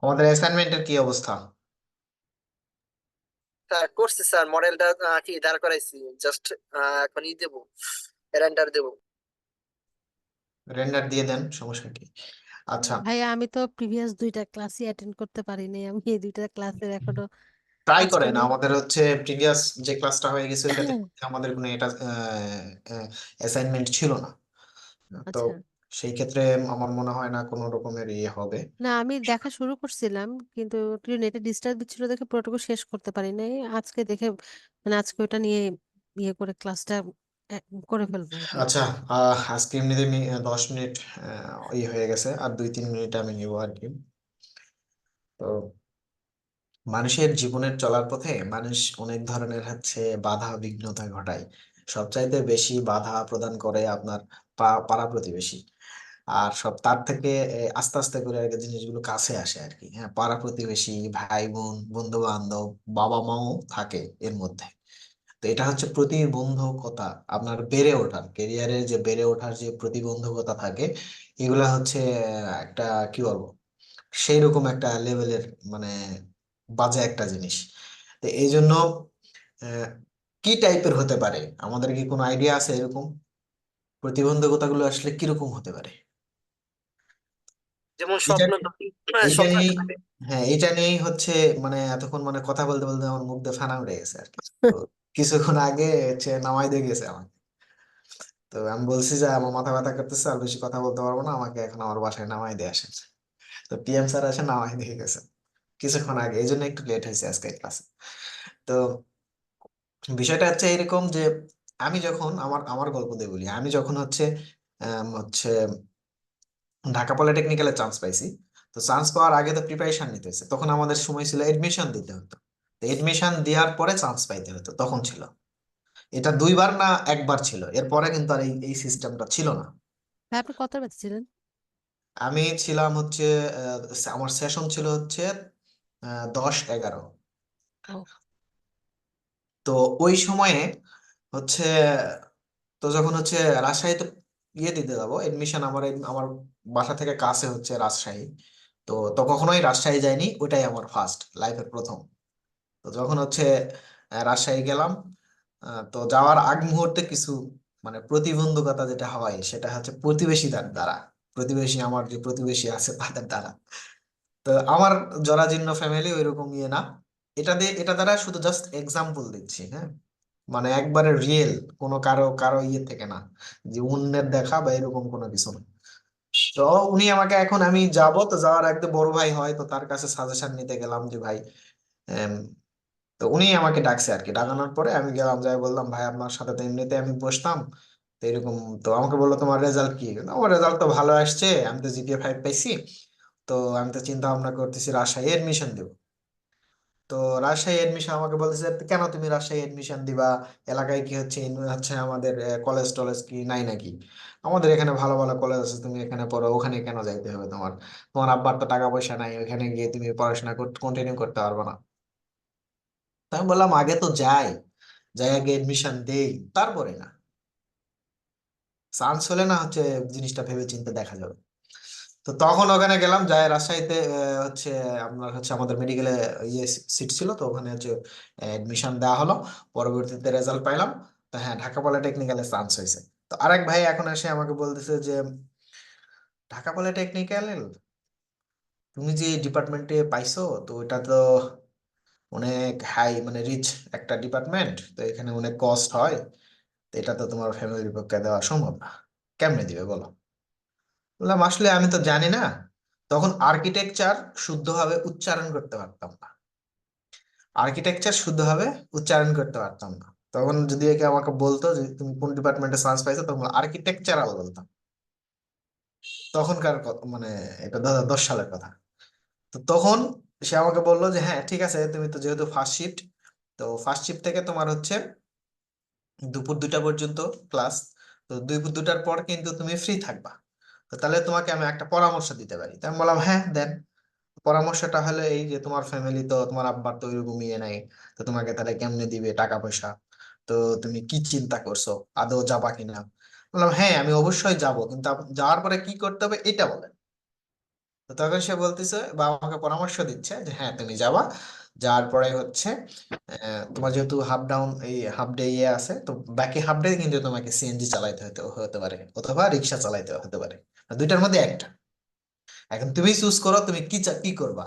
আমাদের অ্যাসাইনমেন্টের কি অবস্থা? স্যার করছি স্যার, মডেলটা কি দাঁড় করাইছি। জাস্ট এখনই দেবো, রেন্ডার দেবো। রেন্ডার দিয়ে দেন, সমস্যা কি? আচ্ছা, ভাইয়া আমি তো প্রিভিয়াস দুইটা ক্লাসই অ্যাটেন্ড করতে পারিনি। আমি এই দুইটা ক্লাসের এখনো ট্রাই ফার্স্ট করেন। ইয়ার। আমাদের হচ্ছে প্রিভিয়াস যে ক্লাসটা হয়ে গেছে ওইটাতে আমাদের কোনো এটা অ্যাসাইনমেন্ট ছিল না। তো আচ্ছা, সেই ক্ষেত্রে আমার মনে হয় না কোনো রকমের ইয়ে হবে। না আমি দেখা শুরু করছিলাম, কিন্তু একটু নেটে ডিস্টার্ব দিচ্ছিল দেখে পুরোটুকু শেষ করতে পারি নাই। আজকে দেখে মানে আজকে ওটা নিয়ে ইয়ে করে ক্লাসটা করে ফেলবো আর কি। আচ্ছা, আজকে এমনিতে 10 মিনিট ইয়ে হয়ে গেছে, আর 2-3 মিনিট আমি নিব আর কি। তো মানুষের জীবনের চলার পথে মানুষ অনেক ধরনের হচ্ছে বাধা বিঘ্নতা ঘটায়। সবচাইতে বেশি বাধা প্রদান করে আপনার পাড়া প্রতিবেশী। আর সব তার থেকে আস্তে আস্তে করে আর কি জিনিসগুলো কাছে আসে আর কি। হ্যাঁ, পাড়া প্রতিবেশী, ভাই বোন, বন্ধু বান্ধব, বাবা মাও থাকে এর মধ্যে। তো এটা হচ্ছে প্রতিবন্ধকতা। আপনার বেড়ে ওঠার কেরিয়ারের যে বেড়ে ওঠার যে প্রতিবন্ধকতা থাকে, এগুলা হচ্ছে একটা কি বলবো, সেই রকম একটা লেভেলের, মানে বাজে একটা জিনিস। তো এই জন্য আহ, কি টাইপের হতে পারে, আমাদের কি কোনো আইডিয়া আছে এরকম প্রতিবন্ধকতা গুলো আসলে কিরকম হতে পারে? যেমন এটা স্বপ্ন এইটা স্বপ্ন নিয়েই, একটা থাকে। হ্যাঁ এইটা নিয়েই হচ্ছে, মানে এতক্ষণ মানে কথা বলতে বলতে আমার মুখ দিয়ে ফেনা উঠে গেছে আর কি। তো কিছুক্ষণ আগে হচ্ছে নামাই দিয়ে গেছে আমাকে। তো আমি বলছি যে আমার মাথা ব্যথা করতেছে, আর বেশি কথা বলতে পারবো না, আমাকে এখন আমার বাসায় নামাই দিয়ে আসেন। তো পিএম স্যার আসে নামাই দিয়ে গেছে কিছুক্ষণ আগে, এই জন্য একটু লেট হয়েছে আজকে ক্লাসে। তো বিষয়টা হচ্ছে এরকম যে আমি যখন আমার আমার গল্প দিয়ে বলি, আমি যখন হচ্ছে হচ্ছে ঢাকা পলিটেকনিক্যালে চান্স পাইছি। তো চান্স পাওয়ার আগে তো প্রিপারেশন নিতে হয়েছে, তখন আমাদের সময় ছিল এডমিশন দিতে হতো। তো এডমিশন দেওয়ার পরে চান্স পাইতে হতো, তখন ছিল। এটা দুইবার না একবার ছিল, এরপরে কিন্তু আর এই সিস্টেমটা ছিল না। ভাই আপনি কত ব্যাচে ছিলেন? আমি ছিলাম হচ্ছে আমার সেশন ছিল হচ্ছে 10-11। ও, তো ওই সময়ে হচ্ছে, তো যখন হচ্ছে রাজশাহীতে ইয়ে দিতে যাবো এডমিশন, আমার বাসা থেকে কাছে হচ্ছে রাজশাহী। তো তো কখনোই রাজশাহী যাইনি, ওইটাই আমার ফার্স্ট লাইফের প্রথম। তো যখন হচ্ছে রাজশাহী গেলাম, তো যাওয়ার আগ মুহূর্তে কিছু মানে প্রতিবন্ধকতা যেটা হয় সেটা হচ্ছে প্রতিবেশীদের দ্বারা। প্রতিবেশী, আমার যে প্রতিবেশী আছে তাদের দ্বারা। তো আমার জরাজীর্ণ ফ্যামিলি ওইরকম ইয়ে না। এটা দ্বারা শুধু জাস্ট এক্সাম্পল দিচ্ছি, হ্যাঁ। মানে একবারে রিয়েল, কোনো কারো কারো ইয়ে থেকে না, যে অন্যের দেখা বা এরকম কোনো কিছু না। তো উনি আমাকে, এখন আমি যাব, তো যাওয়ার একদম বড় ভাই হয়, তো তার কাছে সাজেশন নিতে গেলাম যে ভাই, এম, তো উনি আমাকে ডাকছে আর কি। ডাকানোর পরে আমি গেলাম, যাই বললাম ভাই আপনার সাথে তো এমনিতে আমি বসতাম, তো এরকম। তো আমাকে বললো তোমার রেজাল্ট কি? আমার রেজাল্ট তো ভালো আসছে, আমি তো জিপিএ 5 পাইছি। তো আমি তো চিন্তা ভাবনা করতেছি রাজশাহী এডমিশন দেবো। তো রাজশাহী এডমিশন আমাকে বলতেছে, কেন তুমি রাজশাহী এডমিশন দিবা? এলাকায় কি হচ্ছে হচ্ছে আমাদের কলেজ টলেজ কি নাই নাকি? আমাদের এখানে ভালো ভালো কলেজ আছে, তুমি এখানে পড়ো, ওখানে কেন যাইতে হবে তোমার? তোমার আব্বার তো টাকা পয়সা নাই, ওখানে গিয়ে তুমি পড়াশোনা কন্টিনিউ করতে পারবে না। তো আমি বললাম আগে তো যাই, যাই আগে এডমিশন দেই, তারপরে না চান্স হলে না হচ্ছে জিনিসটা ভেবে চিন্তে দেখা যাবে। তো তখন ওখানে গেলাম, যাই রাজশাহীতে হচ্ছে আপনার হচ্ছে আমাদের মেডিকেলে ইয়ে সিট ছিল, তো ওখানে হচ্ছে এডমিশন দেওয়া হলো। পরবর্তীতে রেজাল্ট পাইলাম। তো হ্যাঁ, ঢাকা পলিটেকনিক্যালে চান্স হয়েছে। তো আরেক ভাই এখন এসে আমাকে বলতেছে যে ঢাকা পলিটেকনিক্যাল তুমি যে ডিপার্টমেন্টে পাইছো, তো এটা তো অনেক হাই মানে রিচ একটা ডিপার্টমেন্ট, তো এখানে অনেক কস্ট হয়। তো এটা তো তোমার ফ্যামিলির পক্ষে দেওয়া সম্ভব না, কেমনে দিবে বলো? বললাম আসলে আমি তো জানি না। তখন আর্কিটেকচার শুদ্ধভাবে উচ্চারণ করতে পারতাম না। আর্কিটেকচার শুদ্ধভাবে উচ্চারণ করতে পারতাম না। তখন যদি একে আমাকে বলতো যে তুমি কোন ডিপার্টমেন্টে চান্স পাইছো, তখন আর্কিটেকচারাল বলতাম। তখনকার মানে এটা 2010 সালের কথা। তো তখন সে আমাকে বললো যে হ্যাঁ ঠিক আছে, তুমি তো যেহেতু ফার্স্ট শিফট, তো ফার্স্ট শিফট থেকে তোমার হচ্ছে দুপুর 2টা পর্যন্ত ক্লাস। তো দুপুর 2টার পর কিন্তু তুমি ফ্রি থাকবা। তো তাহলে তোমাকে আমি একটা পরামর্শ দিতে পারি। তো আমি বললাম হ্যাঁ দেন। পরামর্শটা হলো এই যে তোমার ফ্যামিলি তো, তোমার আব্বার তো ওইরকম ইয়ে নাই, তো তোমাকে তাহলে কেমনে দিবে টাকা পয়সা? তো তুমি কি চিন্তা করছো, আদৌ যাবা কিনা? বললাম হ্যাঁ আমি অবশ্যই যাব, কিন্তু যাওয়ার পরে কি করতে হবে এটা বলেন। তো তখন সে বলতেছে বা আমাকে পরামর্শ দিচ্ছে যে হ্যাঁ তুমি যাবা, যাওয়ার পরে হচ্ছে তোমার যেহেতু হাফ ডাউন এই হাফ ডে ইয়ে আছে, তো বাকি হাফ ডে কিন্তু তোমাকে সিএনজি চালাইতে হতে হতে পারে অথবা রিক্সা চালাইতে হতে পারে, দুইটার মধ্যে একটা। এখন তুমি চুজ করো তুমি কি করবা।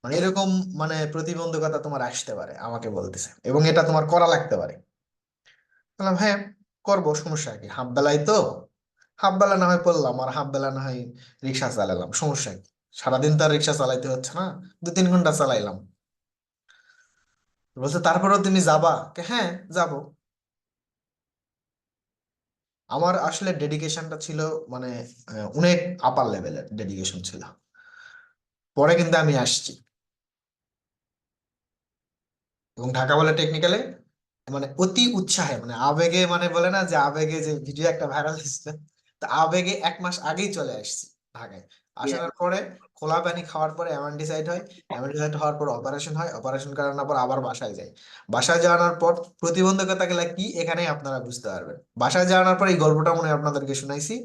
মানে এরকম মানে প্রতিবন্ধকতা তোমার আসতে পারে আমাকে বলতেছে, এবং এটা তোমার করা লাগতে পারে। বললাম হ্যাঁ করবো, সমস্যা কি, হাফ বেলায় তো, হাফ বেলা না হয় পড়লাম, আর হাফ বেলা না হয় রিক্সা চালালাম, সমস্যা কি, সারাদিন তো আর রিক্সা চালাইতে হচ্ছে না, 2-3 ঘন্টা চালাইলাম। বলছে তারপরেও তুমি যাবা, হ্যাঁ যাব। আমার আসলে ডেডিকেশনটা ছিল মানে অনেক আপার লেভেলের ডেডিকেশন ছিল। পরে কিন্তু আমি আসছি, এবং ঢাকা বলে টেকনিক্যালে মানে অতি উৎসাহে মানে আবেগে, মানে বলে না যে আবেগে, যে ভিডিও একটা ভাইরাল হয়েছিল, তো আবেগে 1 মাস আগেই চলে আসছি ঢাকায়। আসার পরে খোলা পানি খাওয়ার পরে অ্যামান্ডিসাইড হয়, অ্যামান্ডিসাইড হওয়ার পর অপারেশন হয়, অপারেশন করানোর পর আবার বাসায় যাই। বাসায় যাওয়ানোর পর প্রতিবন্ধকতা গেলা কি এখানেই আপনারা বুঝতে পারবেন। বাসায় যাওয়ানোর পর এই গল্পটা মনে হয় আপনাদেরকে শুনাইছি।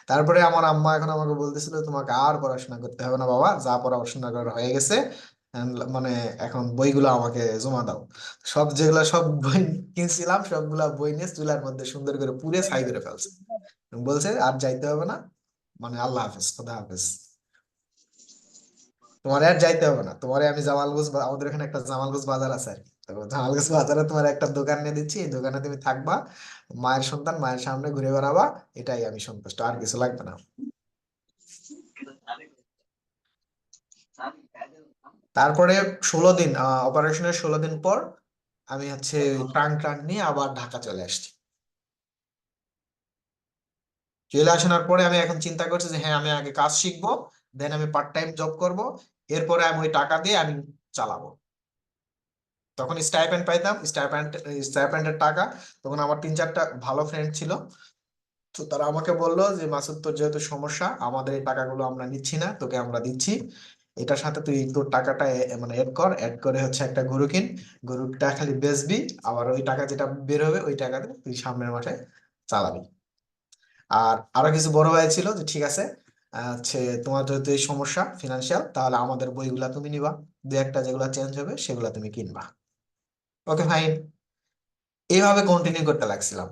তারপরে আমার আম্মা এখন আমাকে বলতেছিল তোমাকে আর পড়াশোনা করতে হবে না বাবা, যা পড়াশোনা করা হয়ে গেছে, মানে এখন বইগুলো আমাকে জমা দাও। সব বই কিনছিলাম, সবগুলা বই নিয়ে চুলার মধ্যে সুন্দর করে পুড়ে ছাই করে ফেলছে। বলছে আর যাইতে হবে না, মানে আল্লাহ হাফেজ, খোদা হাফেজ, তোমার আর যাইতে হবে না, তোমারে আমি জামালগঞ্জ আমাদের এখানে একটা জামালগঞ্জ বাজার আছে আর কি, তো জামালগঞ্জ বাজারে তোমার একটা দোকান নিয়ে দিচ্ছি, এই দোকানে তুমি থাকবা, মায়ের সন্তান মায়ের সামনে ঘুরে বেড়াবা, এটাই আমি সন্তুষ্ট, আর কিছু লাগবে না। তারপরে 16 দিন, অপারেশনের 16 দিন পর আমি হচ্ছে ট্রাঙ্ক ট্রাঙ্ক নিয়ে আবার ঢাকা চলে আসছি। চলে আসার পরে আমি এখন চিন্তা করছি যে হ্যাঁ আমি আগে কাজ শিখবো, দেন আমি পার্ট টাইম জব করব, এরপরে আমি ওই টাকা দিয়ে আমি চালাবো। তখন স্টাইপেন্ড পাইতাম, স্টাইপেন্ডের টাকা, তখন আমার 3-4টা ভালো ফ্রেন্ড ছিল, তো তারা আমাকে বললো যে মাসুদ তোর যেহেতু সমস্যা, আমাদের এই টাকাগুলো আমরা নিচ্ছি না, তোকে আমরা দিচ্ছি, এটার সাথে তুই তোর টাকাটা মানে এড করে হচ্ছে একটা গরু কিন, গরুটা খালি বেচবি, আবার ওই টাকা যেটা বের হবে ওই টাকাতে তুই সামনের মাসে চালাবি। আর আরো কিছু বড় ভাই ছিল যে ঠিক আছে, হচ্ছে তোমার যেহেতু এই সমস্যা ফিনান্সিয়াল, তাহলে আমাদের বইগুলা তুমি নিবা, দু একটা যেগুলা চেঞ্জ হবে সেগুলা তুমি কিনবা। ওকে ফাইন, এইভাবে কন্টিনিউ করতে লাগছিলাম।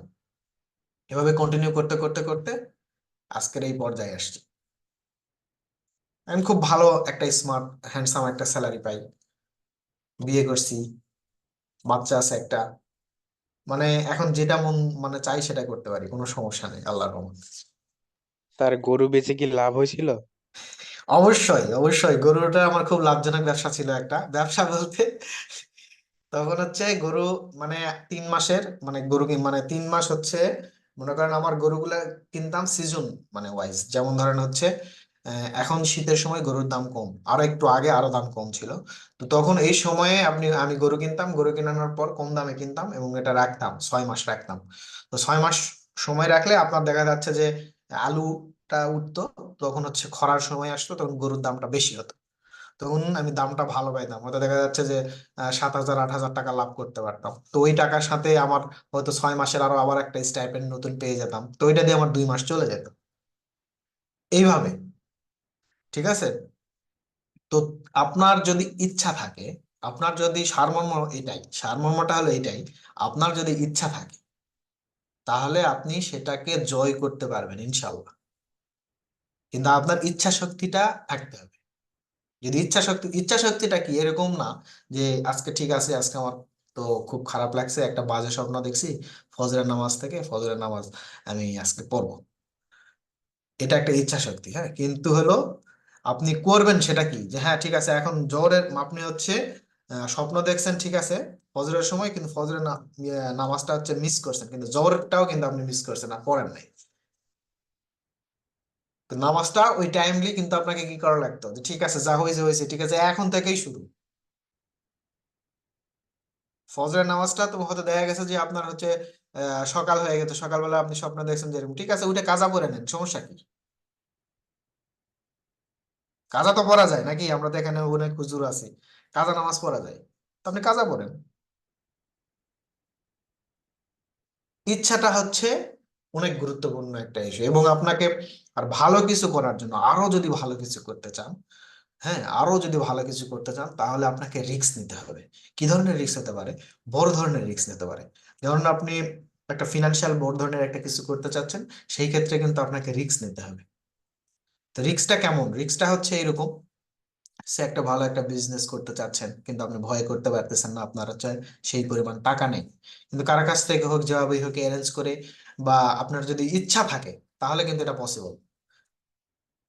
এভাবে কন্টিনিউ করতে করতে করতে আজকের এই পর্যায়ে আসছি। আমি খুব ভালো একটা স্মার্ট হ্যান্ডসাম একটা স্যালারি পাই, বিয়ে করছি, বাচ্চা আছে একটা, মানে এখন যেটা মন মানে চাই সেটা করতে পারি, কোনো সমস্যা নেই আল্লাহর রহমতে। স্যার গরু বেচে কি লাভ হয়েছিল? অবশ্যই অবশ্যই, গরুটা আমার খুব লাভজনক ব্যবসা ছিল, একটা ব্যবসা বলতে তখন হচ্ছে গরু মানে 3 মাসের মানে মানে 3 মাস হচ্ছে, মনে করেন আমার গরুগুলা কিনতাম সিজন মানে ওয়াইজ, যেমন ধরেন হচ্ছে এখন শীতের সময় গরুর দাম কম, আরো একটু আগে আরো দাম কম ছিল, তো তখন এই সময়ে আমি গরু কিনতাম, গরু কেনানোর পর কম দামে কিনতাম এবং এটা রাখতাম 6 মাস রাখতাম। তো 6 মাস সময় রাখলে আপনার দেখা যাচ্ছে যে আলুটা উঠতো, তখন হচ্ছে খরার সময় আসতো, তখন গরুর দামটা বেশি হতো, তখন আমি দামটা ভালো পাইতাম, হয়তো দেখা যাচ্ছে যে 7,000-8,000 টাকা লাভ করতে পারতাম, তো ওই টাকার সাথে আমার হয়তো 6 মাসের আরো আবার একটা স্টাইপেন্ড নতুন পেয়ে যেতাম, তো ওইটা দিয়ে আমার 2 মাস চলে যেত এইভাবে। ঠিক আছে, তো আপনার যদি ইচ্ছা থাকে, আপনার যদি সারমর্ম এটাই, সারমর্মটা হলো এটাই, আপনার যদি ইচ্ছা থাকে তাহলে আপনি সেটাকে জয় করতে পারবেন ইনশাল্লাহ, কিন্তু আপনার ইচ্ছা শক্তিটা থাকতে হবে। যদি ইচ্ছা শক্তিটা কি এরকম না যে আজকে ঠিক আছে, আজকে আমার তো খুব খারাপ লাগছে, একটা বাজে স্বপ্ন দেখছি, ফজরের নামাজ থেকে ফজরের নামাজ আমি আজকে পড়বো, এটা একটা ইচ্ছা শক্তি, হ্যাঁ, কিন্তু হলো আপনি করবেন সেটা কি, যে হ্যাঁ ঠিক আছে এখন জোহরের আপনি হচ্ছে স্বপ্ন দেখছেন ঠিক আছে ফজরের সময়, কিন্তু ফজরের নামাজটা হচ্ছে মিস করছেন, কিন্তু জোহরটাও কিন্তু আপনি মিস করছেন আর পড়েন নাই, তো নামাজটা ওই টাইমলি কিন্তু আপনাকে কি করা লাগতো, যে ঠিক আছে যা হয়েছে হয়েছে, ঠিক আছে এখন থেকেই শুরু। ফজরের নামাজটা তো হয়তো দেখা গেছে যে আপনার হচ্ছে সকাল হয়ে গেছে, সকালবেলা আপনি স্বপ্ন দেখছেন যেরকম, ঠিক আছে ওইটা কাজা পড়ে নেন, সমস্যা কি, কাজা তো পড়া যায় নাকি, আমরা তো এখানে অনেক হুজুর আছি, কাজা নামাজ পড়া যায়, তো আপনি কাজা পড়েন। ইচ্ছাটা হচ্ছে অনেক গুরুত্বপূর্ণ একটা ইস্যু। এবং আপনাকে আর ভালো কিছু করার জন্য, আরো যদি ভালো কিছু করতে চান, হ্যাঁ, আরো যদি ভালো কিছু করতে চান, তাহলে আপনাকে রিস্ক নিতে হবে। কি ধরনের রিস্ক হতে পারে? বড় ধরনের রিস্ক নিতে পারে। ধরুন আপনি একটা ফিনান্সিয়াল বড় ধরনের একটা কিছু করতে চাচ্ছেন, সেই ক্ষেত্রে কিন্তু আপনাকে রিস্ক নিতে হবে। তো রিস্কটা কেমন? রিস্কটা হচ্ছে এরকম, সে একটা ভালো একটা বিজনেস করতে চাচ্ছেন, কিন্তু আপনি ভয় করতে পারতেছেন না, আপনার হচ্ছে সেই পরিমাণ টাকা নেই। কিন্তু কারো কাছ থেকে হোক, যেভাবে হোক অ্যারেঞ্জ করে, বা আপনার যদি ইচ্ছা থাকে, তাহলে কিন্তু এটা পসিবল।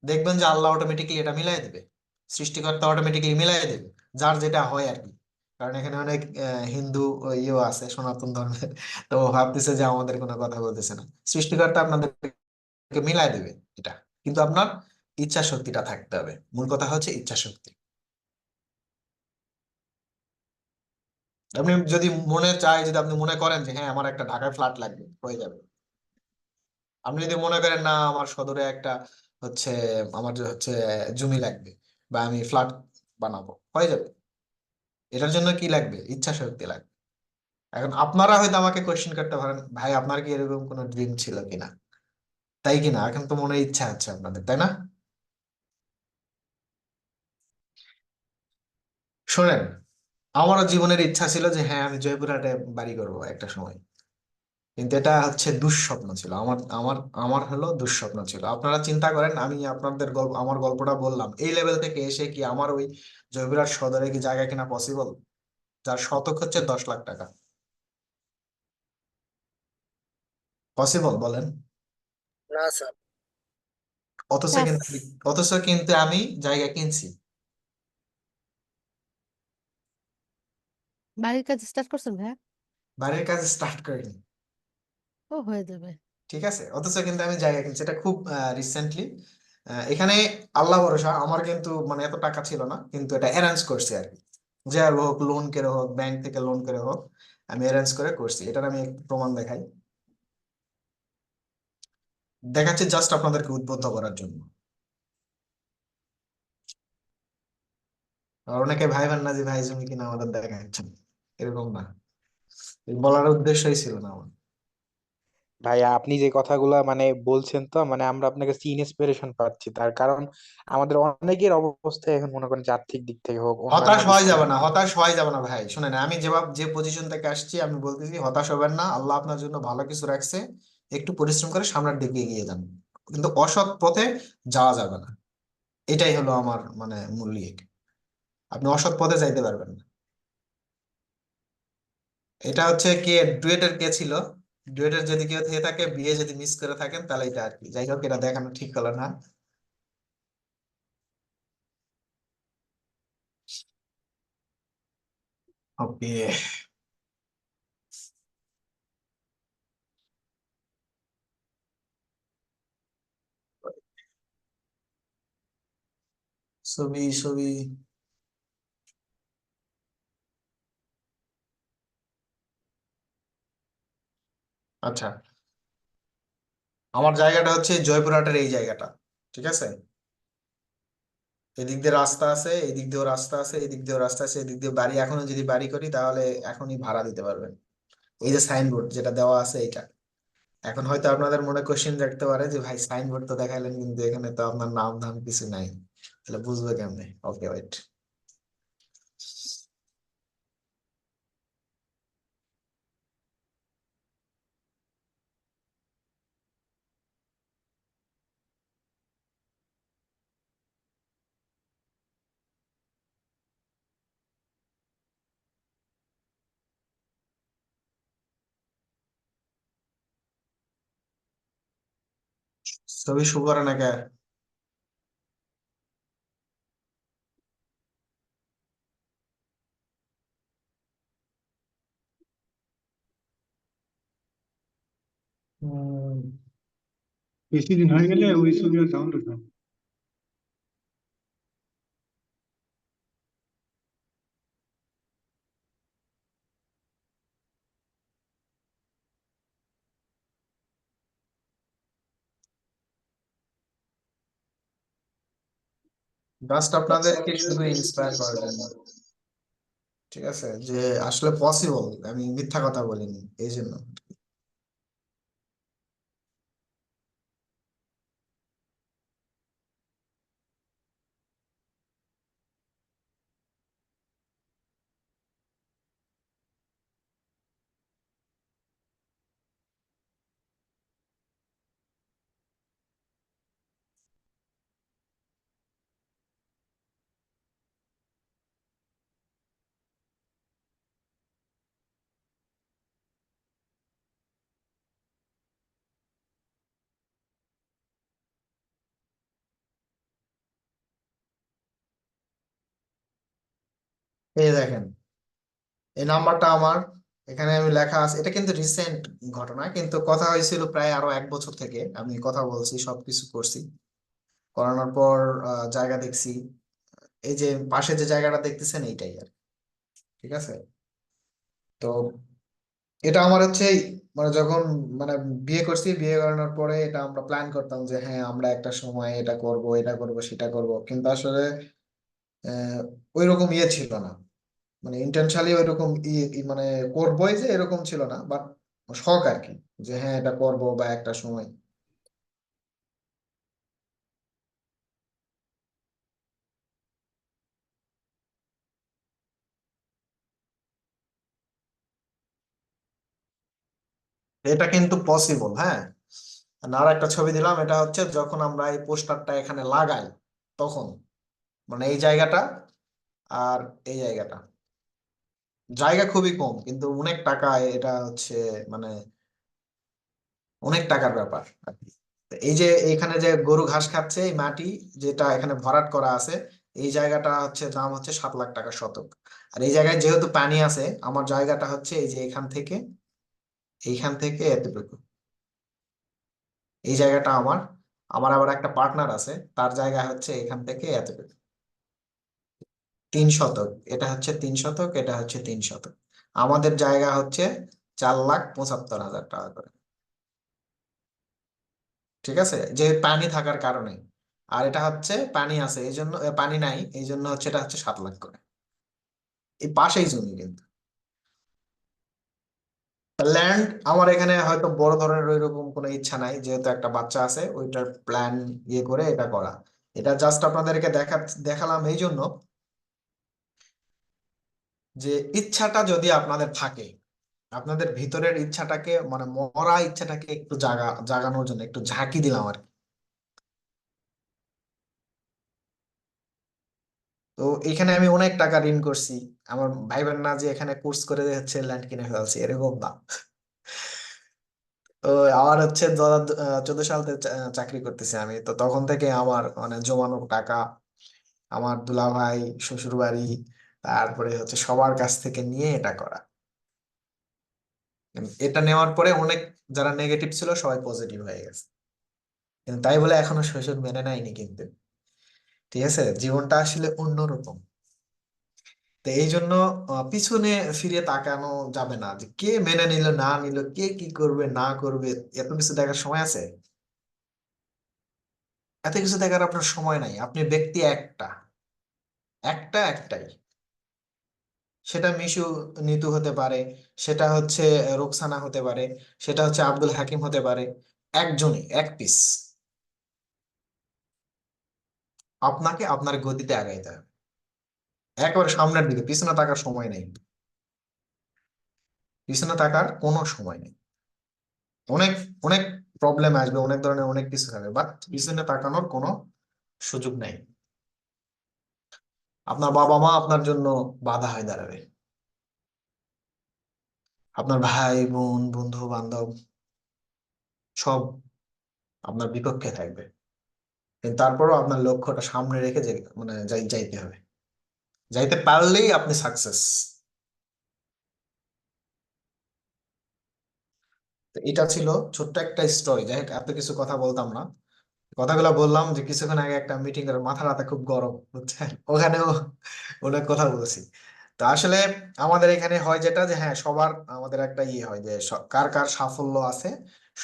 দেখবেন যে আল্লাহ অটোমেটিকলি এটা মিলাই দেবে, সৃষ্টিকর্তা অটোমেটিকলি মিলাই দেবে, যার যেটা হয় আর কি। কারণ এখানে অনেক হিন্দু ইয়েও আছে, সনাতন ধর্মের। তো ও ভাবতেছে যে আমাদের কোনো কথা বলতেছে না, সৃষ্টিকর্তা আপনাদেরকে মিলাই দেবে এটা। কিন্তু আপনার ইচ্ছা শক্তিটা থাকতে হবে, মূল কথা হচ্ছে ইচ্ছা শক্তি। আপনি যদি মনে চায়, যদি আপনি মনে করেন যে হ্যাঁ আমার একটা ঢাকায় ফ্ল্যাট লাগবে, হয়ে যাবে। আপনি যদি মনে করেন না আমার সদরে একটা হচ্ছে, আমার যে হচ্ছে জমি লাগবে, বা আমি ফ্ল্যাট বানাবো, হয়ে যাবে। এটার জন্য কি লাগবে? ইচ্ছা শক্তি লাগবে। এখন আপনারা হয়তো আমাকে কোয়েশ্চেন করতে পারেন, ভাই আপনার কি এরকম কোনো ড্রিম ছিল কিনা, তাই কিনা? এখন তো মনে ইচ্ছা আছে আপনাদের, তাই না? শোনেন, আমারও জীবনের ইচ্ছা ছিল যে হ্যাঁ আমি জয়পুরহাটে বাড়ি করবো একটা সময়, কিন্তু এটা হচ্ছে দুঃস্বপ্ন ছিল আমার। আমার হলো দুঃস্বপ্ন ছিল। আপনারা চিন্তা করেন, আমি আপনাদের গল্প, আমার গল্পটা বললাম, এই লেভেল থেকে এসে কি আমার ওই জয়পুরহাট সদরে কি জায়গা কিনা পসিবল, যার শতক হচ্ছে 10 লাখ টাকা? পসিবল বলেন? না স্যার। অথচ টাফ। কিন্তু আমি জায়গা কিনছি। বাড়ির কাজ স্টার্ট করছেন ভাইয়া? বাড়ির কাজ স্টার্ট করিনি, ও হয়ে যাবে। ঠিক আছে, অথচ কিন্তু আমি জায়গা কিনছি, এটা খুব রিসেন্টলি। এখানে আল্লাহ ভরসা, আমার কিন্তু মানে এত টাকা ছিল না, কিন্তু এটা অ্যারেঞ্জ করছি আর কি। যে আর হোক, লোন করে হোক, ব্যাংক থেকে লোন করে হোক, আমি অ্যারেঞ্জ করে করছি। এটার আমি একটু প্রমাণ দেখাই, দেখাচ্ছি জাস্ট আপনাদেরকে উদ্বুদ্ধ করার জন্য। আর অনেকে ভাইবেন না যে ভাই জমি কিনা আমাদের দেখাচ্ছেন, এরকম না। এই বলার উদ্দেশ্যই ছিল না আমার। ভাই আপনি যে কথাগুলা মানে বলছেন, তো মানে আমরা আপনার কাছে ইন্সপিরেশন পাচ্ছি। তার কারণ আমাদের অনেকের অবস্থা এখন মনে করেন যে আর্থিক দিক থেকে হোক, অন্যান্য হতাশ দিক হয়ে যাবে থেকে না, হোক। হতাশ হয়ে যাবে না ভাই। শুনেন, আমি যেভাবে যে পজিশন থেকে আসছি, আমি বলতেছি হতাশ হবেন না, আল্লাহ আপনার জন্য ভালো কিছু রাখছে। একটু পরিশ্রম করে সামনের দিকে এগিয়ে যান, কিন্তু অসৎ পথে যাওয়া যাবে না। এটাই হলো আমার মানে মূল ইয়ে। আপনি অসৎ পথে যাইতে পারবেন না। এটা হচ্ছে কে, ডুয়েটের কে ছিল? ডুয়েটের যদি কেউ থেকে থাকে, বিয়ে যদি মিস করে থাকেন, তাহলে এটা আর কি। যাই হোক, এটা দেখানো ঠিক হলো না। ওকে, ছবি ছবি। আচ্ছা, আমার জায়গাটা হচ্ছে জয়পুরহাটের এই জায়গাটা, ঠিক আছে। এদিক দিয়ে রাস্তা আছে, এদিক দিয়েও রাস্তা আছে, এদিক দিয়েও রাস্তা আছে, এদিক দিয়ে বাড়ি। এখনো যদি বাড়ি করি, তাহলে এখনই ভাড়া দিতে পারবেন। এই যে সাইনবোর্ড যেটা দেওয়া আছে, এটা। এখন হয়তো আপনাদের মনে কোশ্চেন রাখতে পারে যে ভাই সাইনবোর্ড তো দেখাইলেন, কিন্তু এখানে তো আপনার নাম ধাম কিছু নাই, তাহলে বুঝবে কেমনে? ওকে, ওয়েট। ছবি শু করে না কে? হুম, বেশি দিন হয়ে গেলে ওই ছবি আর ডাউনলোড হয় না। জাস্ট আপনাদেরকে শুধু ইন্সপায়ার করার জন্য, ঠিক আছে, যে আসলে পসিবল, আমি মিথ্যা কথা বলিনি এই জন্য। এই দেখেন, এই নাম্বারটা আমার এখানে আমি লেখা আছে। এটা কিন্তু রিসেন্ট ঘটনা, কিন্তু কথা হয়েছিল প্রায় আরো 1 বছর থেকে আমি কথা বলছি, সবকিছু করছি। করানোর পর জায়গা দেখছি, এই যে পাশে যে জায়গাটা দেখতেছেন এইটাই আর কি। ঠিক আছে। তো এটা আমার হচ্ছে মানে যখন মানে বিয়ে করছি, বিয়ে করানোর পরে এটা আমরা প্ল্যান করতাম যে হ্যাঁ আমরা একটা সময় এটা করব, এটা করব, সেটা করব, কিন্তু আসলে আহ ওই রকম ইয়ে ছিল না, মানে ইন্টেনশনালি ওইরকম মানে করবোই যে এরকম ছিল না, বাট শখ আর কি, যে হ্যাঁ এটা করব বা একটা সময়। এটা কিন্তু পসিবল, হ্যাঁ। আর একটা ছবি দিলাম, এটা হচ্ছে যখন আমরা এই পোস্টারটা এখানে লাগাই তখন, মানে এই জায়গাটা আর এই জায়গাটা, জায়গা খুবই কম কিন্তু অনেক টাকা, এটা হচ্ছে মানে অনেক টাকার ব্যাপার আর কি। তো এই যে এইখানে যে গরু ঘাস খাচ্ছে, এই মাটি যেটা এখানে ভরাট করা আছে, এই জায়গাটা হচ্ছে দাম হচ্ছে 7 লাখ টাকা শতক। আর এই জায়গায় যেহেতু পানি আছে, আমার জায়গাটা হচ্ছে এই যে এইখান থেকে এতটুকু, এই জায়গাটা আমার। আমার আবার একটা পার্টনার আছে, তার জায়গা হচ্ছে এখান থেকে এতটুকু, 3 শতক। এটা হচ্ছে 3 শতক, এটা হচ্ছে 3 শতক। আমাদের জায়গা হচ্ছে 4,75,000 টাকা করে। ঠিক আছে, যে পানি থাকার কারণে। আর এটা হচ্ছে পানি আছে এই জন্য, পানি নাই এই জন্য হচ্ছে এটা হচ্ছে 7 লাখ করে। এই পাশেই জমি কিন্তু। ল্যান্ড আমার এখানে হয়তো বড় ধরনের ওইরকম কোনো ইচ্ছা নাই, যেহেতু একটা বাচ্চা আছে, ওইটার প্ল্যান ইয়ে করে এটা করা। এটা জাস্ট আপনাদেরকে দেখালাম এই জন্য যে ইচ্ছাটা যদি আপনাদের থাকে, আপনাদের ভিতরের ইচ্ছাটাকে মানে মরা ইচ্ছাটাকে একটু জাগানোর জন্য একটু ঝাঁকি দিলাম আর কি। তো এখানে আমি অনেক টাকা ঋণ করছি। আমার ভাইবেন না যে এখানে কোর্স করে হচ্ছে ল্যান্ড কিনে ফেলছি, এরকম না। তো আমার হচ্ছে 2014 সাল থেকে চাকরি করতেছি আমি, তো তখন থেকে আমার মানে জমানো টাকা, আমার দুলাভাই, শ্বশুর বাড়ি, তারপরে হচ্ছে সবার কাছ থেকে নিয়ে এটা করা। এটা নেওয়ার পরে অনেক যারা নেগেটিভ ছিল সবাই পজিটিভ হয়ে গেছে, কিন্তু তাই বলে এখনো শ্বশুর মেনে নেয়নি কিন্তু। ঠিক আছে, জীবনটা আসলে অন্যরকম। তো এই জন্য পিছনে ফিরে তাকানো যাবে না, যে কে মেনে নিল না নিল, কে কি করবে না করবে, এত কিছু দেখার সময় আছে? এত কিছু দেখার আপনার সময় নাই। আপনি ব্যক্তি একটাই। সেটা মিশু, নিতু হতে পারে, সেটা হচ্ছে রোকসানা হতে পারে, সেটা হচ্ছে আব্দুল হাকিম হতে পারে। একজনই, এক পিস। আপনাকে আপনার গতিতে আগাইতে হবে, একেবারে সামনের দিকে, পিছনে তাকার সময় নেই। পিছনে তাকার কোনো সময় নেই। অনেক অনেক প্রবলেম আসবে, অনেক ধরনের অনেক কিছু হবে, বাট পিছনে তাকানোর কোনো সুযোগ নাই। আপনার বাবা মা আপনার জন্য বাধা হয়ে দাঁড়াবে, আপনার ভাই বোন বন্ধু বান্ধব সব আপনার বিপক্ষে থাকবে, কিন্তু তারপরও আপনার লক্ষ্যটা সামনে রেখে মানে যাইতে হবে। যাইতে পারলেই আপনি সাকসেস। এটা ছিল ছোট্ট একটা স্টোরি। যাই হোক, এত কিছু কথা বলতাম না, কথাগুলো বললাম যে কিছুক্ষণ আগে একটা মিটিং এর মাথা রাতা খুব গরম বুঝছেন, ওখানেও অনেক কথা বলছি। তো আসলে আমাদের এখানে হয় যেটা, যে হ্যাঁ সবার আমাদের একটা ইয়ে হয় যে কার কার সাফল্য আছে,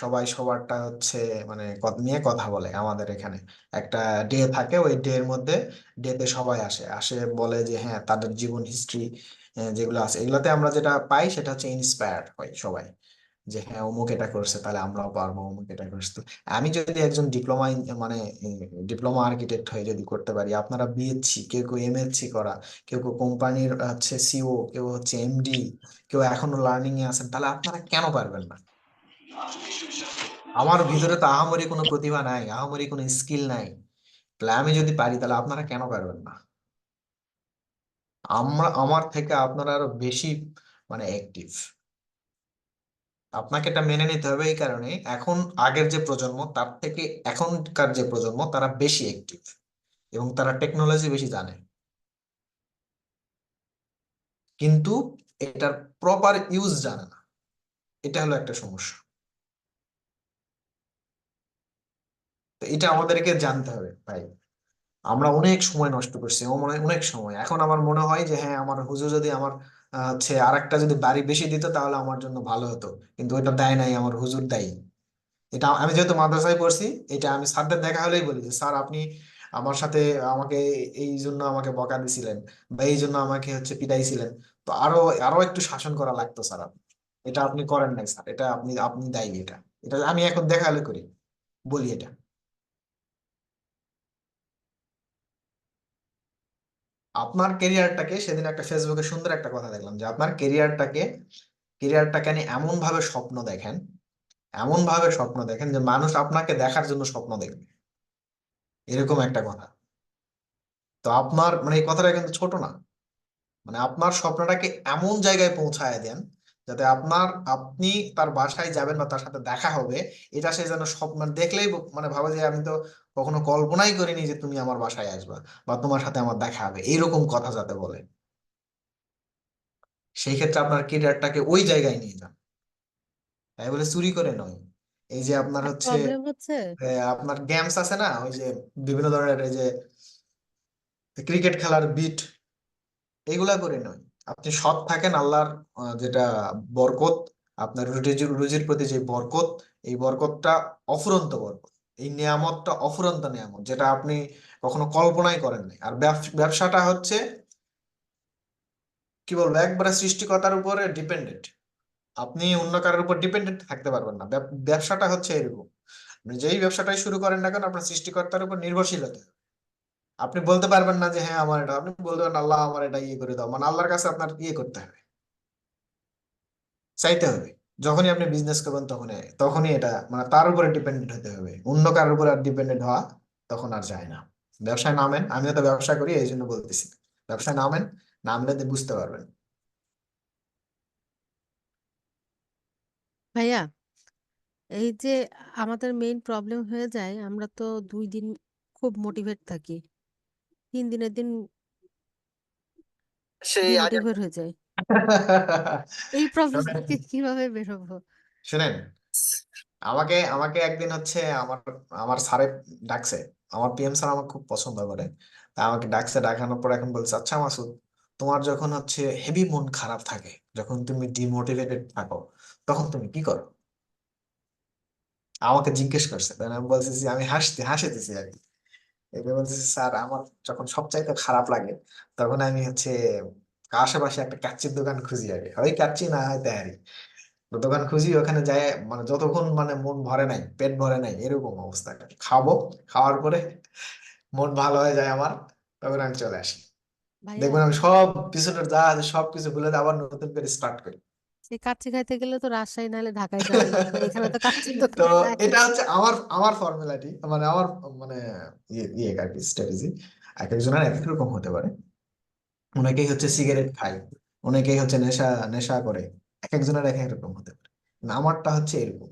সবাই সবারটা হচ্ছে মানে নিয়ে কথা বলে। আমাদের এখানে একটা ডে থাকে, ওই ডে এর মধ্যে, ডেতে সবাই আসে আসে বলে যে হ্যাঁ তাদের জীবন হিস্ট্রি যেগুলো আছে, এগুলোতে আমরা যেটা পাই সেটা হচ্ছে ইন্সপায়ার্ড হয় সবাই, যে হ্যাঁ অমুক এটা করছে তাহলে আমরাও পারবো, অমুক এটা করছে। তো আমি যদি একজন ডিপ্লোমা মানে ডিপ্লোমা আর্কিটেক্ট হয়ে যদি করতে পারি, আপনারা বিএসসি, কেউ কেউ এমএসসি করা, কেউ কেউ কোম্পানির হচ্ছে সিও, কেউ হচ্ছে এমডি, কেউ এখনো লার্নিং এ আছেন, তাহলে আপনারা কেন পারবেন না? আমার ভিতরে তো আহামরি কোনো প্রতিভা নাই, আহামরি কোনো স্কিল নাই, তাহলে আমি যদি পারি তাহলে আপনারা কেন পারবেন না? আমার থেকে আপনারা আরো বেশি মানে অ্যাক্টিভ। আপনাকে এটা মেনে নিতে হবে এই কারণে, এখন আগের যে প্রজন্ম তার থেকে এখনকার যে প্রজন্ম তারা বেশি অ্যাক্টিভ এবং তারা টেকনোলজি বেশি জানে। কিন্তু এটার প্রপার ইউজ জানে না। এটা হলো একটা সমস্যা। তো এটা আমাদেরকে জানতে হবে ভাই। আমরা অনেক সময় নষ্ট করছি, অনেক সময়। এখন আমার মনে হয় যে হ্যাঁ, আমার হুজুর যদি আমার হচ্ছে আর একটা যদি বাড়ি বেশি দিত তাহলে আমার জন্য ভালো হতো, কিন্তু ওইটা দেয় নাই, আমার হুজুর দেয়। এটা আমি যেহেতু মাদ্রাসায় পড়ছি, এটা আমি স্যারদের দেখা হলেই বলি যে স্যার আপনি আমার সাথে আমাকে এই জন্য আমাকে বকা দিছিলেন, বা এই জন্য আমাকে হচ্ছে পিটাইছিলেন। তো আরো আরো একটু শাসন করা লাগতো স্যার, এটা আপনি করেন নাই স্যার, এটা আপনি আপনি দায়ী। এটা এটা আমি এখন দেখা হলে করি, বলি এটা। আপনার কেরিয়ারটাকে, সেদিন একটা ফেসবুকে সুন্দর একটা কথা দেখলাম যে আপনার কেরিয়ারটাকে নিয়ে এমন ভাবে স্বপ্ন দেখেন, এমন ভাবে স্বপ্ন দেখেন যে মানুষ আপনাকে দেখার জন্য স্বপ্ন দেখবে, এরকম একটা কথা। তো আপনার মানে এই কথাটা কিন্তু ছোট না। মানে আপনার স্বপ্নটাকে এমন জায়গায় পৌঁছায় দেন যাতে আপনি তার বাসায় যাবেন বা তার সাথে দেখা হবে, এটা সে যেন স্বপ্ন দেখলেই মানে ভাবে যে আমি তো কখনো কল্পনাই করিনি যে তুমি আমার বাসায় আসবা বা তোমার সাথে আমার দেখা হবে, এইরকম কথা যাতে বলে। সেই ক্ষেত্রে আপনার কেরিয়ারটাকে ওই জায়গায় নিয়ে যান, তাই বলে চুরি করে নয়। এই যে আপনার হচ্ছে প্রবলেম হচ্ছে আপনার গেমস আছে না, ওই যে বিভিন্ন ধরনের এই যে ক্রিকেট খেলার বিট, এগুলা করে নয়। আপনি সৎ থাকেন, আল্লাহর যেটা বরকত, আপনার রুজির প্রতি যে বরকত, এই বরকতটা অফুরন্ত বরকত। এই নিয়ামতটা অফুরন্ত নিয়ামত, যেটা আপনি কখনো কল্পনাই করেন নাই। আর ব্যবসাটা হচ্ছে কি বলবো, একবারে সৃষ্টিকর্তার উপরে ডিপেন্ডেন্ট। আপনি অন্য কারোর উপর ডিপেন্ডেন্ট থাকতে পারবেন না। ব্যবসাটা হচ্ছে এরকম, আপনি যেই ব্যবসাটাই শুরু করেন না কেন, আপনার সৃষ্টিকর্তার উপর নির্ভরশীল হতে হবে। আপনি বলতে পারবেন না যে হ্যাঁ আমার এটা, আপনি বলতে পারেন আল্লাহ আমার এটা ইয়ে করে দাও, মানে আল্লাহর কাছে আপনার ইয়ে করতে হবে, চাইতে হবে। যখনই আপনি বিজনেস করবেন তখনই তখনই এটা মানে তার উপরে ডিপেন্ডেন্ট হতে হবে, অন্য কারোর উপর আর ডিপেন্ডেন্ট হওয়া তখন আর যায় না। ব্যবসায় নামেন, আমিও তো ব্যবসা করি এই জন্য বলতেছি, ব্যবসায় নামেন, নামলে তো বুঝতে পারবেন। ভাইয়া। এই যে আমাদের মেইন প্রবলেম হয়ে যায়, আমরা তো 2 দিন খুব মোটিভেট থাকি, 3 দিনের দিন সেই আগে ডিমোটিভেট হয়ে যায়। এই প্রবলেম শোনেন থেকে কিভাবে বের হবো? শোনেন, আমাকে আমাকে একদিন হচ্ছে আমার আমার স্যারে ডাকছে। আমার পিএম স্যার আমাকে খুব পছন্দ করে। তা আমাকে ডাকছে, ডাকানোর পর এখন বলছে আচ্ছা মাসুদ, তোমার যখন হচ্ছে হেভি মন খারাপ থাকে, যখন তুমি ডিমোটিভেটেড থাকো, তখন তুমি কি করো? আমাকে জিজ্ঞেস করছে। তখন আমি বলতেছি, আমি হাসিতেছি আর কি। এবার বলতেছি স্যার, আমার যখন সবচাইতে খারাপ লাগে তখন আমি হচ্ছে আশেপাশে একটা কাচ্চির দোকান খুঁজি আগে, হয় কাচ্চি না হয় তেহারি, তো দোকান খুঁজি, ওখানে যায়, মানে যতক্ষণ মানে মন ভরে নাই, পেট ভরে নাই, এরকম অবস্থা খাবো, খাওয়ার পরে মন ভালো হয়ে যায় আমার, তখন আমি চলে আসি। ভাইয়া, দেখবেন আমি সব পিছনের যা আছে সবকিছু ভুলে দিয়ে আবার নতুন করে স্টার্ট করি। সেই কাচ্চি খাইতে গেলে তো রাজশাহী নাহলে ঢাকায় যাওয়া লাগবে, এখানে তো কাচ্চির তো দোকান নাই। এটা হচ্ছে আমার আমার ফর্মুলাটি, মানে আমার মানে ইয়ে ইয়ে আর কি স্ট্র্যাটেজি। এক একজনের এক এক রকম হতে পারে। অনেকেই হচ্ছে সিগারেট খায়, অনেকেই হচ্ছে নেশা নেশা করে, এক একজনের এক এক রকম হতে পারে। না, আমারটা হচ্ছে এরকম।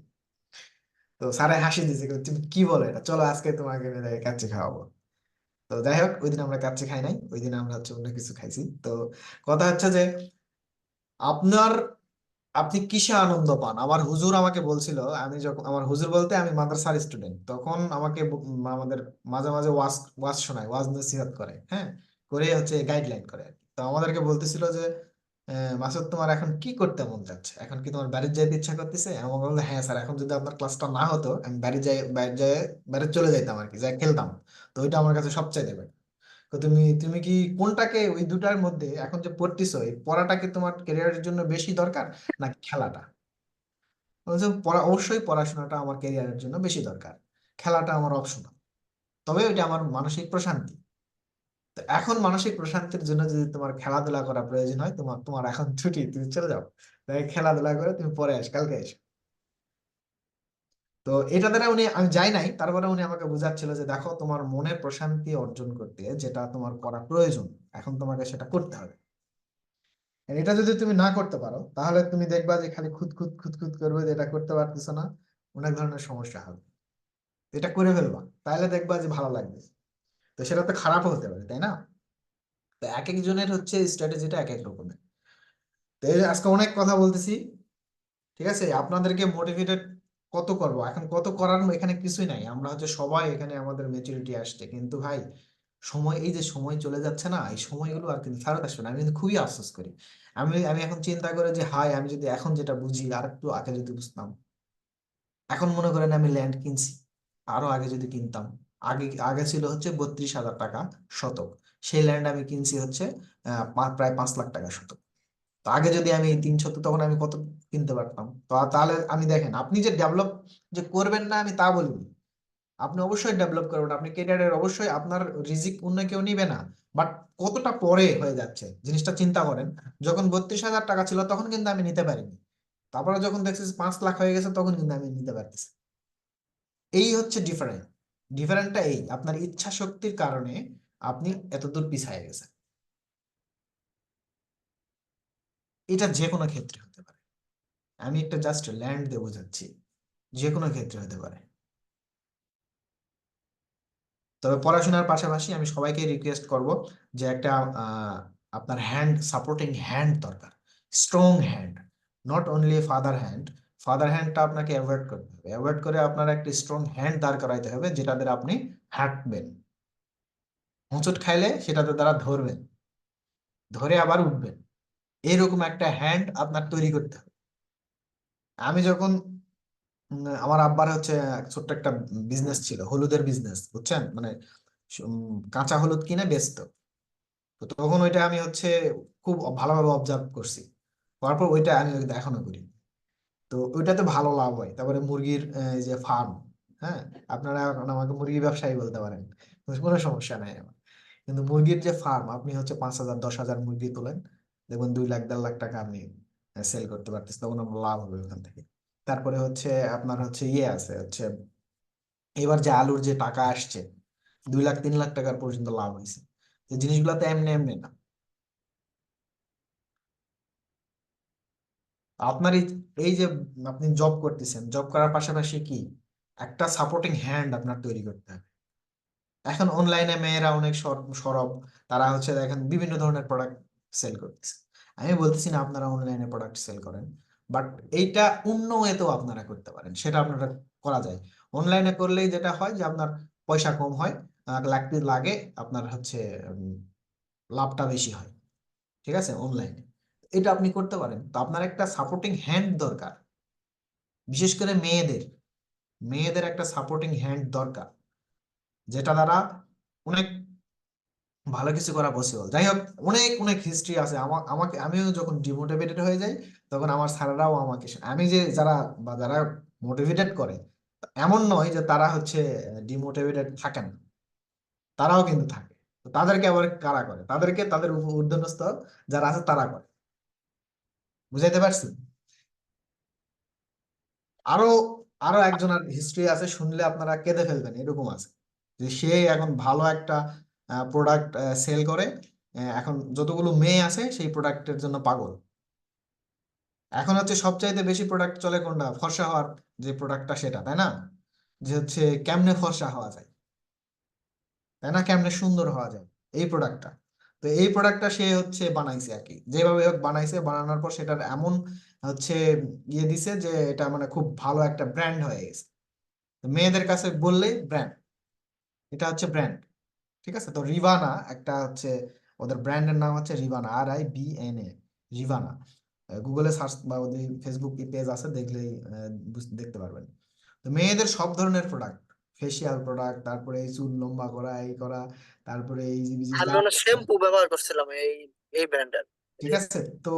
তো স্যারে হাসি দিয়েছে, তুমি কি বলো এটা, চলো আজকে তোমাকে কাচ্চি খাওয়াবো। তো যাই হোক, ওই দিন আমরা কাচ্চি খাই নাই, ওই দিন আমরা হচ্ছে অন্য কিছু খাইছি। তো কথা হচ্ছে যে আপনার আপনি কিসে আনন্দ পান। আমার হুজুর আমাকে বলছিল, আমি যখন, আমার হুজুর বলতে আমি মাদ্রাসার স্টুডেন্ট, তখন আমাকে আমাদের মাঝে মাঝে ওয়াজ ওয়াজ শোনায়, ওয়াজ নসিহত করে, হ্যাঁ, করে হচ্ছে গাইডলাইন করে আর কি। তো আমাদেরকে বলতেছিল যে মাসুদ, তোমার এখন কি করতে মন চাচ্ছে, এখন কি তোমার বাড়ির যাইতে ইচ্ছা করতেছে? আমাকে বললো হ্যাঁ স্যার, এখন যদি আপনার ক্লাসটা না হতো আমি বাইরে চলে যাইতাম আর কি, যাই খেলতাম। তো ওইটা আমার কাছে সবচাইতে better। তো তুমি তুমি কি কোনটাকে, ওই দুটার মধ্যে এখন যে পড়তেছো, এই পড়াটা কি তোমার ক্যারিয়ারের জন্য বেশি দরকার নাকি খেলাটা? বলছে অবশ্যই পড়াশোনাটা আমার ক্যারিয়ারের জন্য বেশি দরকার, খেলাটা আমার অপশনাল, তবে ওইটা আমার মানসিক প্রশান্তি। তো এখন মানসিক প্রশান্তির জন্য যদি তোমার খেলাধুলা করা প্রয়োজন হয়, তোমার তোমার এখন ছুটি, তুমি চলে যাও, তাই খেলাধুলা করে তুমি পরে কালকে এসো। তো এটা দ্বারা আমি যাই নাই, তারপরে উনি আমাকে বুঝাচ্ছিল যে দেখো, তোমার মনের প্রশান্তি অর্জন করতে যেটা তোমার করা প্রয়োজন, এখন তোমাকে সেটা করতে হবে। আর এটা যদি তুমি না করতে পারো, তাহলে তুমি দেখবা যে খালি খুঁত খুঁত করবে, যে এটা করতে পারতেছো না, অনেক ধরনের সমস্যা হবে। এটা করে ফেলবা, তাহলে দেখবা যে ভালো লাগবে। তো সেটা তো খারাপও হতে পারে, তাই না? তো এক একজনের হচ্ছে স্ট্র্যাটেজিটা এক এক রকমের। তো এই যে আজকে অনেক কথা বলতেছি, ঠিক আছে? আপনাদেরকে মোটিভেটেড কত করব, এখন কত করার এখানে কিছুই নাই। আমরা হচ্ছে সবাই এখানে আমাদের মেচুরিটি আসছে, কিন্তু ভাই সময়, এই যে সময় চলে যাচ্ছে না, এই সময়গুলো আর কিন্তু ফেরত আসবে না। আমি কিন্তু খুবই আফসোস করি। আমি এখন চিন্তা করে যে হাই, আমি যদি এখন যেটা বুঝি আর একটু আগে যদি বুঝতাম। এখন মনে করেন আমি ল্যান্ড কিনছি, আরো আগে যদি কিনতাম, আগে আগে ছিল হচ্ছে 32,000 টাকা শতক। সেই ল্যান্ড আমি কিনছি হচ্ছে প্রায় 5 লাখ টাকা শতক। তো আগে যদি আমি 3 শতক, তখন আমি কত কিনতে পারতাম? তো তাহলে আমি দেখেন, আপনি যে ডেভেলপ যে করবেন না আমি তা বলিনি, আপনি অবশ্যই ডেভেলপ করবেন, আপনি ক্যারিয়ারের অবশ্যই আপনার রিজিক অন্য কেউ নিবে না। বাট কতটা পরে হয়ে যাচ্ছে জিনিসটা চিন্তা করেন। যখন 32,000 টাকা ছিল তখন কিন্তু আমি নিতে পারিনি, তারপরে যখন দেখছি 5 লাখ হয়ে গেছে তখন কিন্তু আমি নিতে পারতেছি। এই হচ্ছে ডিফারেন্ট। ডিফারেন্টটা এই, আপনার ইচ্ছা শক্তির কারণে আপনি এতদূর পিছায় গেছেন। এটা যে কোনো ক্ষেত্রে হতে পারে, আমি একটা জাস্ট ল্যান্ড দিয়ে বোঝাচ্ছি, যে কোনো ক্ষেত্রে হতে পারে। তবে পড়াশোনার পাশাপাশি আমি সবাইকে রিকোয়েস্ট করব যে একটা আপনার হ্যান্ড, সাপোর্টিং হ্যান্ড দরকার, strong hand, not only father hand. ফাদার হ্যান্ডটা আপনাকে অ্যাভয়েড করতে হবে, অ্যাভয়েড করে আপনার একটা স্ট্রং হ্যান্ড দাঁড় করাইতে হবে, যেটা দ্বারা আপনি হাঁটবেন, হোঁচট খাইলে সেটাতে দ্বারা ধরবেন, ধরে আবার উঠবেন। এরকম একটা হ্যান্ড আপনার তৈরি করতে হবে। আমি যখন আমার আব্বার হচ্ছে ছোট্ট একটা বিজনেস ছিল, হলুদের বিজনেস, বুঝছেন? মানে কাঁচা হলুদ কিনে বেচতো। তো তখন ওইটা আমি হচ্ছে খুব ভালোভাবে অবজার্ভ করছি, তারপর ওইটা আমি এখনো করি। তো ওইটাতে ভালো লাভ হয়। তারপরে মুরগির এই যে ফার্ম, হ্যাঁ, আপনারা এখন আমাকে মুরগি ব্যবসায়ী বলতে পারেন, কোনো সমস্যা নাই আমার। কিন্তু মুরগির যে ফার্ম, আপনি হচ্ছে 5,000 10,000 মুরগি তোলেন, দেখবেন 2 লাখ 1.5 লাখ টাকা আপনি সেল করতে পারতেছেন, তখন আপনার লাভ হবে ওখান থেকে। তারপরে হচ্ছে আপনার হচ্ছে ইয়ে আছে হচ্ছে, এবার যে আলুর যে টাকা আসছে, 2 লাখ 3 লাখ টাকার পর্যন্ত লাভ হয়েছে। তো জিনিসগুলো তো এমনি এমনি না। আপনার এই যে আপনি জব করতেছেন, জব করার পাশাপাশি কি একটা সাপোর্টিং হ্যান্ড আপনার তৈরি করতে হবে। এখন অনলাইনে মেয়েরা অনেক সরব, তারা হচ্ছে দেখেন বিভিন্ন ধরনের প্রোডাক্ট সেল করতেছে। আমি বলতেছি না আপনারা অনলাইনে প্রোডাক্ট সেল করেন, বাট এইটা অন্য ওয়েতেও আপনারা করতে পারেন, সেটা আপনারা করা যায়। অনলাইনে করলেই যেটা হয় যে আপনার পয়সা কম হয়, লাগতে লাগে আপনার হচ্ছে উম, লাভটা বেশি হয়, ঠিক আছে? অনলাইনে এটা আপনি করতে পারেন। তো আপনার একটা সাপোর্টিং হ্যান্ড দরকার, বিশেষ করে মেয়েদের, মেয়েদের একটা সাপোর্টিং হ্যান্ড দরকার, যেটা দ্বারা অনেক ভালো কিছু করা পসিবল। যাই হোক, অনেক অনেক হিস্ট্রি আছে। আমাকে, আমিও যখন ডিমোটিভেটেড হয়ে যাই, তখন আমার স্যারেরাও আমাকে আমি যে যারা বা যারা মোটিভেটেড করে, এমন নয় যে তারা হচ্ছে ডিমোটিভেটেড থাকেন না, তারাও কিন্তু থাকে। তো তাদেরকে আবার কারা করে? তাদেরকে তাদের ঊর্ধ্বতনস্থ যারা আছে তারা করে। বুঝাইতে পারছি? আরো আরো একজনের হিস্ট্রি আছে, শুনলে আপনারা কেঁদে ফেলবেন, এরকম আছে যে সে এখন ভালো একটা প্রোডাক্ট সেল করে। এখন যতগুলো মেয়ে আছে সেই প্রোডাক্টের জন্য পাগল। এখন হচ্ছে সবচাইতে বেশি প্রোডাক্ট চলে কোনটা? ফর্সা হওয়ার যে প্রোডাক্টটা, সেটা, তাই না? যে হচ্ছে কেমনে ফর্সা হওয়া যায়, তাই না, কেমনে সুন্দর হওয়া যায়, এই প্রোডাক্টটা। তো এই প্রোডাক্টটা সে হচ্ছে বানাইছে আর কি, যেভাবে হোক বানাইছে, বানানোর পর সেটার এমন হচ্ছে ইয়ে দিছে যে এটা মানে খুব ভালো একটা ব্র্যান্ড হয়ে গেছে। তো মেয়েদের কাছে বললেই ব্র্যান্ড, এটা হচ্ছে ব্র্যান্ড, ঠিক আছে? তো রিভানা একটা হচ্ছে, ওদের ব্র্যান্ডের নাম হচ্ছে রিভানা, RIVNA, রিভানা। গুগলে সার্চ বা ওদের ফেসবুক পেজ আছে, দেখলেই দেখতে পারবেন। তো মেয়েদের সব ধরনের প্রোডাক্ট, ফেসিয়াল প্রোডাক্ট, তারপরে এই চুল লম্বা করা, এই করা, তারপরে এই আমি অনেক শ্যাম্পু ব্যবহার করছিলাম এই এই ব্র্যান্ডের। ঠিক আছে? তো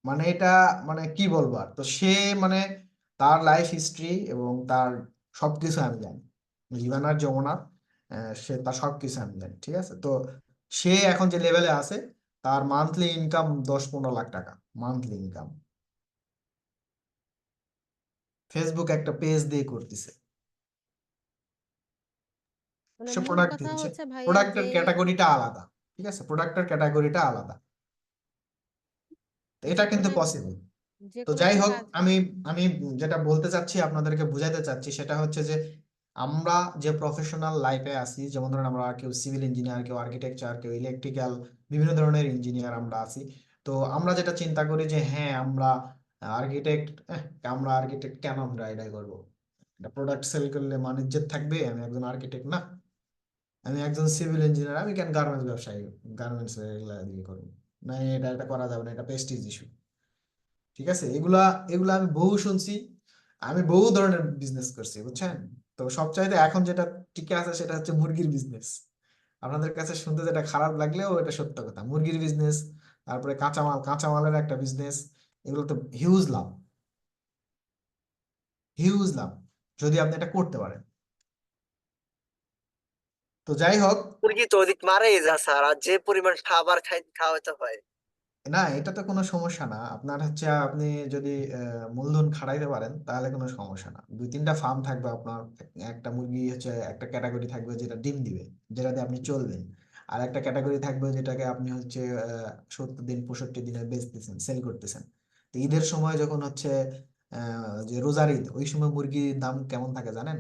মানে এটা, মানে কি বলবো আর, তো সে মানে তার লাইফ হিস্ট্রি এবং তার সবকিছু আমি জানি, রিভানার যে ওনার, সে তার সবকিছু আমি জানি, ঠিক আছে? তো সে এখন যে লেভেলে আছে, তার মান্থলি ইনকাম 10-15 লাখ টাকা মান্থলি ইনকাম, ফেসবুক একটা পেজ দিয়ে করতেছে। মানে সে মূল প্রোডাক্ট কথা দিচ্ছে, হচ্ছে ভাইয়া যে প্রোডাক্টের ক্যাটাগরিটা আলাদা, ঠিক আছে? প্রোডাক্টের ক্যাটাগরিটা আলাদা। তো এটা যে কিন্তু কোনো পসিবল। যে তো কোনো যাই একটা হোক, কাজ। আমি আমি যেটা বলতে চাচ্ছি, আপনাদেরকে বুঝাইতে চাচ্ছি, সেটা হচ্ছে যে আমরা যে প্রফেশনাল লাইফে আছি, যেমন ধরেন আমরা কেউ সিভিল ইঞ্জিনিয়ার, কেউ আর্কিটেকচার, কেউ ইলেকট্রিক্যাল, বিভিন্ন ধরনের ইঞ্জিনিয়ার আমরা আছি। তো আমরা যেটা চিন্তা করি যে হ্যাঁ আমরা আর্কিটেক্ট, আমরা আর্কিটেক্ট কেন আমরা এটাই করবো, এটা প্রোডাক্ট সেল করলে বাণিজ্যের থাকবে, আমি একজন আর্কিটেক্ট না, আমি একজন সিভিল ইঞ্জিনিয়ার, আমি কেন গার্মেন্টস ব্যবসায়ী, গার্মেন্টস এগুলা দিয়ে করবো না, এটা করা যাবে না, এটা প্রেস্টিজ ইস্যু। ঠিক আছে, এগুলা এগুলা আমি বহু শুনছি, আমি বহু ধরনের বিজনেস করছি বুঝছেন। তো সবচাইতে এখন যেটা টিকে আছে সেটা হচ্ছে মুরগির বিজনেস। আপনাদের কাছে শুনতে যেটা খারাপ লাগলেও এটা সত্য কথা, মুরগির বিজনেস, তারপরে কাঁচামালের একটা বিজনেস, এগুলো তো হিউজ লাভ, হিউজ লাভ যদি আপনি এটা করতে পারেন। তো যাই হোক, মুরগি তো ওদিক মারাই যা স্যার, আর যে পরিমাণ খাবার খাওয়াতে হয়। না এটা তো কোনো সমস্যা না, আপনার হচ্ছে আপনি যদি মূলধন খাটাইতে পারেন তাহলে কোনো সমস্যা না। 2-3টা ফার্ম থাকবে আপনার, একটা মুরগি হচ্ছে একটা ক্যাটাগরি থাকবে যেটা ডিম দিবে, যেটাতে আপনি চলবেন, আর একটা ক্যাটাগরি থাকবে যেটাকে আপনি হচ্ছে 70 দিন 65 দিনে বেচতেছেন, সেল করতেছেন। তো ঈদের সময় যখন হচ্ছে যে রোজার ঈদ, ওই সময় মুরগির দাম কেমন থাকে জানেন?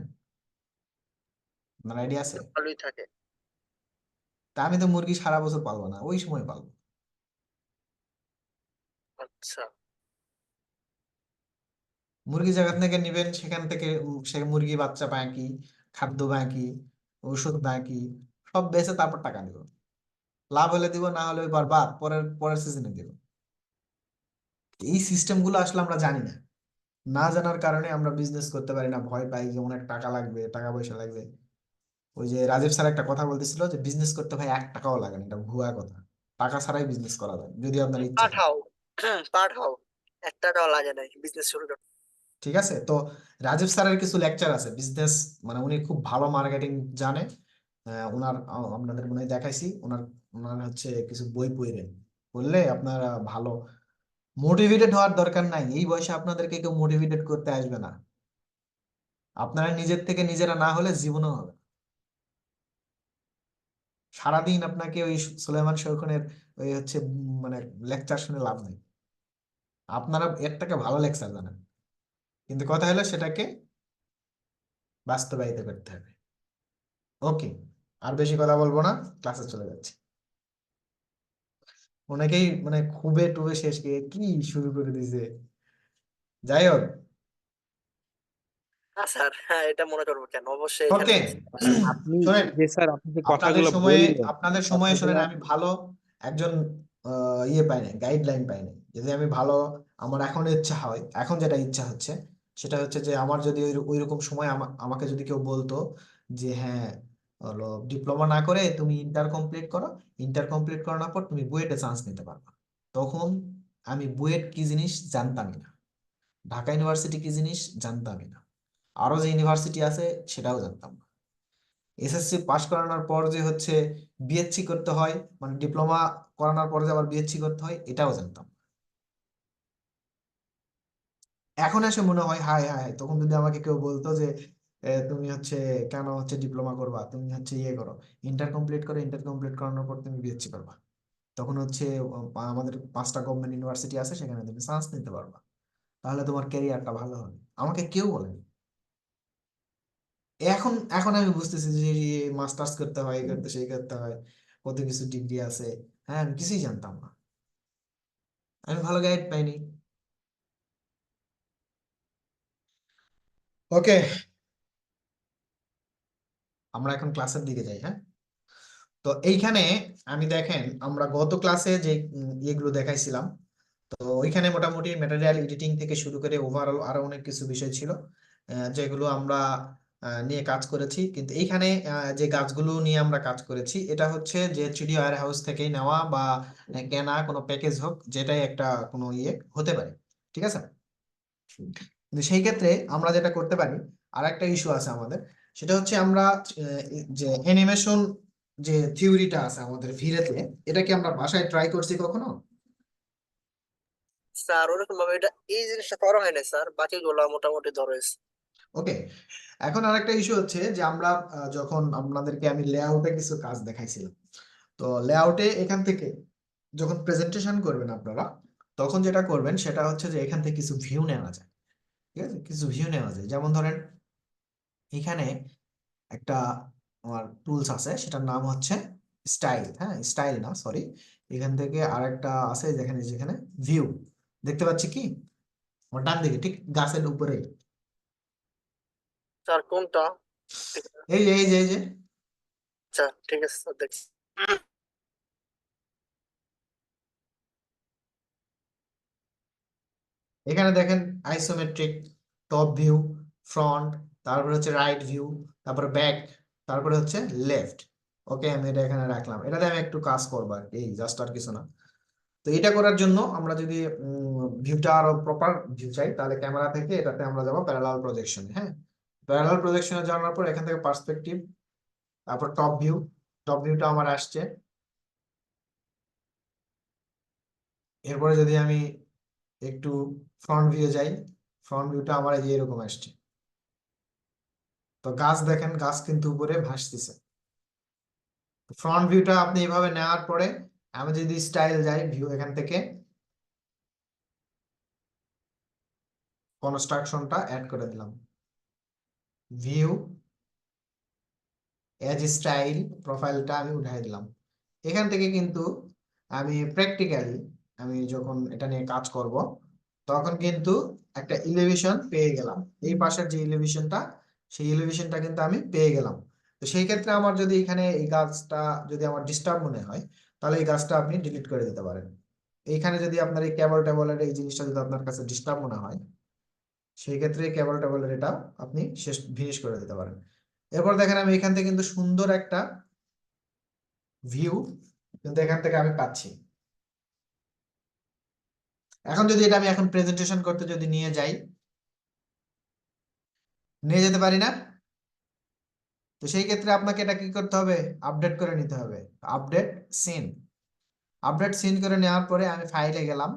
আপনার আইডিয়া আছে? ভালোই থাকে। তা আমি তো মুরগি সারা বছর পালবো না, ওই সময় পালবো। আচ্ছা, মুরগি যেখান থেকে নিবেন সেখান থেকে সে মুরগি বাচ্চা পায় কি, খাদ্য পায় কি, ওষুধ পায় কি, সব বেচে তারপর টাকা দিব। লাভ হলে দিব, না হলে ওই বাদ পরের পরের সিজনে দিব। এই সিস্টেম গুলো আসলে আমরা জানি না, না জানার কারণে আমরা বিজনেস করতে পারি না, ভয় পাই যে অনেক টাকা লাগবে, টাকা পয়সা লাগবে। ওই যে রাজীব স্যার একটা কথা বলতেছিল যে বিজনেস করতে ভাই 1 টাকাও লাগে না, এটা ভুয়া কথা। টাকা ছাড়াই বিজনেস করা যায় যদি আপনার ইচ্ছা থাকে। পাঠাও পাঠাও, 1 টাকাও লাগে নাই বিজনেস শুরু করতে। ঠিক আছে, তো রাজীব স্যারের কিছু লেকচার আছে বিজনেস, মানে উনি খুব ভালো মার্কেটিং জানে। ওনার আপনাদের মনে হয় দেখাইছি, ওনার ওনার হচ্ছে কিছু বই পড়বেন, পড়লে আপনারা ভালো মোটিভেটেড হওয়ার দরকার নাই, এই বয়সে আপনাদেরকে কেউ মোটিভেটেড করতে আসবে না, আপনারা নিজের থেকে নিজেরা না হলে জীবনও হবে না। সারাদিন আপনাকে ওই সুলাইমান শৌখিনের ওই হচ্ছে মানে লেকচার শুনে লাভ নেই, আপনারা এর থেকে ভালো লেকচার জানেন, কিন্তু কথা হলো সেটাকে বাস্তবায়িত করতে হবে। ওকে, আর বেশি কথা বলবো না, ক্লাসে চলে যাচ্ছি। অনেকেই মানে খুবে টুবে শেষ গিয়ে কি শুরু করে দিছে। যাই হোক, না স্যার, হ্যাঁ এটা মনে করবো কেন, অবশ্যই এখানে ওকে, আপনি শোনেন, যে স্যার আপনি যে আপনাদের কথাগুলো সময়ে বললেন আপনাদের সময়ে শোনেন, কথাগুলা আমি ভালো একজন ইয়ে পাই নাই, গাইডলাইন পাই নাই। যদি আমি ভালো, আমার এখন ইচ্ছা হয়, এখন যেটা ইচ্ছা হচ্ছে সেটা হচ্ছে যে আমার যদি ওই রকম সময় আমাকে যদি কেউ বলতো যে হ্যাঁ হলো ডিপ্লোমা না করে তুমি ইন্টার কমপ্লিট করো, ইন্টার কমপ্লিট করানোর পর তুমি বুয়েটে চান্স নিতে পারবা, তখন আমি বুয়েট কি জিনিস জানতামই না, ঢাকা ইউনিভার্সিটি কি জিনিস জানতামই না, আরো যে ইউনিভার্সিটি আছে সেটাও জানতাম না। এসএসসি পাশ করানোর পর যে হচ্ছে বিএসসি করতে হয়, মানে ডিপ্লোমা করানোর পর যে আবার বিএসসি করতে হয়, এটাও জানতাম না। এখন এসে মনে হয় হায় হায়, তখন যদি আমাকে কেউ বলতো যে তুমি হচ্ছে কেন হচ্ছে ডিপ্লোমা করবা, তুমি হচ্ছে ইয়ে করো, ইন্টার কমপ্লিট করো, ইন্টার কমপ্লিট করানোর পর তুমি বিএসসি করবা, তখন হচ্ছে আমাদের 5টা গভর্নমেন্ট ইউনিভার্সিটি আছে, সেখানে তুমি চান্স নিতে পারবা, তাহলে তোমার ক্যারিয়ারটা ভালো হবে, আমাকে কেউ বলেনি। এখন এখন আমি বুঝতেছি যে মাস্টার্স করতে হয়, এই করতে সেই করতে হয়, কত কিছু ডিগ্রি আছে, হ্যাঁ আমি কিছুই জানতাম না, আমি ভালো গাইড পাইনি। ওকে, আমরা এখন ক্লাসের দিকে যাই, হ্যাঁ। তো এইখানে আমি দেখেন আমরা গত ক্লাসে যে ইয়েগুলো দেখাইছিলাম, তো ওইখানে মোটামুটি ম্যাটেরিয়াল এডিটিং থেকে শুরু করে ওভারঅল আরো অনেক কিছু বিষয় ছিল যেগুলো আমরা নিয়ে কাজ করেছি। কিন্তু এইখানে যে কাজগুলো নিয়ে আমরা কাজ করেছি এটা হচ্ছে যে 3D ওয়্যার হাউস থেকেই নেওয়া বা কেনা কোনো প্যাকেজ হোক, যেটাই একটা কোনো ইয়ে হতে পারে, ঠিক আছে। কিন্তু সেই ক্ষেত্রে আমরা যেটা করতে পারি, আর একটা ইস্যু আছে আমাদের, সেটা হচ্ছে আমরা যে অ্যানিমেশন যে থিওরিটা আছে আমাদের ভিরেতে, এটা কি আমরা বাসায় ট্রাই করছি কখনো? স্যার ওরকম ভাবে এটা এই জিনিসটা করা হয় না স্যার, বাকিগুলো মোটামুটি ধরেছে। ওকে, এখন আরেকটা ইস্যু হচ্ছে যে আমরা যখন আপনাদেরকে আমি লেআউটে কিছু কাজ দেখাইছিলাম, তো লেআউটে এখান থেকে যখন প্রেজেন্টেশন করবেন আপনারা, তখন যেটা করবেন সেটা হচ্ছে যে এখান থেকে কিছু ভিউ নেওয়া যায়, ঠিক আছে, কিছু ভিউ নেওয়া যায়। যেমন ধরেন এখানে একটা আমার টুলস আছে, সেটার নাম হচ্ছে স্টাইল, হ্যাঁ স্টাইল না সরি, এখান থেকে আরেকটা আছে যেখানে যেখানে ভিউ দেখতে পাচ্ছি কি আমার ডান দিকে ঠিক গাছের উপরে, স্যার কোনটা? এই যে আচ্ছা ঠিক আছে স্যার, দেখছি। এখানে দেখেন আইসোমেট্রিক, টপ ভিউ, ফ্রন্ট, তারপরে হচ্ছে রাইট ভিউ, তারপরে ব্যাক, তারপরে হচ্ছে লেফট। ওকে আমি এটা এখানে রাখলাম, এটাতে আমি একটু কাজ করবো আর কি, এই জাস্ট আর কিছু না। তো এটা করার জন্য আমরা যদি ভিউটা আরো প্রপার ভিউ চাই তাহলে ক্যামেরা থেকে এটাতে আমরা যাবো প্যারালাল প্রজেকশনে। হ্যাঁ, প্যারালাল প্রজেকশনে যাওয়ার পর এখান থেকে পার্সপেক্টিভ, তারপর টপ ভিউ, টপ ভিউটা আমার আসছে। এরপরে যদি আমি একটু ফ্রন্ট ভিউ যাই, ফ্রন্ট ভিউটা আমার এই যে এরকম আসছে। তো গাছ দেখেন, গাছ কিন্তু উপরে ভাসতেছে। ফ্রন্ট ভিউটা আপনি এইভাবে নেওয়ার পরে আমি যদি স্টাইল যাই ভিউ, এখান থেকে কনস্ট্রাকশনটা অ্যাড করে দিলাম, ভিউ এজ স্টাইল, প্রোফাইলটা আমি উঠাই দিলাম। এখান থেকে কিন্তু আমি প্র্যাকটিক্যালি আমি যখন এটা নিয়ে কাজ করব তখন কিন্তু একটা ইলিভেশন পেয়ে গেলাম, এই পাশের যে ইলিভেশনটা সেই ইলিভেশনটা কিন্তু আমি পেয়ে গেলাম। তো সেই ক্ষেত্রে আমার যদি এখানে এই গাছটা যদি আমার ডিস্টার্ব মনে হয় তাহলে এই গাছটা আপনি ডিলিট করে দিতে পারেন। এইখানে যদি আপনার এই কেবল টেবলের এই জিনিসটা যদি আপনার কাছে ডিস্টার্ব মনে হয় সেই ক্ষেত্রে কেবল টেবলের এটা আপনি শেষ ফিনিশ করে দিতে পারেন। এরপর দেখেন আমি এখান থেকে কিন্তু সুন্দর একটা ভিউ কিন্তু এখান থেকে আমি পাচ্ছি। এখন যদি এটা আমি এখন প্রেজেন্টেশন করতে যদি নিয়ে যাই, নিয়ে যেতে পারি না। তো সেই ক্ষেত্রে আপনাকে এটা কি করতে হবে, আপডেট করে নিতে হবে, আপডেট সিন। আপডেট সিন করে নেওয়ার পরে আমি ফাইলে গেলাম,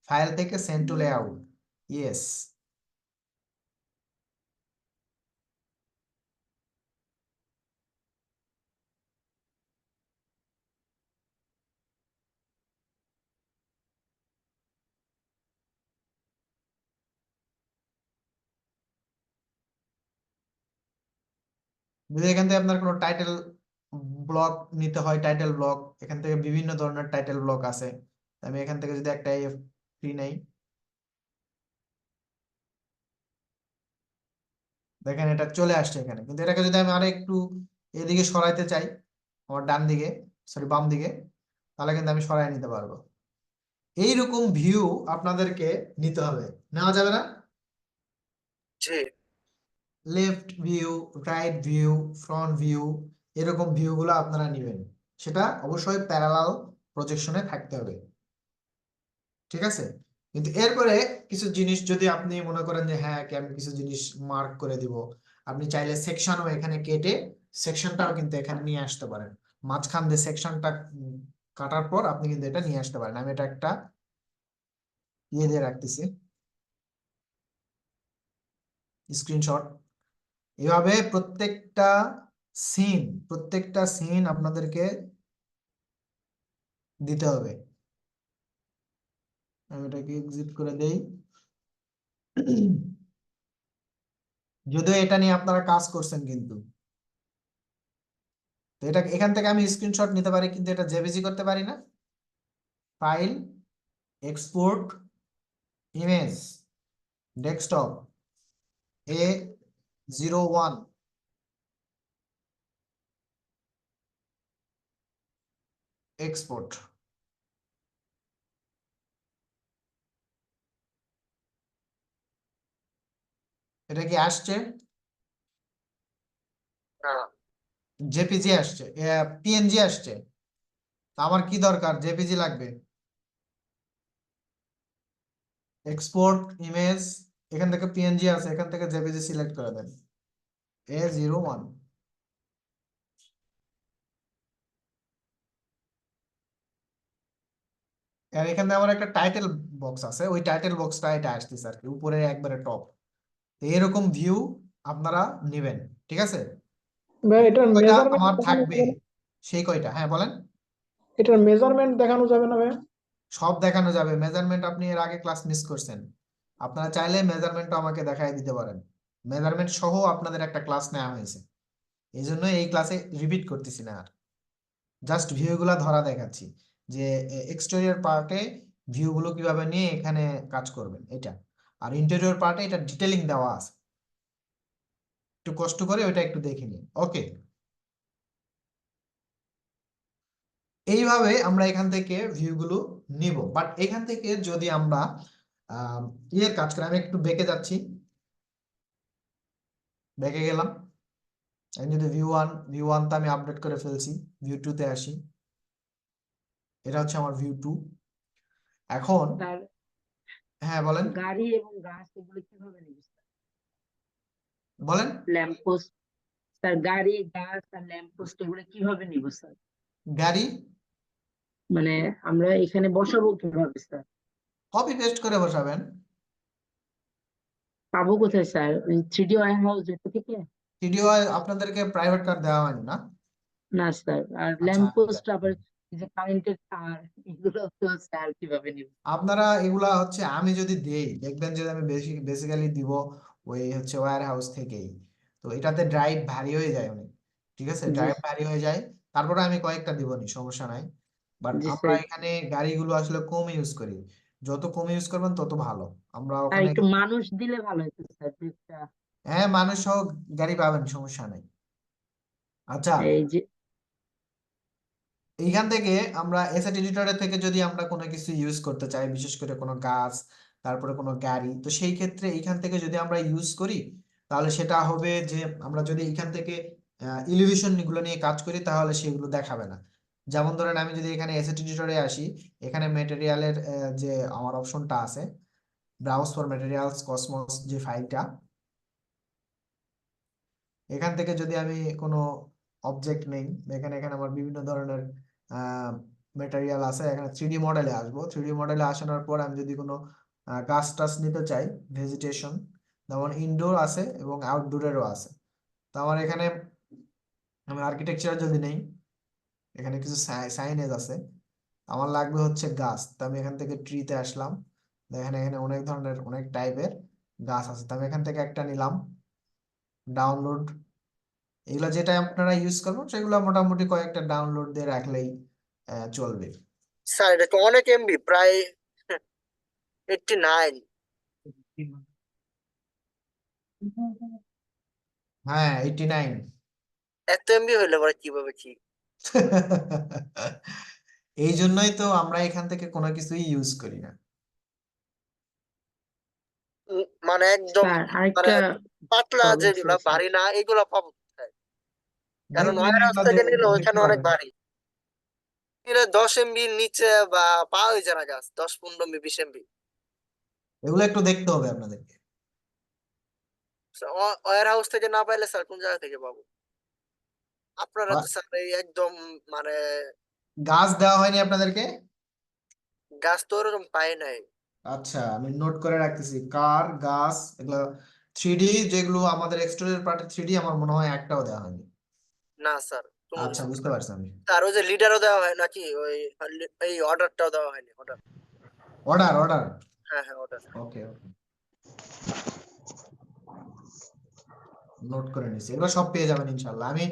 ফাইল থেকে সেন্ড টু লেআউট, ইয়েস। যদি এখান থেকে আপনার কোনো টাইটেল ব্লক নিতে হয়, টাইটেল ব্লক এখান থেকে বিভিন্ন ধরনের টাইটেল ব্লক আছে। আমি এখান থেকে যদি একটা ফ্রি নেই, দেখেন এটা চলে আসছে এখানে। কিন্তু এটাকে যদি আমি আরো একটু এদিকে সরাইতে চাই, আমার ডান দিকে সরি বাম দিকে, তাহলে কিন্তু আমি সরাই নিতে পারবো। এইরকম ভিউ আপনাদেরকে নিতে হবে, নেওয়া যাবে না? জি left view, right view, front view, এরকম ভিউ গুলো আপনারা নেবেন। সেটা অবশ্যই প্যারালাল প্রজেকশনে থাকতে হবে, ঠিক আছে? কিন্তু এরপরে কিছু জিনিস যদি আপনি মনে করেন যে হ্যাঁ আমি কিছু জিনিস মার্ক করে দিব, আপনি চাইলে সেকশনও এখানে কেটে সেকশনটাও কিন্তু এখানে নিয়ে আসতে পারেন। মাঝখান দিয়ে সেকশনটা কাটার পর আপনি কিন্তু এটা নিয়ে আসতে পারেন। আমি এটা একটা ইয়ে দিয়ে রাখতেছি, স্ক্রিনশট। এভাবে প্রত্যেকটা সিন আপনাদেরকে দিতে হবে। আমি এটাকে এক্সিট করে দেই। যদিও এটা নিয়ে আপনারা কাজ করছেন কিন্তু, তো এটা এখান থেকে আমি স্ক্রিনশট নিতে পারি কিন্তু এটা জেপিজি করতে পারি না। File, export, image, desktop, A01, export. এটা কি আসছে? না জেপিজি আসছে, পিএনজি আসছে। তো আমার কি দরকার, জেপিজি লাগবে। এক্সপোর্ট ইমেজ, এখান থেকে পিএনজি আছে, এখান থেকে জেপিজি সিলেক্ট করে দেন, A01। আর এখানে আমার একটা টাইটেল বক্স আছে, ওই টাইটেল বক্সটা এটা আসতেছে আর কি, উপরে একবারে টপ। এরকম ভিউ আপনারা নেবেন, ঠিক আছে? ভাই এটার কয়টা মেজারমেন্ট আমার দেখানো থাকবে যাবে না? সেই কয়টা, হ্যাঁ বলেন। এটার মেজারমেন্ট দেখানো যাবে না ভাই? সব দেখানো যাবে, মেজারমেন্ট আপনি এর আগে ক্লাস মিস করছেন, আপনারা চাইলে মেজারমেন্টও আমাকে দেখাই দিতে পারেন। মেজারমেন্ট সহ আপনাদের একটা ক্লাস নেওয়া হয়েছে, এই জন্য এই ক্লাসে রিপিট করতেছি না আর। জাস্ট ভিউ গুলা ধরা দেখাচ্ছি যে এক্সটেরিয়র পার্টে ভিউ গুলো কিভাবে নিয়ে এখানে কাজ করবেন এটা। আর ইন্টেরিয়র পার্টে এটা ডিটেলিং দেওয়া আছে, একটু কষ্ট করে ওইটা একটু দেখে নিন। ওকে, এইভাবে আমরা এখান থেকে ভিউ গুলো নিব। বাট এখান থেকে যদি আমরা ইয়ের কাজ করি, আমি একটু বেঁকে যাচ্ছি, বেঁকে গেলাম। আমি যদি ভিউ ওয়ান তো আমি আপডেট করে ফেলছি, ভিউ টু তে আসি, এটা হচ্ছে আমার ভিউ টু। এখন স্যার হ্যাঁ বলেন, গাড়ি এবং গাছ এগুলো কিভাবে নিব স্যার? বলেন। ল্যাম্পপোস্ট স্যার, গাড়ি গাছ আর ল্যাম্পপোস্ট এগুলো কিভাবে নিব স্যার? গাড়ি মানে আমরা এখানে বসাবো কিভাবে স্যার? কপি পেস্ট করে বসাবেন। পাবো কোথায় স্যার? 3D ওয়্যার হাউস যেটা থেকে? ভিডিও আপনাদেরকে প্রাইভেট কার দেওয়া হয়নি না? না স্যার, আর আচ্ছা, ল্যাম্পপোস্ট আবার এই যে কারেন্টের তার এগুলো তো স্যার কিভাবে নিব? আপনারা এগুলা হচ্ছে আমি যদি দেই, দেখবেন যে আমি বেসিক্যালি দিব ওই হচ্ছে ওয়্যার হাউস থেকেই। তো এটাতে ড্রাইভ ভারী হয়ে যায় অনেক, ঠিক আছে, জি ড্রাইভ ভারী হয়ে যায়। তারপরে আমি কয়েকটা দিবনি, সমস্যা নাই। বাট জি আমরা স্যার। এখানে গাড়িগুলো আসলে কম ইউজ করি, যত কম ইউজ করবেন তত ভালো। আমরা আর ওখানে একটু মানুষ দিলে ভালো হতো স্যার, দুইটা। হ্যাঁ মানুষ সহ গাড়ি পাবেন, সমস্যা নাই। আচ্ছা, এই যে এইখান থেকে আমরা এসএট এডিটরের থেকে যদি আমরা কোনো কিছু ইউজ করতে চাই, বিশেষ করে কোনো গাছ, তারপরে কোনো গাড়ি, তো সেই ক্ষেত্রে এইখান থেকে যদি আমরা ইউজ করি, তাহলে সেটা হবে যে আমরা যদি এইখান থেকে ইলিভেশন গুলো নিয়ে কাজ করি, তাহলে সেগুলো দেখাবে না। যেমন ধরেন আমি যদি এখানে এসএট এডিটরে আসি, এখানে ম্যাটেরিয়ালের যে আমার অপশনটা আছে, ব্রাউজ ফর ম্যাটেরিয়ালস কসমস যে ফাইলটা, এখান থেকে যদি আমি কোনো অবজেক্ট নেই, এখানে এখানে আমার বিভিন্ন ধরনের মেটেরিয়াল আছে, এখানে 3D মডেলে আসবো। 3D মডেলে আসানোর পর আমি যদি কোনো গাছ টাছ নিতে চাই, ভেজিটেশন, যেমন ইনডোর আছে এবং আউটডোরেরও আছে। তো আমার এখানে আমি আর্কিটেকচার যদি নেই, এখানে কিছু সাইনেজ আছে, আমার লাগবে হচ্ছে গাছ। তো আমি এখান থেকে ট্রিতে আসলাম, এখানে এখানে অনেক ধরনের অনেক টাইপের গাছ আছে, তো আমি এখান থেকে একটা নিলাম, ডাউনলোড। এগুলা যেটা আপনারা ইউজ করবেন সেগুলো মোটামুটি কয়েকটা ডাউনলোড দিয়ে রাখলেই চলবে। স্যার এটা তো অনেক এমবি, প্রায় 89। হ্যাঁ 89। এত এমবি হইলে পরে কিভাবে কি? এই জন্যই তো আমরা এখান থেকে কোনো কিছুই ইউজ করি না। মানে একদম স্যার মানে আরেকটা পাতলা প্রবলেম ছিল যেগুলা স্যার। ভারী না, এগুলা পাবো কোথায়? কারণ দেখবেন ওয়্যার হাউস এগুলা থেকে নিলে দেখতে ওইখানে অনেক পাবেন। ভারী। এটা 10 এমবির নিচে বা পাওয়া যায় না গাছ, 10-15 এমবি 20 এমবি। এগুলো একটু দেখতে হবে আপনাদেরকে। ওয়্যার হাউস থেকে না পাইলে স্যার কোন জায়গা থেকে পাবো? আপনারা তো আ- স্যার এই একদম মানে গাছ দেওয়া হয়নি আপনাদেরকে? গাছ তো ওরকম পাই নাই। আচ্ছা, আমি নোট করে রাখতেছি, কার গাছ এগুলো 3D যেগুলো আমাদের এক্সটেরিয়র পার্টে 3D আমার মনে হয় একটাও দেওয়া হয়নি। না স্যার, কোনো আচ্ছা, কিছু। বুঝতে পারছি আমি। আর ওই যে লিডারও দেওয়া হয় নাকি, ওই এই অর্ডারটাও দেওয়া হয়নি, অর্ডার। Order order. হ্যাঁ হ্যাঁ, অর্ডার। ওকে ওকে, নোট করে নিচ্ছি, এগুলো সব পেয়ে যাবেন ইনশাল্লাহ। আমি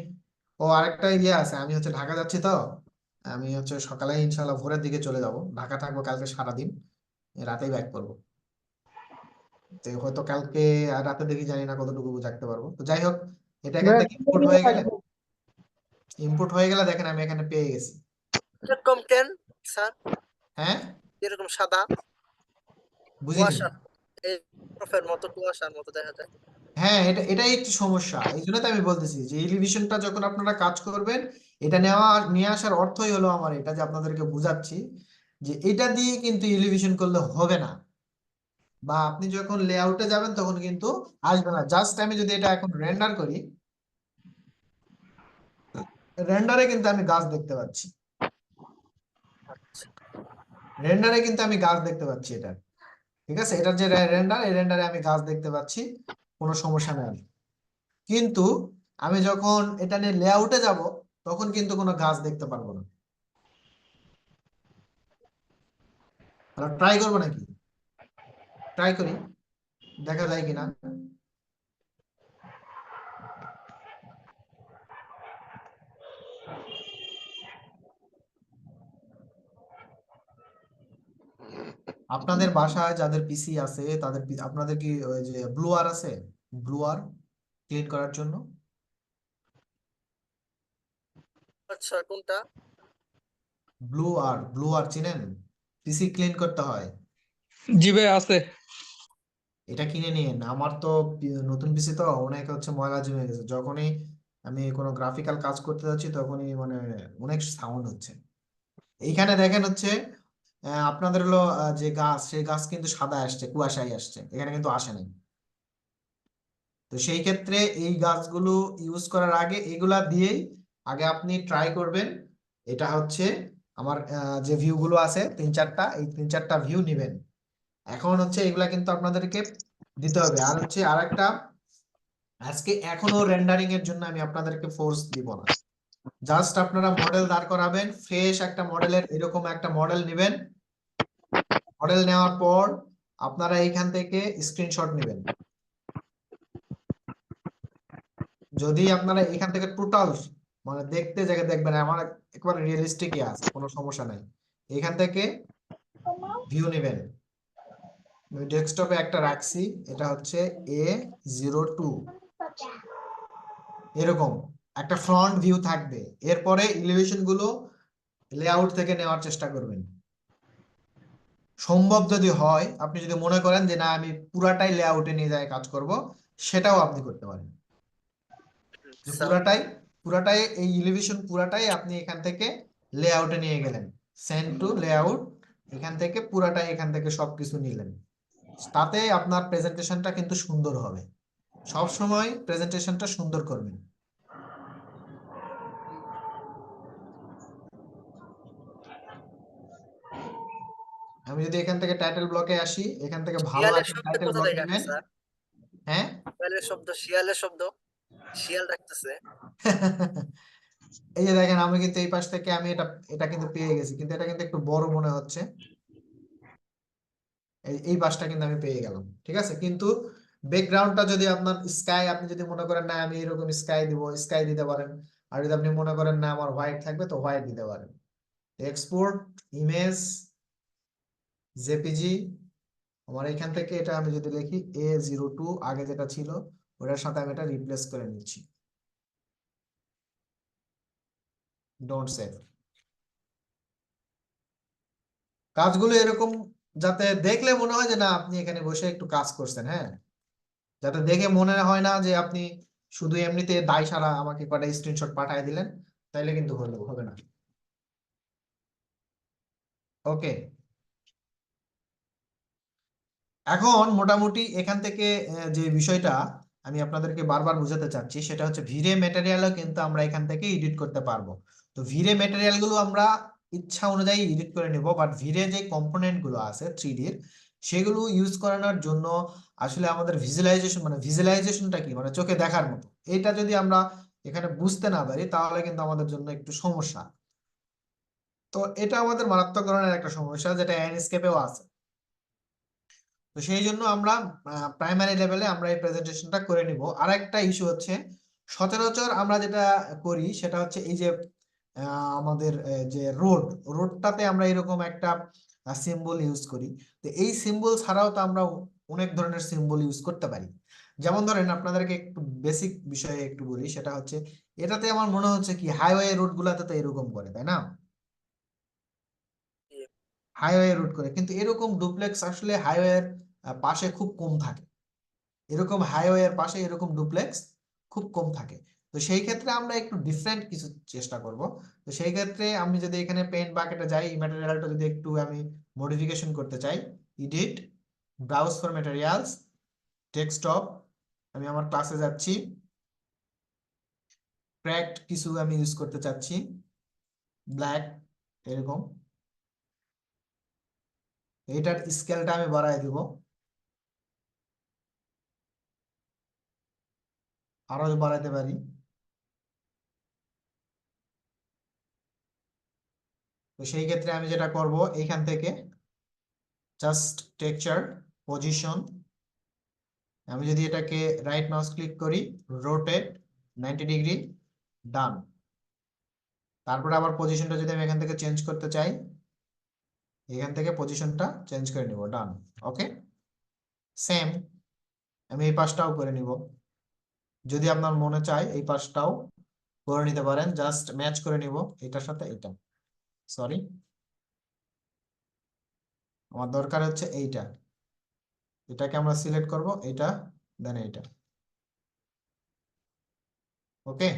আরেকটা ইয়ে আছে, আমি হচ্ছে ঢাকা যাচ্ছি, তো আমি হচ্ছে সকালে ইনশাল্লাহ ভোরের দিকে চলে যাব, ঢাকা থাকবো কালকে সারাদিন, রাতেই ব্যাক করবো। তো হয়তো কালকে রাতে দেখি, জানি না কতটুকু থাকতে পারবো। তো যাই হোক, এটা এখান ভাইয়া থেকে কোন দিকে আসবো? ইনপুট হয়ে গেলে দেখেন আমি এখানে পেয়ে গেছি। এরকম কেন স্যার? হ্যাঁ, এরকম সাদা বুঝিনি। কুয়াশার, এই বরফের মতো কুয়াশার মতো দেখা যায়। হ্যাঁ, এটাই একটু সমস্যা। এই জন্য তো আমি বলতেছি যে এলিভেশনটা যখন আপনারা কাজ করবেন, এটা নিয়ে আসার অর্থই হলো আমার এটা, যে আপনাদেরকে বুঝাচ্ছি যে এটা দিয়ে কিন্তু এলিভেশন করলে হবে না, বা আপনি যখন লেআউটে যাবেন তখন কিন্তু আসবে না। জাস্ট আমি যদি এটা এখন রেন্ডার করি, রেন্ডারে কিন্তু আমি গাছ দেখতে পাচ্ছি, রেন্ডারে কিন্তু আমি গাছ দেখতে পাচ্ছি এটা, ঠিক আছে, এটার যে রেন্ডার, এই রেন্ডারে আমি গাছ দেখতে পাচ্ছি, কোনো সমস্যা নেই। কিন্তু আমি যখন এটা নিয়ে লেআউটে যাব, তখন কিন্তু কোনো গাছ দেখতে পারবো না। ট্রাই করবো নাকি? ট্রাই করি, দেখা যায় কিনা। আপনাদের বাসায় যাদের পিসি আছে তাদের আপনাদের কি ওই যে ব্লুয়ার আছে, ব্লুয়ার ক্লিন করার জন্য? আচ্ছা, কোনটা? ব্লুয়ার চিনেন? পিসি ক্লিন করতে হয়, জি ভাই আছে। এটা কিনে নিন। আমার তো নতুন পিসি তো অনেক ময়লা জমে গেছে, যখনই আমি কোনো গ্রাফিক্যাল কাজ করতে যাচ্ছি তখনই মানে অনেক সাউন্ড হচ্ছে। এইখানে দেখেন আপনাদের হলো যে গাছ, সেই গাছ কিন্তু সাদা আসছে, কুয়াশায় আসছে, এখানে কিন্তু আসে নাই। তো সেই ক্ষেত্রে এই গাছগুলো ইউজ করার আগে এগুলা দিয়েই আগে আপনি ট্রাই করবেন। এটা আমার যে ভিউ গুলো আছে 3-4টা, এই 3-4টা ভিউ নিবেন। এখন এগুলা কিন্তু আপনাদেরকে দিতে হবে। আর আরেকটা, আজকে এখনো রেন্ডারিং এর জন্য আমি আপনাদেরকে ফোর্স দিব না, জাস্ট আপনারা মডেল দাঁড় করাবেন, ফ্রেশ একটা মডেলের এরকম একটা মডেল নেবেন। মডেল নেওয়ার পর আপনারা এইখান থেকে স্ক্রিনশট নেবেন। যদি আপনারা এখান থেকে টোটাল মানে দেখতে জায়গা দেখবেন আমার একবার রিয়েলিস্টিকই আছে, কোনো সমস্যা নাই। এখান থেকে ভিউ নেবেন। আমি ডেস্কটপে একটা রাখছি, এটা A02, এরকম একটা ফ্রন্ট ভিউ থাকবে। এরপরে এলিভেশন গুলো লেআউট থেকে নেওয়ার চেষ্টা করবেন। সম্ভব যদি হয়, আপনি যদি মনে করেন যে না আমি পুরাটাই লেআউটে নিয়ে যায় কাজ করব, সেটাও আপনি করতে পারেন। যে স্যার, পুরাটাই এই এলিভেশন পুরাটাই আপনি এখান থেকে লেআউটে নিয়ে গেলেন, সেন্ড টু লেআউট, এখান থেকে পুরাটাই এখান থেকে সবকিছু নিলেন। তাতে আপনার প্রেজেন্টেশনটা কিন্তু সুন্দর হবে। সব সময় প্রেজেন্টেশনটা সুন্দর করবেন। আমি যদি এখান থেকে টাইটেল ব্লকে আসি, এখান থেকে ভালো শিয়ালের একটা শব্দ টাইটেল কোথা ব্লক থেকে আসে নেবেন। স্যার? হ্যাঁ শিয়ালের শব্দ, শিয়াল ডাকতেছে। এই যে দেখেন, আমি কিন্তু এই পাশ থেকে আমি এটা এটা কিন্তু পেয়ে গেছি, কিন্তু এটা কিন্তু একটু বড় মনে হচ্ছে। এই পাশটা কিন্তু আমি পেয়ে গেলাম, ঠিক আছে। কিন্তু ব্যাকগ্রাউন্ডটা যদি আপনার স্কাই, আপনি যদি মনে করেন না আমি এরকম স্কাই দিব, স্কাই দিতে পারেন। আর যদি আপনি মনে করেন না আমার হোয়াইট থাকবে, তো হোয়াইট দিতে পারেন। এক্সপোর্ট ইমেজ জেপিজি, আমার এখান থেকে এটা আমি যদি লিখি A02, আগে যেটা ছিল ওটার সাথে আমি এটা রিপ্লেস করে নিচ্ছি। Don't save. কাজগুলো এরকম যাতে দেখলে মনে হয় যে না আপনি এখানে বসে একটু কাজ করছেন, হ্যাঁ, যাতে দেখে মনে হয় না যে আপনি শুধু এমনিতে দায় সারা আমাকে কটা স্ক্রিনশট পাঠিয়ে দিলেন, তাইলে কিন্তু হবে না। ওকে, এখন মোটামুটি এখান থেকে যে বিষয়টা আমি আপনাদেরকে বারবার বোঝাতে চাচ্ছি, সেটা ভিরে ম্যাটেরিয়ালও কিন্তু আমরা এখান থেকে এডিট করতে পারবো। তো ভিরে ম্যাটেরিয়াল গুলো আমরা ইচ্ছা অনুযায়ী এডিট করে নেব, বাট ভিরে যে কম্পোনেন্ট গুলো আছে 3D এর, সেগুলো ইউজ করানোর জন্য আসলে আমাদের ভিজুয়ালাইজেশনটা কি, মানে চোখে দেখার মতো, এটা যদি আমরা এখানে বুঝতে না পারি তাহলে কিন্তু আমাদের জন্য একটু সমস্যা। তো এটা আমাদের মারাত্মক ধরনের একটা সমস্যা, যেটা অ্যানস্কেপেও আছে। তো সেই জন্য আমরা প্রাইমারি লেভেলে আমরা এই প্রেজেন্টেশনটা করে নিব। আর একটা ইস্যু সচরাচর আমরা যেটা করি সেটা এই যে আমাদের যে রোডটাতে আমরা এরকম একটা সিম্বল ইউজ করি। তো এই সিম্বল ছাড়াও তো আমরা অনেক ধরনের সিম্বল ইউজ করতে পারি। যেমন ধরেন আপনাদেরকে একটু বেসিক বিষয়ে একটু বলি, সেটা এটাতে আমার মনে হচ্ছে কি হাইওয়ে রোড গুলাতে তো এরকম করে, তাই না? হাইওয়ে রুট করে, কিন্তু এরকম ডুপ্লেক্স আসলে হাইওয়ের পাশে খুব কম থাকে। এরকম হাইওয়ের পাশে এরকম ডুপ্লেক্স খুব কম থাকে। তো সেই ক্ষেত্রে আমরা একটু ডিফারেন্ট কিছু চেষ্টা করব। তো সেই ক্ষেত্রে আমি যদি এখানে পেইন্ট বাকেটে যাই, এই ম্যাটেরিয়ালটা যদি একটু আমি মডিফিকেশন করতে চাই, edit, browse for materials, desktop, আমি আমার ক্লাসে যাচ্ছি, ক্র্যাকড কিছু আমি ইউজ করতে চাচ্ছি, ব্ল্যাক, এরকম। এটার স্কেলটা আমি বাড়াই দিব, আরো বাড়াতে পারি। তো সেই ক্ষেত্রে আমি যেটা করব, এইখান থেকে জাস্ট টেক্সচার পজিশন, আমি যদি এটাকে রাইট মাউস ক্লিক করি, রোটেট 90 ডিগ্রি, ডান। তারপরে আবার পজিশনটা যদি আমি এখান থেকে চেঞ্জ করতে চাই, এখান থেকে পজিশনটা চেঞ্জ করে নিব, ডান। ওকে, সেম আমি এই পাশটাও করে নিব। যদি আপনার মনে চায় এই পাশটাও করে নিতে পারেন, জাস্ট ম্যাচ করে নিব এটার সাথে এটা। সরি, আমার দরকার হচ্ছে এইটা, এটাকে আমরা সিলেক্ট করব, এইটা দেন এইটা। ওকে,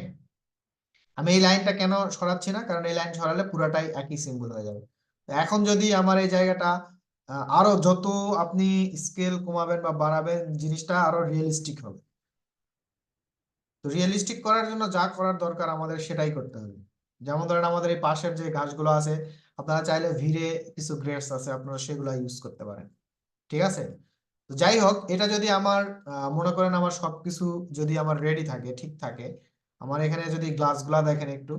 আমি এই লাইনটা কেন সরাচ্ছি না, কারণ এই লাইন সরালে পুরাটাই একই সিম্বল হয়ে যাবে। তো এখন যদি আমার এই জায়গাটা আরো যত আপনি স্কেল কমাবেন বা বাড়াবেন, জিনিসটা আরো রিয়েলিস্টিক হবে। তো রিয়েলিস্টিক করার জন্য যা করার দরকার আমাদের সেটাই করতে হবে। যেমন ধরেন আমাদের এই পাশের যে ঘাসগুলো আছে, আপনারা চাইলে ভিড়ে কিছু গ্রেডস আছে, আপনারা সেগুলো ইউজ করতে পারেন। ঠিক আছে, তো যাই হোক, এটা যদি আমার মনে করেন আমার সবকিছু যদি আমার রেডি থাকে, ঠিক থাকে, আমার এখানে যদি গ্লাসগুলা দেখেন একটু,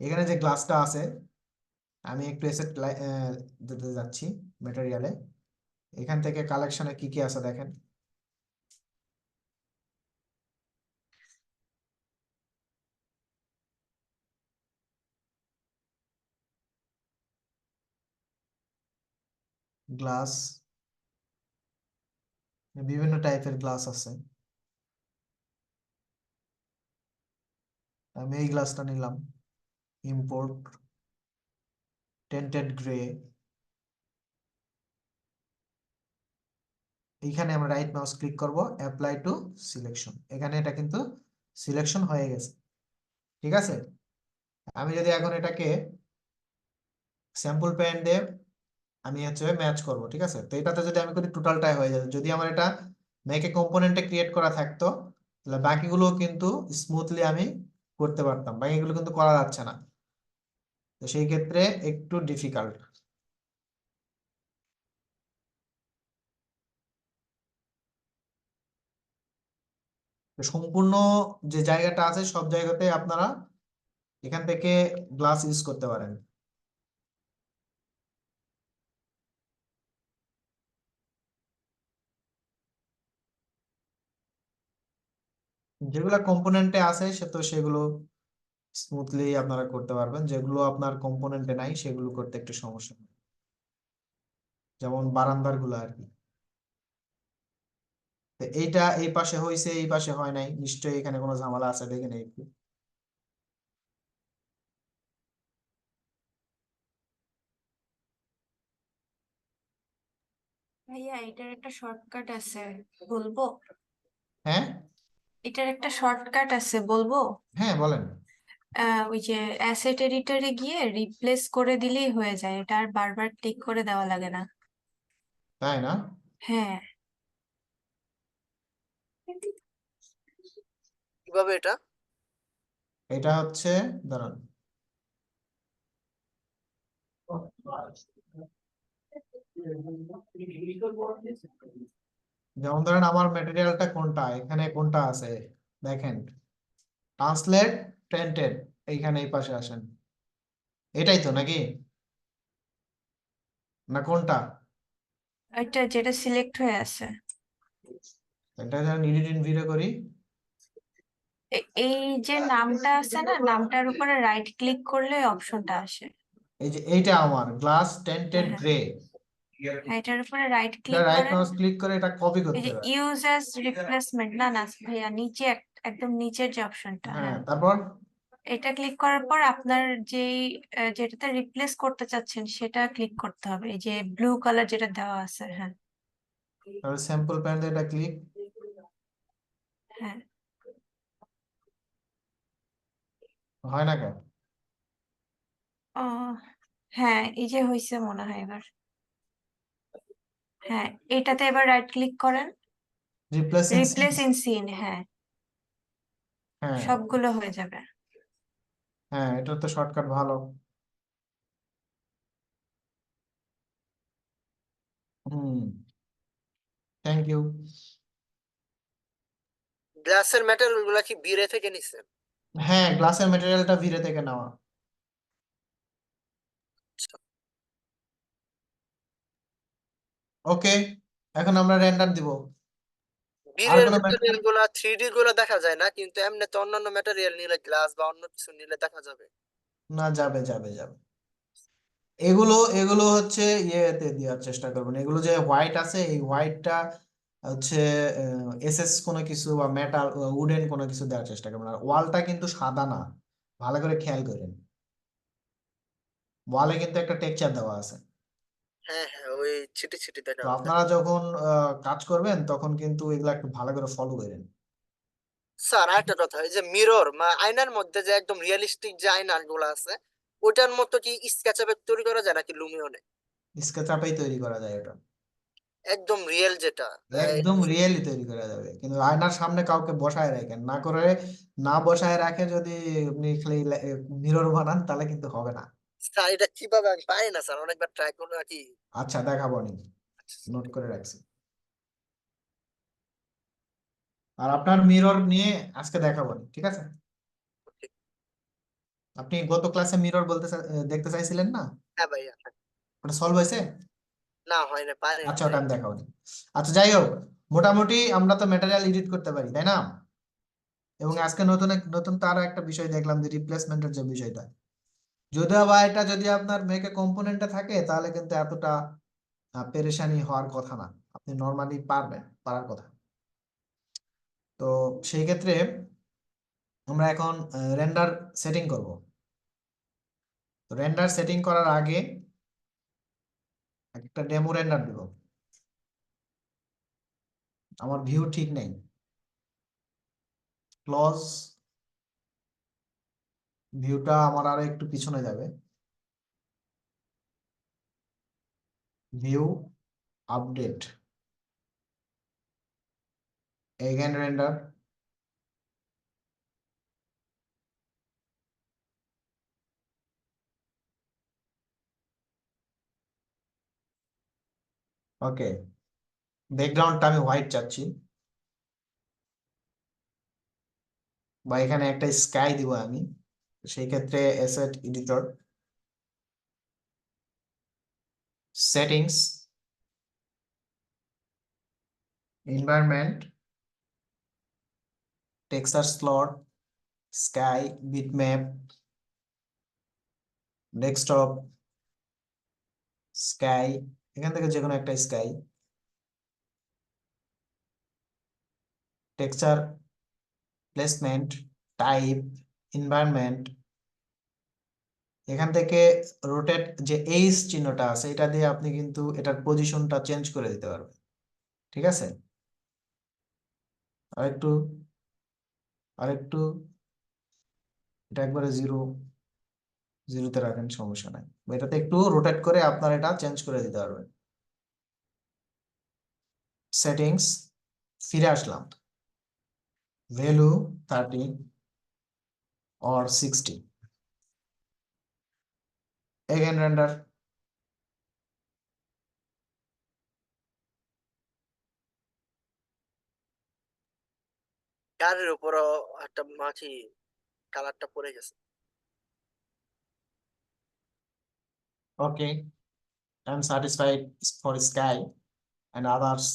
এখানে যে গ্লাসটা আছে, আমি একটু এসেট দিতে যাচ্ছি ম্যাটেরিয়ালে। এখান থেকে কালেকশনে কি কি আছে দেখেন। গ্লাস, বিভিন্ন টাইপের গ্লাস আছে। আমি এই গ্লাসটা নিলাম, ইম্পোর্ট টেন্টেড গ্রে। এইখানে আমরা রাইট মাউস ক্লিক করব, অ্যাপ্লাই টু সিলেকশন। এখানে এটা কিন্তু সিলেকশন হয়ে গেছে। ঠিক আছে, আমি যদি এখন এটাকে স্যাম্পল প্যান্ট দিয়ে আমি হচ্ছে ম্যাচ করব। ঠিক আছে, তো এটাতে যদি আমি করি টোটালটাই হয়ে যাবে। যদি আমার এটা মেকে কম্পোনেন্টে ক্রিয়েট করা থাকতো, তাহলে বাকিগুলো কিন্তু স্মুথলি আমি করতে পারতাম, বাকিগুলো কিন্তু করা যাচ্ছে না। তো সেই ক্ষেত্রে একটু ডিফিকাল্ট। সম্পূর্ণ যে জায়গাটা আছে সব জায়গাতে আপনারা এখান থেকে গ্লাস ইউজ করতে পারেন। যেগুলো কম্পোনেন্টে আছে সে তো সেগুলো স্মুথলি আপনারা করতে পারবেন, যেগুলো আপনার কম্পোনেন্টে নাই সেগুলো করতে একটু সমস্যা হয়। যেমন বারান্দার গুলো আর কি। তো এইটা এই পাশে হয়েছে, এই পাশে হয় নাই, নিশ্চয়ই এখানে কোনো ঝামেলা আছে, দেখে নেই একটু। ভাইয়া এটার একটা শর্টকাট আছে, বলবো? হ্যাঁ, এটার একটা শর্টকাট আছে, বলবো? হ্যাঁ বলেন। ওই যে অ্যাসেট এডিটরে গিয়ে রিপ্লেস করে দিলেই হয়ে যায়, এটা আর বারবার ক্লিক করে দেওয়া লাগে না। তাই না? হ্যাঁ। কিভাবে এটা? এটা হচ্ছে, দাঁড়ান, যেমন ধরেন আমার ম্যাটেরিয়ালটা কোনটা, এখানে কোনটা আছে দেখেন, ট্রান্সলেট প্রিন্টেড, এইখানে এই পাশে আসেন, এটাই তো নাকি, না কোনটা? এটা যেটা সিলেক্ট হয়ে আছে, এটা যখন এডিট ইন ভিডিও করি, এই যে নামটা আছে না, নামটার উপরে রাইট ক্লিক করলে অপশনটা আসে। এই যে এইটা আমার গ্লাস টেন্টেড হ্যাঁ, গ্রে, এটার উপরে রাইট এটা ক্লিক রাইট করেন। মাউস ক্লিক করে এটা কপি এই করতে যে হবে। ইউজ অ্যাজ রিপ্লেসমেন্ট, না না ভাইয়া, নিচে একদম নিচের যে অপশনটা, হ্যাঁ, হ্যাঁ, তারপর এটা ক্লিক করার পর আপনার যেটাতে রিপ্লেস করতে চাচ্ছেন সেটা ক্লিক করতে হবে, এই যে ব্লু কালার যেটা দেওয়া আছে। হ্যাঁ, তারপর স্যাম্পল প্যান্ট এটা ক্লিক, হ্যাঁ। হয় না কেন? ও হ্যাঁ, এই যে হয়েছে মনে হয় এবার। হ্যাঁ, এটাতে এবার রাইট ক্লিক করেন, replace in scene, replace in scene. হ্যাঁ, হ্যাঁ সবগুলো হয়ে যাবে। হ্যাঁ, এটা তো শর্টকাট ভালো। হুম, থ্যাংক ইউ। গ্লাসের ম্যাটেরিয়াল গুলা কি বিরে থেকে নিছেন? হ্যাঁ, গ্লাসের ম্যাটেরিয়ালটা ভিড়ে থেকে নেওয়া। ওকে, এখন আমরা রেন্ডার দিব। আর বীরের কোনো ম্যাটেরিয়াল গুলা 3D গুলা দেখা যায় না, কিন্তু এমনি তো অন্যান্য ম্যাটেরিয়াল নিলে, গ্লাস বা অন্য কিছু নিলে দেখা যাবে। না, যাবে যাবে যাবে। এগুলো এগুলো হচ্ছে ইয়েতে দেওয়ার চেষ্টা করবেন। এগুলো যে হোয়াইট আছে এই হোয়াইটটা হচ্ছে এসএস কোনো কিছু বা মেটাল উডেন কোনো কিছু দেওয়ার চেষ্টা করবেন। আর ওয়ালটা কিন্তু সাদা না, ভালো করে খেয়াল করেন, ওয়ালে কিন্তু একটা টেক্সচার দেওয়া আছে। হ্যাঁ হ্যাঁ, ওই ছিটি ছিটি তো আপনারা যখন কাজ করবেন তখন কিন্তু এগুলো একটু ভালো করে ফলো করেন। স্যার আরেকটা কথা, এই যে মিরর আয়নার মধ্যে যে একদম রিয়েলিস্টিক যে আয়নার গুলো আছে, ওটার মতো কি স্কেচআপে তৈরি করা যায় নাকি লুমিয়নে? স্কেচআপেই তৈরি করা যায় এটা, একদম রিয়েল যেটা একদম রিয়েলি তৈরি করা যাবে। কিন্তু আয়নার সামনে কাউকে বসায় রাখেন না, করে না বসায় রাখে যদি আপনি খালি মিরর বানান তাহলে কিন্তু হবে না। স্যার এটা কিভাবে আমি পাই না স্যার, অনেকবার ট্রাই করবো নাকি? আচ্ছা দেখাবো নি, নোট করে রাখছি। আর আপনার মিরর নিয়ে আজকে দেখাবো নি, ঠিক আছে? আপনি গত ক্লাসে মিরর দেখতে চাইছিলেন না, হ্যাঁ ভাইয়া। ওটা সলভ হয়েছে? না হয় না, পারি আচ্ছা ওটা আমি দেখাবো নি। আচ্ছা যাই হোক, মোটামুটি আমরা তো ম্যাটেরিয়াল এডিট করতে পারি তাই না? এবং আজকে নতুন তো আরো একটা বিষয় দেখলাম যে রিপ্লেসমেন্টের যে বিষয়টা, যদিও বা এটা যদি আপনার মেকে কম্পোনেন্টে থাকে তাহলে কিন্তু এতটা পেরেশানি হওয়ার কথা না, আপনি নর্মালি পারার কথা। তো সেই ক্ষেত্রে আমরা এখন রেন্ডার সেটিং করব। তো রেন্ডার সেটিং করার আগে একটা ডেমো রেন্ডার দিব। আমার ভিউ ঠিক নেই, ক্লোজ, ভিউটা আমার আরো একটু পিছনে যাবে, ভিউ আপডেট, এগেন রেন্ডার, ওকে। ব্যাকগ্রাউন্ডটা আমি হোয়াইট চাচ্ছি, বা এখানে একটা স্কাই দিব আমি। সেই ক্ষেত্রে asset editor, settings, environment, texture slot, sky, bitmap, desktop, sky, এখান থেকে যে কোনো একটা sky, texture, placement, type, environment, এখান থেকে রোটেট যে এইচ চিহ্নটা আছে এটা দিয়ে আপনি কিন্তু এটার পজিশনটা চেঞ্জ করে দিতে পারবেন, ঠিক আছে? আরেকটু আরেকটু, এটা একবারে জিরোতে রাখেন, সমস্যা নাই। এটাতে একটু রোটেট করে আপনার এটা চেঞ্জ করে দিতে পারবেন। সেটিংস, ফিরে আসলাম, ভ্যালু 30 or 60, again render, গাড়ির উপরও একটা মাছি কালারটা পড়ে গেছে। okay, I'm satisfied for sky and others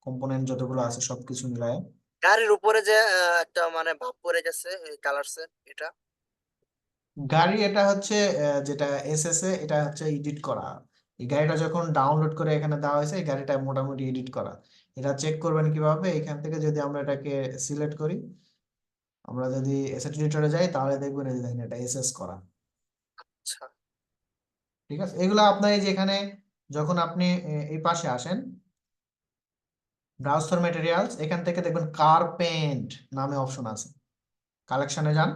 component যতগুলো আছে সবকিছু মিলায়। গাড়ির উপরে যে একটা ভাব পড়ে গেছে কালারস এটা গাড়ি এটা হচ্ছে যেটা এসএস এ এটা হচ্ছে এডিট করা। এই গাড়িটা যখন ডাউনলোড করে এখানে দেওয়া হয়েছে, এই গাড়িটা মোটামুটি এডিট করা। এটা চেক করবেন কিভাবে, এখান থেকে যদি আমরা এটাকে সিলেক্ট করি, আমরা যদি এসএস এডিটরে যাই তাহলে দেখবেন এই যে দেখেন এটা এসএস করা, আচ্ছা ঠিক আছে? এগুলো আপনার এই যে এখানে যখন আপনি এই পাশে আসেন ব্রাউজ ফর ম্যাটেরিয়ালস, এখান থেকে দেখবেন কার্পেন্ট নামে অপশন আছে, কালেকশনে যান,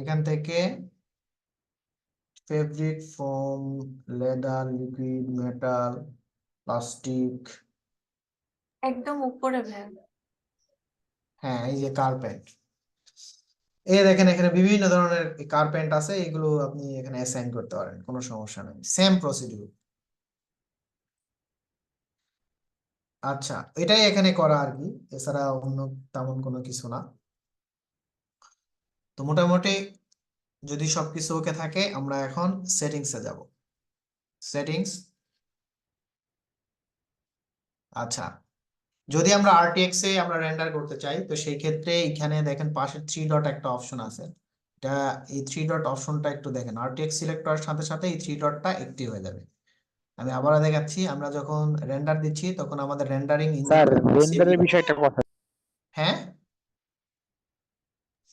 এখান থেকে fabric, foam, leather, liquid, metal, plastic, একদম উপরে ভাইয়া। হ্যাঁ এই যে কার্পেন্ট, এই দেখেন এখানে বিভিন্ন ধরনের কার্পেন্ট আছে, এগুলো আপনি এখানে অ্যাসাইন করতে পারেন, কোনো সমস্যা নেই, সেম প্রসিডিউর। আচ্ছা এটাই এখানে করা আর কি, এছাড়া অন্য তেমন কোনো কিছু না। তো মোটামুটি যদি সবকিছু ওকে থাকে আমরা এখন সেটিংসে যাব। সেটিংস, আচ্ছা যদি আমরা আরটিএক্স এ আমরা রেন্ডার করতে চাই তো সেই ক্ষেত্রে এখানে দেখেন পাশে 3 ডট একটা অপশন আছে, এটা এই 3 ডট অপশনটা একটু দেখেন, আরটিএক্স সিলেক্ট করার সাথে সাথে এই 3 ডটটা অ্যাক্টিভ হয়ে যাবে। আমি আবারও দেখাচ্ছি, আমরা যখন রেন্ডার দিচ্ছি তখন আমাদের রেন্ডারিং স্যার ইঞ্জিন রেন্ডারের বিষয়টা কথা, হ্যাঁ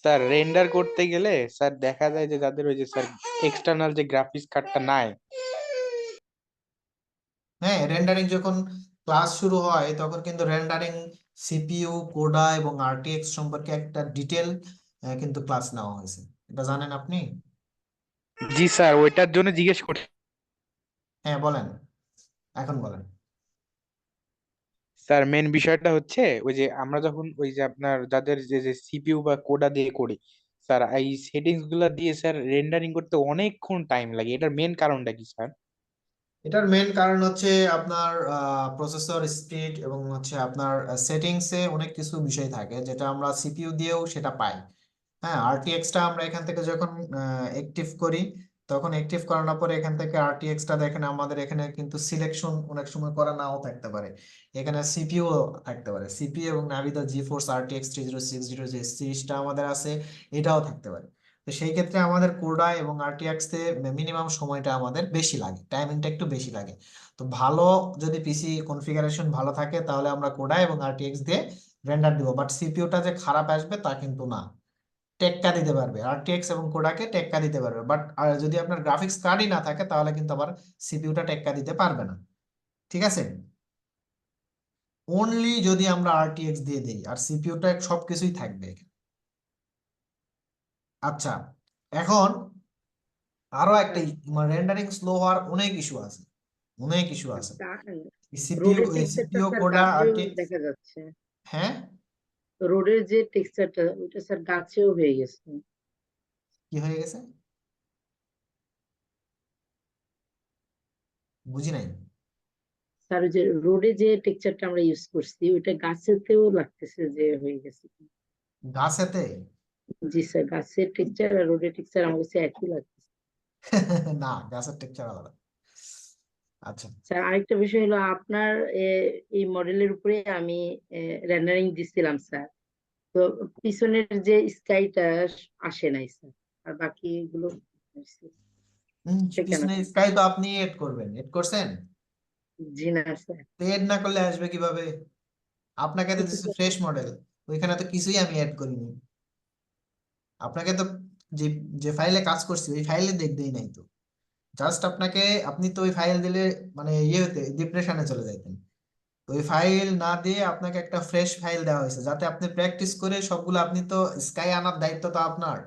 স্যার রেন্ডার করতে গেলে স্যার দেখা যায় যে যাদের ওই যে স্যার এক্সটার্নাল যে গ্রাফিক্স কার্ডটা নাই, হ্যাঁ রেন্ডারিং যখন ক্লাস শুরু হয় তখন কিন্তু রেন্ডারিং সিপিইউ কোডা এবং আরটিএক্স সম্পর্কে একটা ডিটেল কিন্তু ক্লাস নেওয়া হয়েছে, এটা জানেন আপনি? জি স্যার ওইটার জন্য জিজ্ঞেস করছি। হ্যাঁ বলেন, এখন বলেন। স্যার মেন বিষয়টা হচ্ছে ওই যে আমরা যখন ওই যে আপনার যাদের যে যে সিপিইউ বা কোডা দিয়ে করি স্যার, এই সেটিংস গুলা দিয়ে স্যার রেন্ডারিং করতে অনেকক্ষণ টাইম লাগে, এটার মেন কারণটা কি স্যার? এটার মেন কারণ হচ্ছে আপনার প্রসেসর স্পিড এবং হচ্ছে আপনার সেটিংসে অনেক কিছু বিষয় থাকে যেটা আমরা সিপিইউ দিয়েও সেটা পাই। হ্যাঁ আরটিএক্সটা আমরা এখান থেকে যখন অ্যাক্টিভ করি তখন অ্যাক্টিভ করানোর পরে এখান থেকে আরটিএক্সটা দেখেন আমাদের এখানে কিন্তু সিলেকশন অনেক সময় করা নাও থাকতে পারে, এখানে সিপিইউ থাকতে পারে, সিপিইউ এবং নাভিদা জিফোর্স আরটিএক্স 3060 যে সিরিজটা আমাদের আছে এটাও থাকতে পারে। তো সেই ক্ষেত্রে আমাদের কোডা এবং আরটিএক্স তে মিনিমাম সময়টা আমাদের বেশি লাগে, টাইমিংটা একটু বেশি লাগে। তো ভালো যদি পিসি কনফিগারেশন ভালো থাকে তাহলে আমরা কোডা এবং আরটিএক্স দিয়ে রেন্ডার দিব, বাট সিপিইউটা যে খারাপ আসবে তা কিন্তু না, টেক্কা দিতে পারবে, আরটিএক্স এবং কোডাকে টেক্কা দিতে পারবে, বাট যদি আপনার গ্রাফিক্স কার্ডই না থাকে তাহলে কিন্তু আবার সিপিইউটা টেক্কা দিতে পারবে না। ঠিক আছে, অনলি যদি আমরা আরটিএক্স দিয়ে দিই আর সিপিইউটা সবকিছুই থাকবে এখানে। আচ্ছা, এখন আরো একটা রেন্ডারিং স্লো হওয়ার অনেক ইস্যু আছে, অনেক ইস্যু আছে। সিপিইউ রোডের টেক্সচারটা সিপিইউ স্যার কোডা গাছেও আরটিএক্স, দেখা যাচ্ছে, হ্যাঁ রোডের যে টেক্সচারটা ওটা স্যার গাছেও হয়ে গেছে। কি হয়ে গেছে বুঝি নাই। স্যার ওই যে রোডে যে টেক্সচারটা আমরা ইউজ করছি ওইটা গাছেতেও লাগতেছে যে হয়ে গেছে। গাছেতে জি স্যার, গাছের টেক্সচার আর রোডের টেক্সচার আমার কাছে একই লাগতেছে। না, গাছের টেক্সচার আলাদা। আচ্ছা স্যার আরেকটা বিষয় হলো আপনার এই মডেলের উপরে আমি রেন্ডারিং দিছিলাম স্যার, তো পিছনের যে স্কাইটা আসে নাই স্যার, আর বাকি এগুলো আসছে। এটা কেন? পিছনে স্কাই তো আপনি এড করবেন, এড করছেন? জি না স্যার। এড না করলে আসবে কিভাবে? আপনাকে তো দিচ্ছি ফ্রেশ মডেল, ওইখানে তো কিছুই আমি এড করিনি। আপনাকে তো যে যে ফাইলে কাজ করছি ওই ফাইলে দেখতেই নাই তো, জাস্ট আপনাকে, আপনি তো ওই ফাইল দিলে মানে ইয়ে হতে ডিপ্রেশনে চলে যাইতেন। তো ওই ফাইল না দিয়ে আপনাকে একটা ফ্রেশ ফাইল দেওয়া হয়েছে যাতে আপনি প্র্যাকটিস করে সবগুলো, আপনি তো স্কাই আনার দায়িত্ব তো আপনার,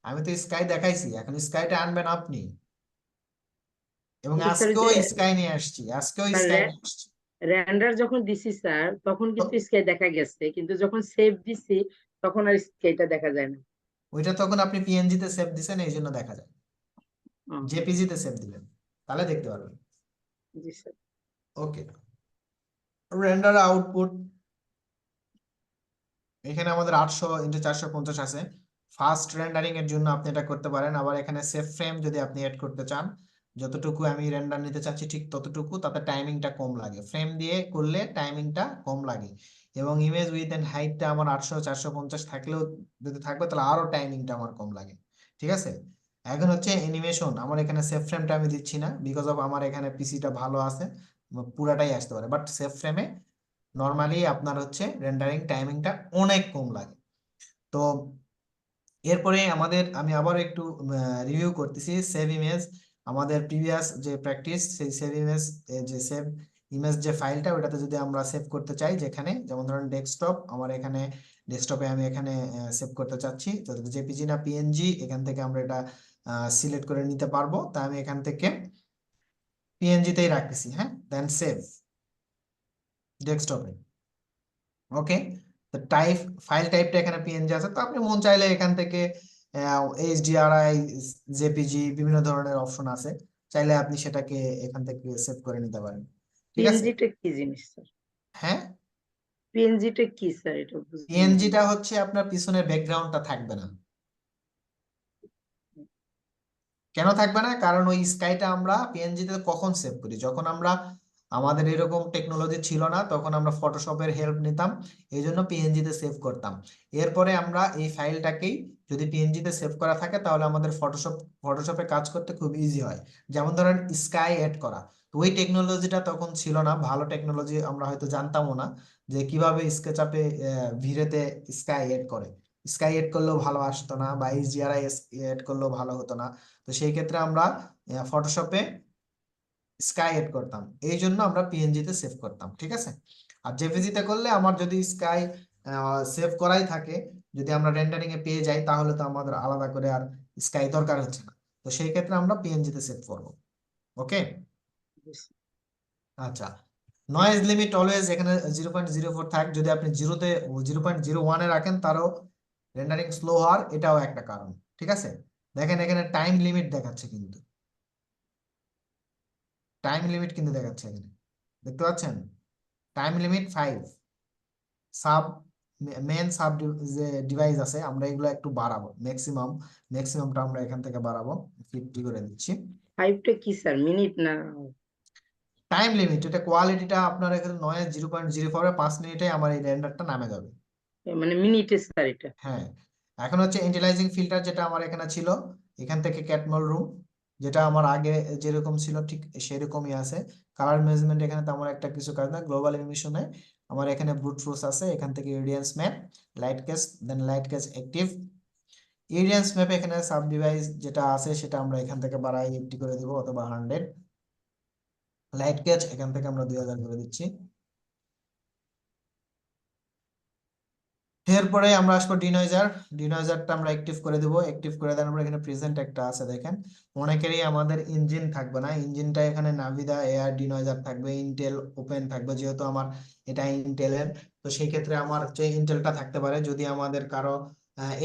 আমি তো স্কাই দেখাইছি, এখন স্কাইটা আনবেন আপনি। এবং কিন্তু স্যার আজকেও যে স্কাই নিয়ে আসছি, আজকেও স্কাই নিয়ে আসছি। রেন্ডার যখন দিছি স্যার তখন তো কিন্তু স্কাই দেখা গেছে, কিন্তু যখন সেভ দিছি তখন আর স্কাইটা দেখা যায় না। ওইটা তখন আপনি পিএনজি তে সেভ দিছেন এই জন্য দেখা যায়, ও, জেপিজি তে সেভ দিলেন তাহলে দেখতে পারবেন। জি স্যার। ওকে, রেন্ডার আউটপুট এখানে আমাদের 800x450 আছে। ফাস্ট রেন্ডারিং এর জন্য আপনি এটা করতে পারেন, আবার এখানে সেভ ফ্রেম যদি আপনি এড করতে চান, যতটুকু আমি রেন্ডার নিতে চাচ্ছি ঠিক ততটুকু, তাতে টাইমিংটা কম লাগে, ফ্রেম দিয়ে করলে টাইমিংটা কম লাগে। এবং ইমেজ উইথ এন্ড হাইটটা আমার 800x450 থাকলেও যদি থাকবে তাহলে আরো টাইমিংটা আমার কম লাগে। ঠিক আছে, এখন হচ্ছে অ্যানিমেশন, আমার এখানে সেভ ফ্রেমটা আমি দিচ্ছি না বিকজ অফ আমার এখানে পিসিটা ভালো আছে, পুরাটাই আসতে পারে, বাট সেভ ফ্রেমে নর্মালি আপনার হচ্ছে রেন্ডারিং টাইমিংটা অনেক কম লাগে। তো এরপরে আমাদের, আমি আবার একটু রিভিউ করতেছি সেভ ইমেজ, আমাদের প্রিভিয়াস যে প্র্যাকটিস সেই সেভ ইমেজ, যে সেভ ইমেজ যে ফাইলটা ওটাতে যদি আমরা সেভ করতে চাই, যেখানে যেমন ধরেন ডেস্কটপ, আমার এখানে ডেস্কটপে আমি এখানে সেভ করতে চাচ্ছি, তো জেপিজি না পিএনজি এখান থেকে আমরা এটা সিলেক্ট করে নিতে পারবো, তা আমি এখান থেকে পিএনজি তেই রাখতেছি, হ্যাঁ দেন সেভ ডেস্কটপে। ওকে, তো টাইপ, ফাইল টাইপটা এখানে পিএনজি আছে, তো আপনি মন চাইলে এখান থেকে এইচডিআরআই, জেপিজি বিভিন্ন ধরনের অপশন আছে, চাইলে আপনি সেটাকে এখান থেকে সেভ করে নিতে পারেন। ঠিক আছে, পিএনজিটা কি জিনিস স্যার? হ্যাঁ পিএনজিটা কি স্যার, এটা বুঝলাম না। পিএনজিটা হচ্ছে আপনার পিছনের ব্যাকগ্রাউন্ডটা থাকবে না। কেন থাকবে না? কারণ ওই স্কাইটা আমরা পিএনজিতে কখন সেভ করি, যখন আমরা, আমাদের এরকম টেকনোলজি ছিল না তখন আমরা ফটোশপের হেল্প নিতাম, এই জন্য পিএনজিতে সেভ করতাম। এরপরে আমরা এই ফাইলটাকেই যদি পিএনজি তে সেভ করা থাকে তাহলে আমাদের ফটোশপে কাজ করতে খুব ইজি হয়। যেমন ধরেন স্কাই এড করা, তো ওই টেকনোলজিটা তখন ছিল না, ভালো টেকনোলজি আমরা হয়তো জানতামও না যে কিভাবে স্কেচআপে ভিরেতে স্কাই এড করে। স্কাই এড করলেও ভালো আসতো না, বা HDRI এড করলেও ভালো হতো না। তো সেই ক্ষেত্রে আমরা ফটোশপে স্কাই এড করতাম, এই জন্য আমরা পিএনজি তে সেভ করতাম, ঠিক আছে। আর জেপিজি তে করলে আমার যদি স্কাই সেভ করাই থাকে, যদি আমরা রেন্ডারিং এ পেয়ে যাই, তাহলে তো আমাদের আলাদা করে আর স্কাই দরকার হচ্ছে না। তো সেই ক্ষেত্রে আমরা পিএনজি তে সেভ করব। ওকে, আচ্ছা। নয়েজ লিমিট অলওয়েজ এখানে 0.04 থাক, যদি আপনি 0.01 এ রাখেন তারও রেন্ডারিং স্লো হওয়ার এটাও একটা কারণ, ঠিক আছে। দেখেন এখানে টাইম লিমিট দেখাচ্ছে, কিন্তু টাইম লিমিট কিন্তু দেখাচ্ছে এখানে, দেখতে পাচ্ছেন, টাইম লিমিট 5। সাব সাব যে ডিভাইস আছে আমরা এগুলো একটু বাড়াবো, ম্যাক্সিমামটা আমরা এখান থেকে বাড়াবো, 50 করে দিচ্ছি। 5টা কি স্যার, মিনিট না? টাইম লিমিট, এটা কোয়ালিটিটা আপনার এখানে নয়েজ 0.04 এ 5 মিনিটে আমার এই রেন্ডারটা নামে যাবে। মানে মিনিটে স্যার এটা? হ্যাঁ, এখন হচ্ছে ইন্টিলাইজিং ফিল্টার, যেটা আমার এখানে ছিল, এখান থেকে ক্যাটমল রুম, যেটা আমার আগে যেরকম ছিল ঠিক সেরকমই আছে। কালার ম্যানেজমেন্ট এখানে তো আমার একটা কিছু কাজ না। গ্লোবাল এমিশনে আমার এখানে ব্রুট ফোর্স আছে, এখান থেকে radiance map, light case, then light case active, radiance map এখানে সাব ডিভাইস যেটা আছে সেটা আমরা এখান থেকে বাড়াই 80 করে দিব, অথবা 100। লাইট কেস এখান থেকে আমরা 2000 করে দিচ্ছি। এরপরে আমরা আসবো ডিনয়েজারটা আমরা অ্যাক্টিভ করে দেবো। অ্যাক্টিভ করে দেওয়ার পর এখানে প্রেজেন্ট একটা আছে, দেখেন অনেকেরই আমাদের ইঞ্জিন থাকবে না, ইঞ্জিনটা এখানে নাভিদা এআর ডিনয়েজার থাকবে, ইন্টেল ওপেন থাকবে, যেহেতু আমার এটা ইন্টেলের, তো সেই ক্ষেত্রে আমার হচ্ছে ইন্টেলটা থাকতে পারে। যদি আমাদের কারো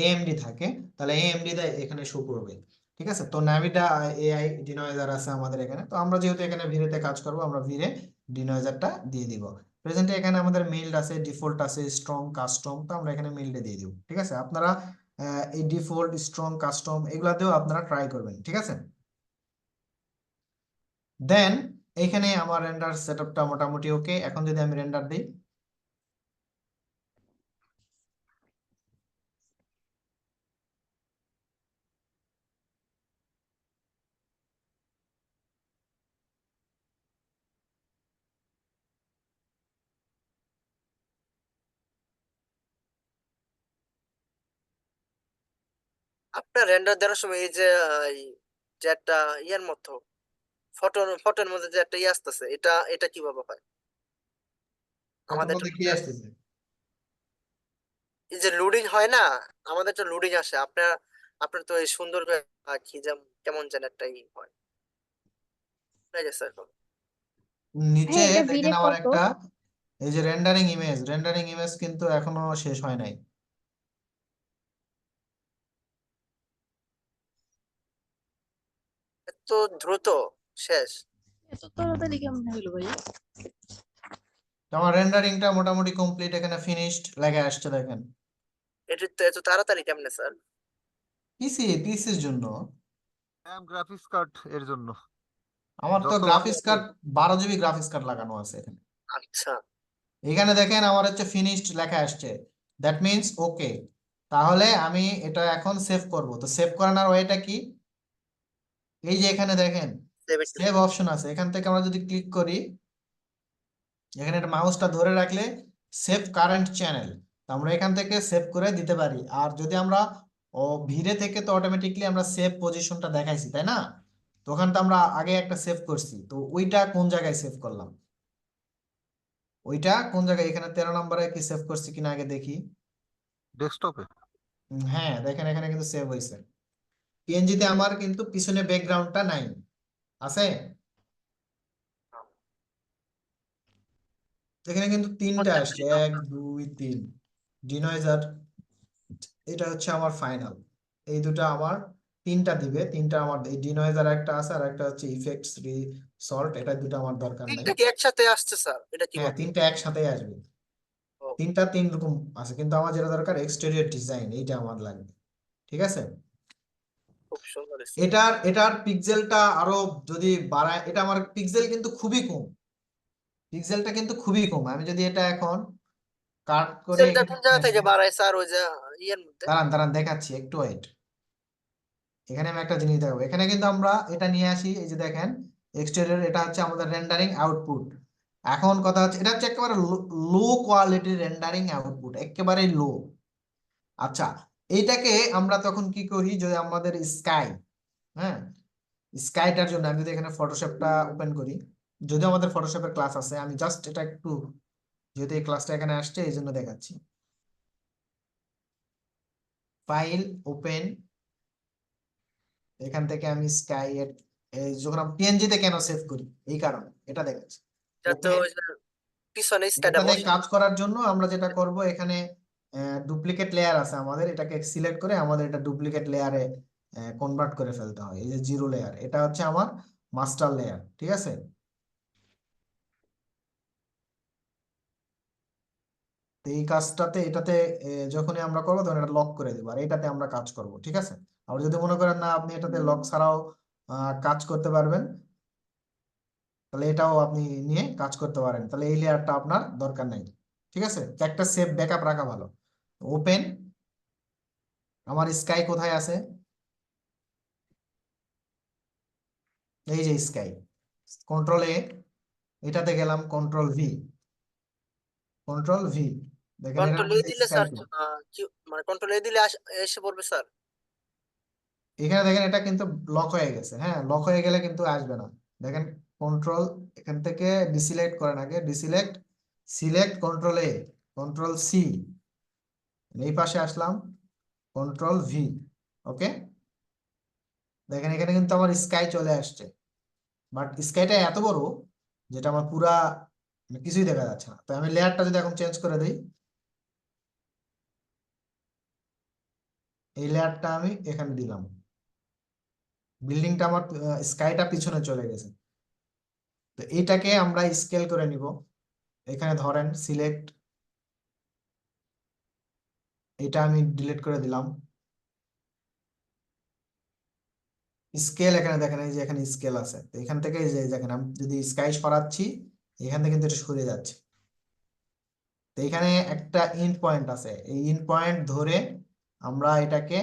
এএমডি থাকে তাহলে এএমডি দা এখানে শো করবে, ঠিক আছে। তো নাভিদা এআই ডিনয়েজার আছে আমাদের এখানে, তো আমরা যেহেতু এখানে ভিরেতে কাজ করবো, আমরা ভিরে ডিনয়েজারটা দিয়ে দিব। প্রেজেন্টে এখানে আমাদের মিল্ড আছে, ডিফল্ট আছে, স্ট্রং, কাস্টম, তো আমরা এখানে মিল্ডে দিয়ে দিব, ঠিক আছে। আপনারা এই ডিফল্ট, স্ট্রং, কাস্টম এগুলাতেও আপনারা ট্রাই করবেন, ঠিক আছে। দেন এইখানে আমার রেন্ডার সেটআপটা মোটামুটি ওকে। এখন যদি আমি রেন্ডার দিই, আপনার রেন্ডার দেওয়ার সময় এই যে যে একটা ইয়ের মতো ফটোর মধ্যে যে একটা ইয়ে আসতেছে, এটা এটা কিভাবে হয়? কত আমাদের মধ্যে কি আসতেছে? এই যে লোডিং হয় না, আমাদের তো লোডিং আসে, আপনার আপনার তো এই সুন্দর করে কি কেমন যেন একটা ই হয়, ঠিক আছে স্যার? নিচে এটা দেখেন ভিড়ে আমার কত? একটা এই যে রেন্ডারিং ইমেজ কিন্তু এখনো শেষ হয় নাই। এত দ্রুত শেষ? এত তাড়াতাড়ি কেমন হইলো ভাই? তো আমার রেন্ডারিংটা মোটামুটি কমপ্লিট, এখানে ফিনিশড লেখা আসছে, দেখেন। এটা তো এত তাড়াতাড়ি কেমনে স্যার? পিসির জন্য। গ্রাফিক্স কার্ড এর জন্য আমার তো যত graphics card 12 GB graphics card লাগানো আছে এখানে। আচ্ছা, এখানে দেখেন আমার হচ্ছে ফিনিশড লেখা আসছে, দ্যাট মিন্স ওকে। তাহলে আমি এটা এখন সেভ করব। তো সেভ করানোর ওয়েটা কি? এই যে এখানে দেখেন সেভ অপশন আছে, এখান থেকে আমরা যদি ক্লিক করি, এখানে একটা মাউসটা ধরে রাখলে সেভ কারেন্ট চ্যানেল, আমরা এখান থেকে সেভ করে দিতে পারি। আর যদি আমরা ভিড়ে থেকে, তো অটোমেটিকলি আমরা সেভ পজিশনটা দেখাইছি, তাই না? তো ওখানে তো আমরা আগে একটা সেভ করছি, তো ওইটা কোন জায়গায় সেভ করলাম, ওইটা কোন জায়গায়, এখানে 13 নম্বরে কি সেভ করছি কিনা আগে দেখি। ডেস্কটপে। হ্যাঁ দেখেন এখানে কিন্তু সেভ হয়েছে। পিএনজি তে আমার কিন্তু পিছনে ব্যাকগ্রাউন্ডটা নাই, আছে। এখানে কিন্তু তিনটা আসছে, 1 2 3 ডিনয়েজার, এটা হচ্ছে আমার ফাইনাল। এই দুটো আমার তিনটা দিবে, তিনটা আমার এই ডিনয়েজার একটা আছে, আর একটা হচ্ছে ইফেক্টস সল্ট, এটা দুটো আমার দরকার নাই। তিনটা কি একসাথে আসছে স্যার? এটা হ্যাঁ কিভাবে? তিনটা একসাথেই আসবে, ও, তিনটা তিন রকম আছে, কিন্তু আমার যেটা দরকার এক্সটেরিয়র ডিজাইন, এইটা আমার লাগবে, ঠিক আছে। খুব সুন্দর হয়েছে। এটার পিক্সেলটা আরো যদি বাড়ায়, এটা আমার পিক্সেল কিন্তু খুবই কম, পিক্সেলটা কিন্তু খুবই কম। আমি যদি এটা এখন কাট করে সেলটা কোন জায়গা থেকে বাড়ায় স্যার? ওই যে ইয়ের মধ্যে। দাঁড়ান দাঁড়ান দেখাচ্ছি, একটু ওয়েট। এখানে আমি একটা জিনিস দেখাবো। এখানে কিন্তু আমরা এটা নিয়ে আসি, এই যে দেখেন এক্সটেরিয়র, এটা হচ্ছে আমাদের রেন্ডারিং আউটপুট। এখন কথা হচ্ছে এটা হচ্ছে একেবারে লো কোয়ালিটির রেন্ডারিং আউটপুট, একেবারে লো। আচ্ছা, এইটাকে আমরা তখন কি করি, যদি আমাদের স্কাই, হ্যাঁ, স্কাইটার জন্য আমি যদি এখানে ফটোশপটা ওপেন করি, যদিও আমাদের ফটোশপের ক্লাস আছে, আমি জাস্ট এটা একটু, যেহেতু এই ক্লাসটা এখানে আসছে এই জন্য দেখাচ্ছি। ফাইল ওপেন, এখান থেকে আমি স্কাই এর যখন আমি পিএনজি তে কেন সেভ করি, এই কারণে এটা দেখাচ্ছি। যাতে ওপেন, ওই যে পিছনে স্কাইটা এটাতে বসে। কাজ করার জন্য আমরা যেটা করব, এখানে ডুপ্লিকেট লেয়ার আছে আমাদের, এটাকে সিলেক্ট করে আমাদের এটা ডুপ্লিকেট লেয়ারে কনভার্ট করে ফেলতে হয়। এই যে জিরো লেয়ার, এটা হচ্ছে আমার মাস্টার লেয়ার, ঠিক আছে। তো এই কাজটাতে, এটাতে যখনই আমরা করবো তখন এটা লক করে দিব, আর এটাতে আমরা কাজ করব, ঠিক আছে। আর যদি মনে করেন না আপনি এটাতে লক ছাড়াও কাজ করতে পারবেন, তাহলে এটাও আপনি নিয়ে কাজ করতে পারেন, তাহলে এই লেয়ারটা আপনার দরকার নেই, ঠিক আছে। তো একটা সেভ ব্যাকআপ রাখা ভালো। ওপেন, আমার স্কাই কোথায় আছে, এই যে স্কাই, কন্ট্রোল এ, এটাতে গেলাম, কন্ট্রোল ভি, কন্ট্রোল ভি, দেখেন এটা কন্ট্রোল এ আমাদের দিলে স্যার স্কাইটা। মানে কন্ট্রোল এ দিলে এসে পড়বে স্যার। এখানে দেখেন এটা কিন্তু লক হয়ে গেছে, হ্যাঁ, লক হয়ে গেলে কিন্তু আসবে না। দেখেন কন্ট্রোল, এখান থেকে ডিসিলেক্ট করেন, আগে ডিসিলেক্ট, সিলেক্ট, কন্ট্রোল এ, কন্ট্রোল সি, এই পাশে আসলাম, কন্ট্রোল ভি, ওকে। দেখেন এখানে কিন্তু আমার স্কাই চলে আসছে, বাট স্কাইটা এত বড় যেটা আমার পুরা কিছুই দেখা যাচ্ছে না। তো আমি লেয়ারটা যদি এখন চেঞ্জ করে দিই, এই লেয়ারটা আমি এখানে দিলাম, বিল্ডিংটা আমার স্কাইটা পিছনে চলে গেছে। তো এইটাকে আমরা স্কেল করে নিব, এখানে ধরেন সিলেক্ট, এটা আমি ডিলিট করে দিলাম, স্কেল, এখানে দেখেন এই যে এখানে স্কেল আছে, তো এখান থেকে এই যে দেখেন আমি যদি স্কাই সরাচ্ছি, এখান থেকে কিন্তু এটা সরে যাচ্ছে। তো এখানে একটা ইন্ড পয়েন্ট আছে, এই ইন্ড পয়েন্ট ধরে আমরা এটাকে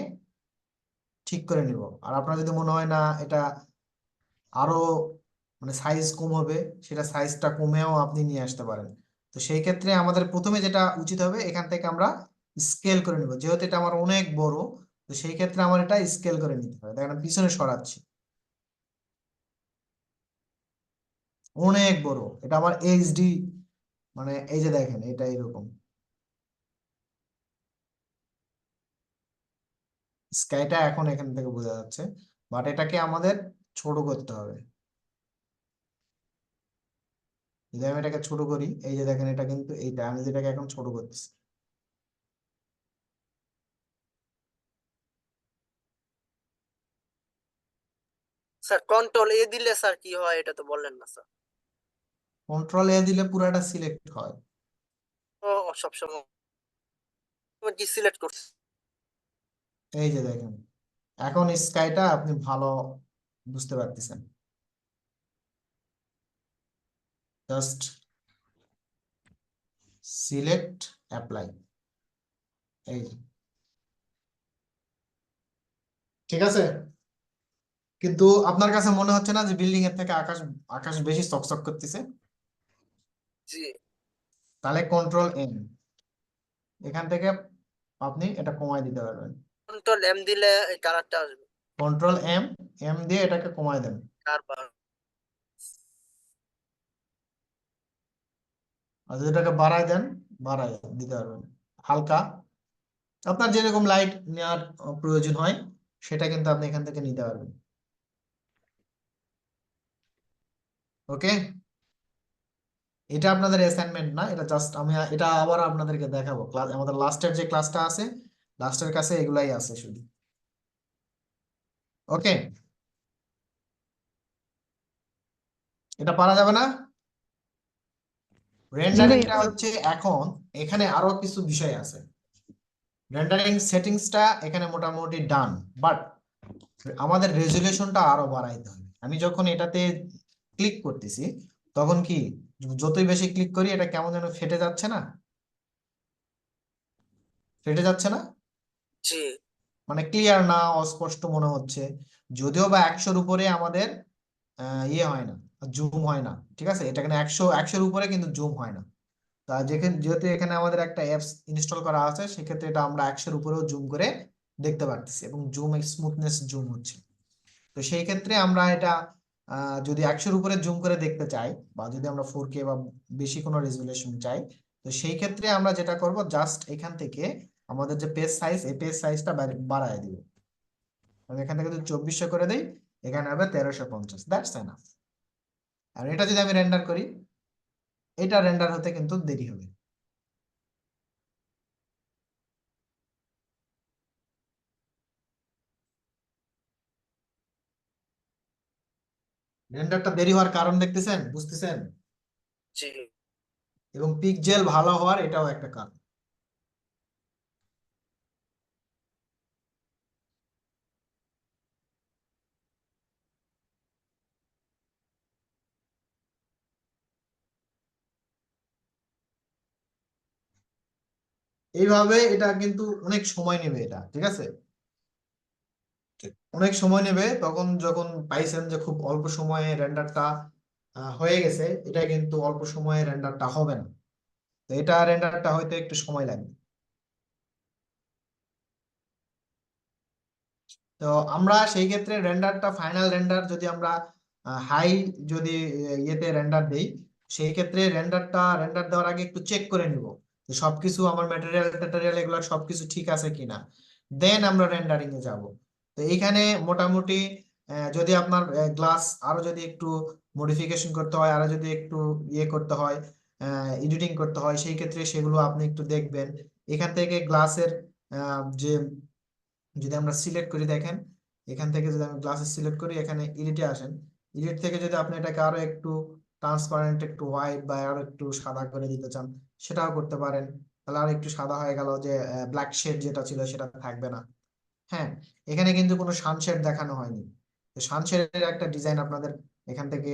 ঠিক করে নিব। আর আপনার যদি মনে হয় না এটা আরো মানে সাইজ কম হবে, সেটা সাইজটা কমেও আপনি নিয়ে আসতে পারেন। তো সেই ক্ষেত্রে আমাদের প্রথমে যেটা উচিত হবে, এখান থেকে আমরা স্কেল করে নিব, যেহেতু এটা আমার অনেক বড়, তো সেই ক্ষেত্রে আমার এটা স্কেল করে নিতে হবে। দেখেন আমি পিছনে সরাচ্ছি, অনেক বড়, এটা আমার এইচডি, মানে এই যে দেখেন এটা এরকম, স্কাইটা এখন এখান থেকে বোঝা যাচ্ছে, বাট এটাকে আমাদের ছোট করতে হবে। যদি আমি এটাকে ছোট করি, এই যে দেখেন এটা কিন্তু, এইটা আমি যেটাকে এখন ছোট করতেছি, স্যার কন্ট্রোল এ দিলে স্যার কি হয় এটা তো বললেন না স্যার। কন্ট্রোল এ দিলে পুরাটা সিলেক্ট হয়। ও সবসময় কি সিলেক্ট করছি। এই যে দেখেন এখন স্কাইটা আপনি ভালো বুঝতে পারতেছেন, জাস্ট সিলেক্ট, অ্যাপ্লাই, এই যে, ঠিক আছে। কিন্তু আপনার কাছে মনে হচ্ছে না যে বিল্ডিং এর থেকে আকাশ আকাশ বেশি চকচক করতেছে? জি। তাহলে কন্ট্রোল এম, এখান থেকে আপনি এটা কমায় দিতে পারবেন। কন্ট্রোল এম দিলে এই কালারটা আসবে। কন্ট্রোল এম, এম দিয়ে এটাকে কমায় দেন, তারপর আর যদি এটাকে বাড়ায় দেন, বাড়ায় দিতে পারবেন হালকা। আপনার যেরকম লাইট নেওয়ার প্রয়োজন হয় সেটা কিন্তু আপনি এখান থেকে নিতে পারবেন, ওকে। এটা আপনাদের অ্যাসাইনমেন্ট না, এটা জাস্ট আমি এটা আবার আপনাদেরকে দেখাবো, ক্লাস আমাদের লাস্টের যে ক্লাসটা আছে, লাস্টের কাছে এগুলাই আছে শুধু, ওকে। এটা পারা যাবে না। রেন্ডারিংটা হচ্ছে এখন, এখানে আরো কিছু বিষয় আছে। রেন্ডারিং সেটিংসটা এখানে মোটামুটি ডান, বাট আমাদের রেজুলেশনটা আরো বাড়াইতে হবে। আমি যখন এটাতে ক্লিক করতেছি, তখন কি যতই বেশি ক্লিক করি এটা কেমন যেন ফেটে যাচ্ছে না, ফেটে যাচ্ছে না। জি মানে ক্লিয়ার না, অস্পষ্ট মনে হচ্ছে, যদিও বা 100-র উপরে আমাদের ইয়ে হয় না, জুম হয় না, ঠিক আছে, এটা এখানে 100-র উপরে কিন্তু জুম হয় না। তা যেহেতু এখানে আমাদের একটা অ্যাপস ইনস্টল করা আছে, সেক্ষেত্রে এটা আমরা 100-র উপরেও জুম করে দেখতে পারতেছি এবং জুম স্মুথনেস জুম হচ্ছে। তো সেই ক্ষেত্রে আমরা এটা যদি 100-র উপরে জুম করে দেখতে চাই, বা যদি আমরা 4K বা বেশি কোনো রেজুলেশন চাই, তো সেই ক্ষেত্রে আমরা যেটা করব, জাস্ট এখান থেকে আমাদের যে পেজ সাইজ, এই পেজ সাইজটা বাড়ায় দিব। আমি এখান থেকে যদি 2400 করে দেই, এখানে হবে 1350, দ্যাটস এনাফ। আর এটা যদি আমি রেন্ডার করি, এটা রেন্ডার হতে কিন্তু দেরি হবে। রেন্ডারটা দেরি হওয়ার কারণ দেখতেছেন, বুঝতেছেন? জি এবং পিক্সেল ভালো হওয়ার এটাও একটা কারণ। এইভাবে এটা কিন্তু অনেক সময় নেবে, এটা ঠিক আছে, অনেক সময় নেবে। তখন যখন পাইছেন যে খুব অল্প সময়ে রেন্ডারটা হয়ে গেছে, এটা কিন্তু অল্প সময়ে রেন্ডারটা হবে না। তো এটা রেন্ডারটা হইতে একটু সময় লাগবে। তো আমরা সেই ক্ষেত্রে রেন্ডারটা, ফাইনাল রেন্ডার যদি আমরা হাই যদি ইয়েতে রেন্ডার দেই, সেই ক্ষেত্রে রেন্ডার দেওয়ার আগে একটু চেক করে নিব যে সবকিছু আমার ম্যাটেরিয়াল এগুলো সবকিছু ঠিক আছে কিনা, দেন আমরা রেন্ডারিং এ যাব। তো এইখানে মোটামুটি যদি আপনার গ্লাস আরো যদি একটু মডিফিকেশন করতে হয়, আরো যদি একটু ইয়ে করতে হয়, এডিটিং করতে হয়, সেই ক্ষেত্রে সেগুলো আপনি একটু দেখবেন। এখান থেকে গ্লাসের যে, যদি আমরা সিলেক্ট করি, দেখেন এখান থেকে যদি আমি গ্লাসেস সিলেক্ট করি, এখানে এডিটে আসেন, এডিট থেকে যদি আপনি এটাকে আরো একটু ট্রান্সপারেন্ট, একটু হোয়াইট বা আরো একটু সাদা করে দিতে চান, সেটাও করতে পারেন। তাহলে আর একটু সাদা হয়ে গেল, যে ব্ল্যাক শেড যেটা ছিল সেটা থাকবে না। হ্যাঁ, এখানে কিন্তু কোনো সানশেড দেখানো হয়নি। তো সানশেডের একটা ডিজাইন আপনাদের এখান থেকে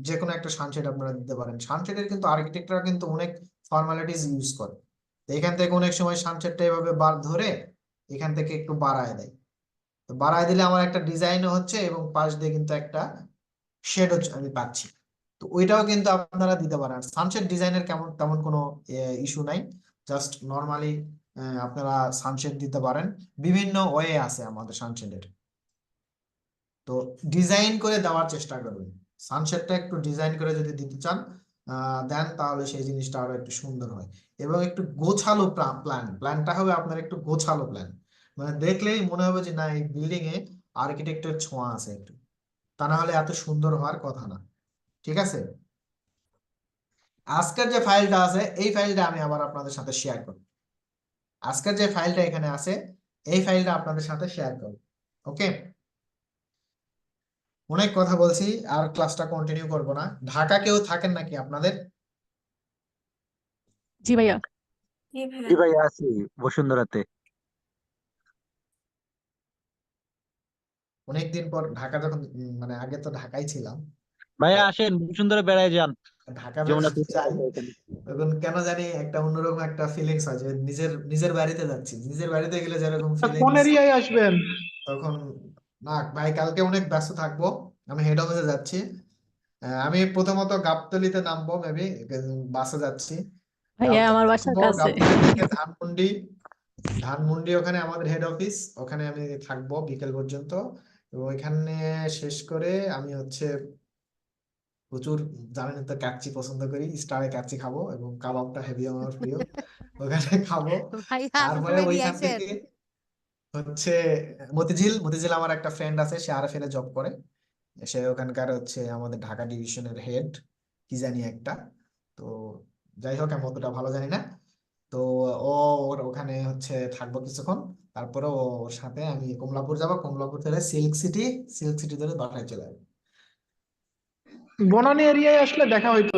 যে কোনো একটা সানশেড আপনারা দিতে পারেন। সানশেডের কিন্তু আর্কিটেক্টরা কিন্তু অনেক ফর্মালিটিস ইউজ করে। তো এখান থেকে অনেক সময় সানশেডটা এভাবে ধরে এখান থেকে একটু বাড়ায় দেয়। তো বাড়ায় দিলে আমার একটা ডিজাইনও হচ্ছে এবং পাশ দিয়ে কিন্তু একটা শেডও আমি পাচ্ছি। তো ওইটাও কিন্তু আপনারা দিতে পারেন। সানশেড ডিজাইনের তেমন কোনো ইস্যু নাই, জাস্ট নর্মালি আপনারা সানশেড দিতে পারেন। বিভিন্ন ওয়ে আছে আমাদের সানশেডের। তো ডিজাইন করে দেওয়ার চেষ্টা করবেন। সানশেডটা একটু ডিজাইন করে যদি দিতে চান দেন, তাহলে সেই জিনিসটা আরো একটু সুন্দর হয় এবং একটু গোছালো প্ল্যানটা হবে আপনার, একটু গোছালো প্ল্যান। মানে দেখলেই মনে হবে যে না, এই বিল্ডিং এ আর্কিটেক্টের ছোঁয়া আছে একটু, তা না হলে এত সুন্দর হওয়ার কথা না। ঠিক আছে, আজকের যে ফাইলটা আছে, এই ফাইলটা আমি আবার আপনাদের সাথে শেয়ার করব। আজকের যে ফাইলটা এখানে আছে, এই ফাইলটা আপনাদের সাথে শেয়ার করব। ওকে, অনেক কথা বলছি, আর ক্লাসটা কন্টিনিউ করব না। ঢাকা কেউ থাকেন নাকি আপনাদের? জি ভাইয়া। জি জি ভাইয়া। ভাই, আছি বসুন্ধরাতে। অনেকদিন পর ঢাকা যখন মানে আগে তো ঢাকায় ছিলাম, ভাইয়া আসেন বসুন্ধরা বেড়ায় যান, ঢাকা যমুনা যখন ব্রিজ যাই তখন কেন জানি একটা অন্যরকম একটা ফিলিংস হয়, যে নিজের নিজের বাড়িতে যাচ্ছি। নিজের বাড়িতে গেলে যেরকম কোন ফিলিংস, এরিয়ায় আসবেন? তখন না ভাই, কালকে অনেক ব্যস্ত থাকবো, আমি হেড অফিসে যাচ্ছি। আমি প্রথমত গাবতলীতে নামবো, মেবি বাসে যাচ্ছি। ভাইয়া আমার গাবতলী বাসার নামবো, কাছে। গাবতলী থেকে ধানমন্ডি ওখানে আমাদের হেড অফিস, ওখানে আমি থাকবো বিকেল পর্যন্ত। এবং ওইখানে শেষ করে আমি প্রচুর, জানেন তো কাচ্চি পছন্দ করি, স্টারে কাচ্চি খাবো এবং কাবাবটা হেভি আমার প্রিয়, ওখানে খাবো। ভাইয়া আসার তারপরে সময় নিয়ে ওইখান আসেন। থেকে হচ্ছে মতিঝিল আমার একটা ফ্রেন্ড আছে, সে আরএফএল এ জব করে। সে ওখানকার আমাদের ঢাকা ডিভিশনের হেড, কি জানি একটা। তো যাই হোক, আমি অতটা ভালো জানি না। তো ও ওখানে থাকবো কিছুক্ষণ। তারপরে ওর সাথে আমি কমলাপুর যাব, কমলাপুর থেকে সিল্ক সিটি ধরে বাসায় চলে যাবো। বনানী এরিয়ায় আসলে দেখা হইতো।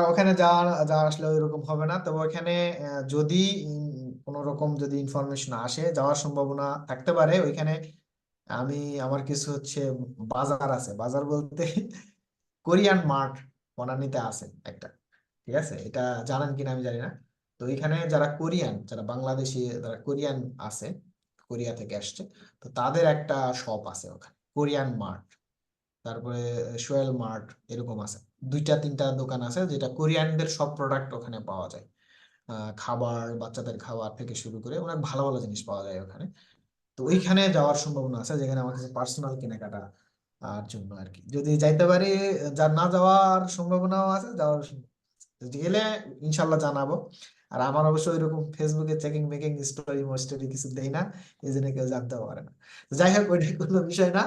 ওখানে যাওয়া যাওয়া আসলে ওইরকম হবে না, তবে ওখানে যদি কোনো রকম যদি ইনফরমেশন আসে, যাওয়ার সম্ভাবনা থাকতে পারে ওইখানে। আমি আমার কিছু বাজার আছে, বাজার বলতে কোরিয়ান মার্ট বনানীতে আছে একটা, ঠিক আছে, এটা জানেন কিনা আমি জানি না। তো এখানে যারা কোরিয়ান, যারা বাংলাদেশি, যারা কোরিয়ান আছে, কোরিয়া থেকে আসছে, তো তাদের একটা শপ আছে ওখানে, কোরিয়ান মার্ট, তারপরে সোয়েল মার্ট, এরকম আছে 2-3টা দোকান আছে যেটা কোরিয়ানদের সব প্রোডাক্ট ওখানে পাওয়া যায়। খাবার, বাচ্চাদের খাবার থেকে শুরু করে অনেক ভালো ভালো জিনিস পাওয়া যায় ওখানে। তো ওইখানে যাওয়ার সম্ভাবনা আছে, যেখানে আমার কাছে পার্সোনাল কেনাকাটা আর জন্য আর কি, যদি যাইতে পারি। যার না যাওয়ার সম্ভাবনাও আছে, যাওয়ার যদি গেলে ইনশাল্লাহ জানাবো। আর আমার অবশ্য ওইরকম ফেসবুকে চেকিং মেকিং স্টোরি মোস্টোরি কিছু দেই না, এই জন্য কেউ জানতেও পারে না। তো যাই হোক, ওইটা কোনো বিষয় না।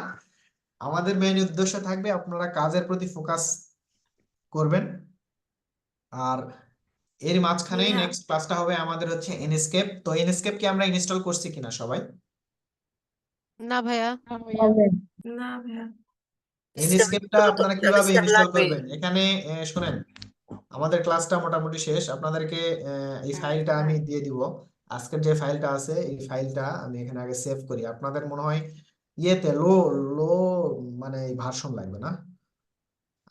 আমাদের মেইন উদ্দেশ্য থাকবে আপনারা কাজের প্রতি ফোকাস করবেন। আর এর মাঝখানেই ভাইয়া নেক্সট ক্লাসটা হবে আমাদের হচ্ছে এনএসকেপ। তো এনএসকেপ কি আমরা ইনস্টল করছি কিনা সবাই? না ভাইয়া। না ভাইয়া। না ভাইয়া এনএসকেপটা আপনারা কিভাবে গ্রাফিক্স কার্ড ইনস্টল লাগবে। করবেন? এখানে শুনেন, আমাদের ক্লাসটা মোটামুটি শেষ। আপনাদেরকে এই ফাইলটা আমি দিয়ে দিব। আজকের যে ফাইলটা আছে, এই ফাইলটা আমি এখানে আগে সেভ করি। আপনাদের মনে হয় ইয়েতে লো লো মানে ভার্সন লাগবে না?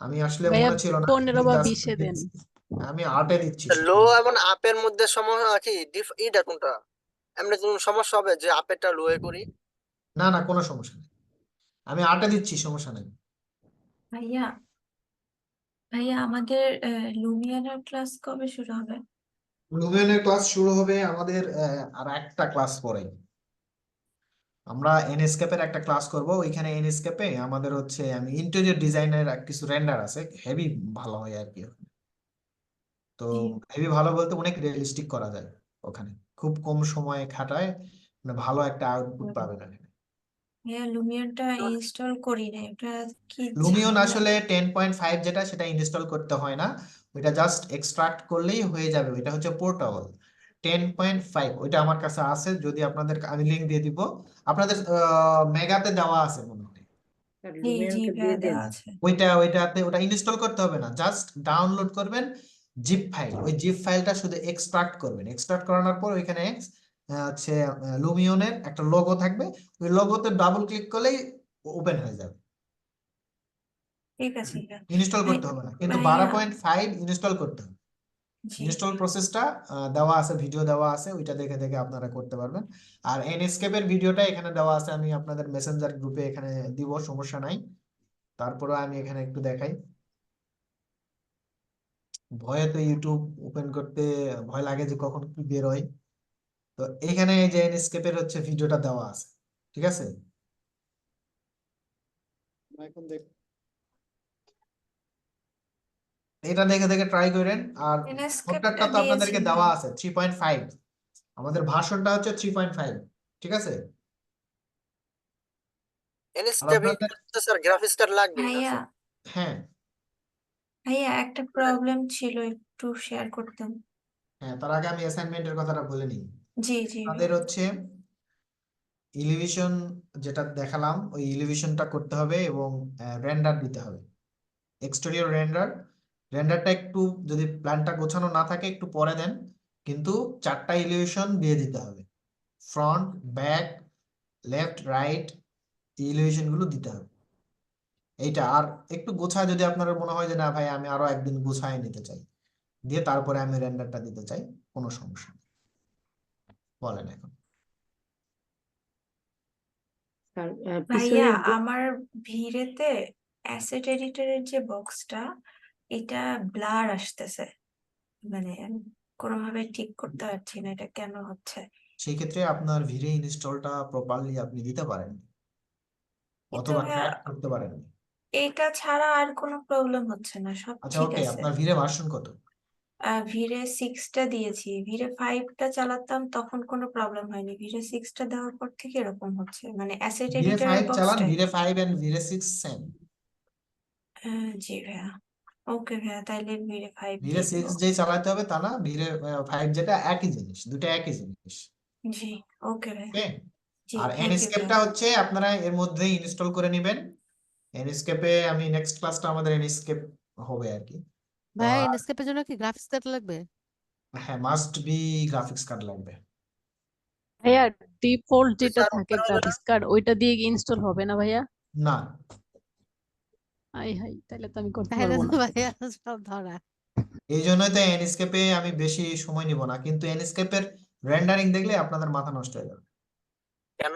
আমি আসলে ভাইয়া মনে ছিল না, 15 বা কিন্তু আজকে 20 দেন। আমি 8-এ দিচ্ছি। লো এবং আপের মধ্যে সমস্যা কি এইটা কোনটা? এমনি কোনো সমস্যা হবে যে আপেরটা লো এ করি? না না, কোনো সমস্যা নেই, আমি 8-এ দিচ্ছি, সমস্যা নেই। ভাইয়া ভাইয়া আমাদের লুমিয়ারের ক্লাস কবে শুরু হবে? লুমিয়নের ক্লাস শুরু হবে আমাদের আর একটা ক্লাস পরে। আমরা এনএসকেপের একটা ক্লাস করব। ওইখানে এনএসকেপে আমাদের হচ্ছে, আমি ইন্টেরিয়র ডিজাইনের কিছু রেন্ডার আছে, হেভি ভালো হয় আর কি। তো জি হেভি ভালো বলতে অনেক রিয়েলিস্টিক করা যায় ওখানে, খুব কম সময়ে খাটায়, মানে ভালো একটা আউটপুট পাবেন এখানে। ভাইয়া লুমিয়ারটা ইনস্টল করি না, এটা কি লুমিয়ন ঝামেলা? আসলে 10.5 যেটা, সেটা ইনস্টল করতে হয় না, ওইটা জাস্ট এক্সট্রাক্ট করলেই হয়ে যাবে। ওইটা হচ্ছে পোর্টেবল 10.5, ওইটা আমার কাছে আছে, যদি আপনাদের আমি লিংক দিয়ে দিব। আপনাদের মেগাতে দেওয়া আছে মনে হয়। স্যার জি লুমিয়ানটা ভাইয়া দিয়ে দেন। দেওয়া আছে। ওইটাতে ওটা ইনস্টল করতে হবে না, জাস্ট ডাউনলোড করবেন জিপ ফাইল। ওই জিপ ফাইলটা শুধু এক্সট্রাক্ট করবেন। এক্সট্রাক্ট করানোর পর ওইখানে হচ্ছে লুমিয়নের একটা লোগো থাকবে, ওই লোগোতে ডাবল ক্লিক করলেই ওপেন হয়ে যাবে। ঠিক আছে ভাইয়া। ইনস্টল ভাই- করতে হবে না, কিন্তু ভাইয়া 12.5 ইনস্টল করতে হবে। জি ইনস্টল প্রসেসটা দেওয়া আছে, ভিডিও দেওয়া আছে, ওইটা দেখে দেখে আপনারা করতে পারবেন। আর এনএসকেপের ভিডিওটা এখানে দেওয়া আছে, আমি আপনাদের মেসেঞ্জার গ্রুপে এখানে দিব, সমস্যা নাই। তারপরে আমি এখানে একটু দেখাই। ভয়ে তো ইউটিউব ওপেন করতে ভয় লাগে যে কখন কি বের হয়। তো এখানে এই যে এনএসকেপের হচ্ছে ভিডিওটা দেওয়া আছে, ঠিক আছে? এখন দেখ, এটা দেখে দেখে ট্রাই করেন। আর এনএসকেপটা সফটওয়্যারটা তো দিয়েছি আপনাদেরকে দেওয়া ভাইয়া। আছে 3.5, আমাদের ভার্সনটা হচ্ছে 3.5, ঠিক আছে? আর এনএসকেপ আপনাদের, স্যার গ্রাফিক্স কার্ড লাগবে না ভাইয়া স্যার? হ্যাঁ ভাইয়া একটা প্রবলেম ছিল, একটু শেয়ার করতাম। হ্যাঁ, তার আগে আমি অ্যাসাইনমেন্টের কথাটা বলে নিই। জি জি তাদের হচ্ছে ইলিভেশন যেটা দেখালাম, ওই ইলিভেশনটা করতে হবে এবং রেন্ডার দিতে হবে, এক্সটেরিয়র রেন্ডার। রেন্ডারটা একটু, যদি প্ল্যানটা গোছানো না থাকে একটু পরে দেন, কিন্তু 4টা ইলিভেশন দিয়ে দিতে হবে, front, back, left, right, elevation গুলো দিতে হবে। এইটা আর একটু গোছায়, যদি আপনার মনে হয় যে না ভাই আমি আরো একদিন গোছায় নিতে চাই, দিয়ে তারপরে আমি রেন্ডারটা দিতে চাই, কোনো সমস্যা নেই। বলেন এখন। স্যার ভাইয়া পিছনের যে আমার ভিড়েতে অ্যাসেট এডিটরের যে বক্সটা, এটা ব্লার আসতেছে, মানে আমি কোনোভাবে ঠিক করতে পারছি না, এটা কেন হচ্ছে? সেই ক্ষেত্রে আপনার ভিরে ইনস্টলটা প্রপারলি আপনি দিতে পারেন, কিন্তু অথবা ভাইয়া ক্র্যাক করতে পারেন। এটা ছাড়া আর কোনো প্রবলেম হচ্ছে না, সব আচ্ছা ঠিক ওকে, আছে। আপনার ভিরে ভার্সন কত? ভিরে 6টা দিয়েছি, ভিরে 5টা চালাতাম তখন কোনো প্রবলেম হয়নি, ভিরে 6টা দেওয়ার পর থেকে এরকম হচ্ছে, মানে অ্যাসেট ভিরে এডিটরের 5 চালান, বক্সটাই। ভিরে 5 এন্ড ভিরে 6 সেম। জি ভাইয়া, ওকে ভাইয়া, তাইলে ভিরে 5 ভিরে দিয়ে দিব। 6 যেই চালাতে হবে তা না, ভিরে 5 যেটা, একই জিনিস, দুটো একই জিনিস। জি ওকে ভাইয়া। ওকে। জি আর থ্যাংক ইউ ভাইয়া। এনএসকেপটা হচ্ছে আপনারা এর মধ্যেই ইনস্টল করে নেবেন। এনএসকেপে আমি নেক্সট ক্লাসটা আমাদের এনএসকেপ হবে আর কি। তো ভাইয়া এনএসকেপের জন্য কি গ্রাফিক্স কার্ড লাগবে? হ্যাঁ, মাস্ট বি গ্রাফিক্স কার্ড লাগবে। ভাইয়া ডিফল্ট যেটা স্যার থাকে ওপেন হবে না? গ্রাফিক্স কার্ড ওইটা দিয়ে ইনস্টল হবে না ভাইয়া? না, আই হাই, তাহলে তো আমি করতে তাহলে পারবো তো না। ভাইয়া সব ধরা। এই জন্যই তো এনস্কেপে আমি বেশি সময় নিব না, কিন্তু এনস্কেপের রেন্ডারিং দেখলে আপনাদের মাথা নষ্ট হয়ে যাবে। কেন?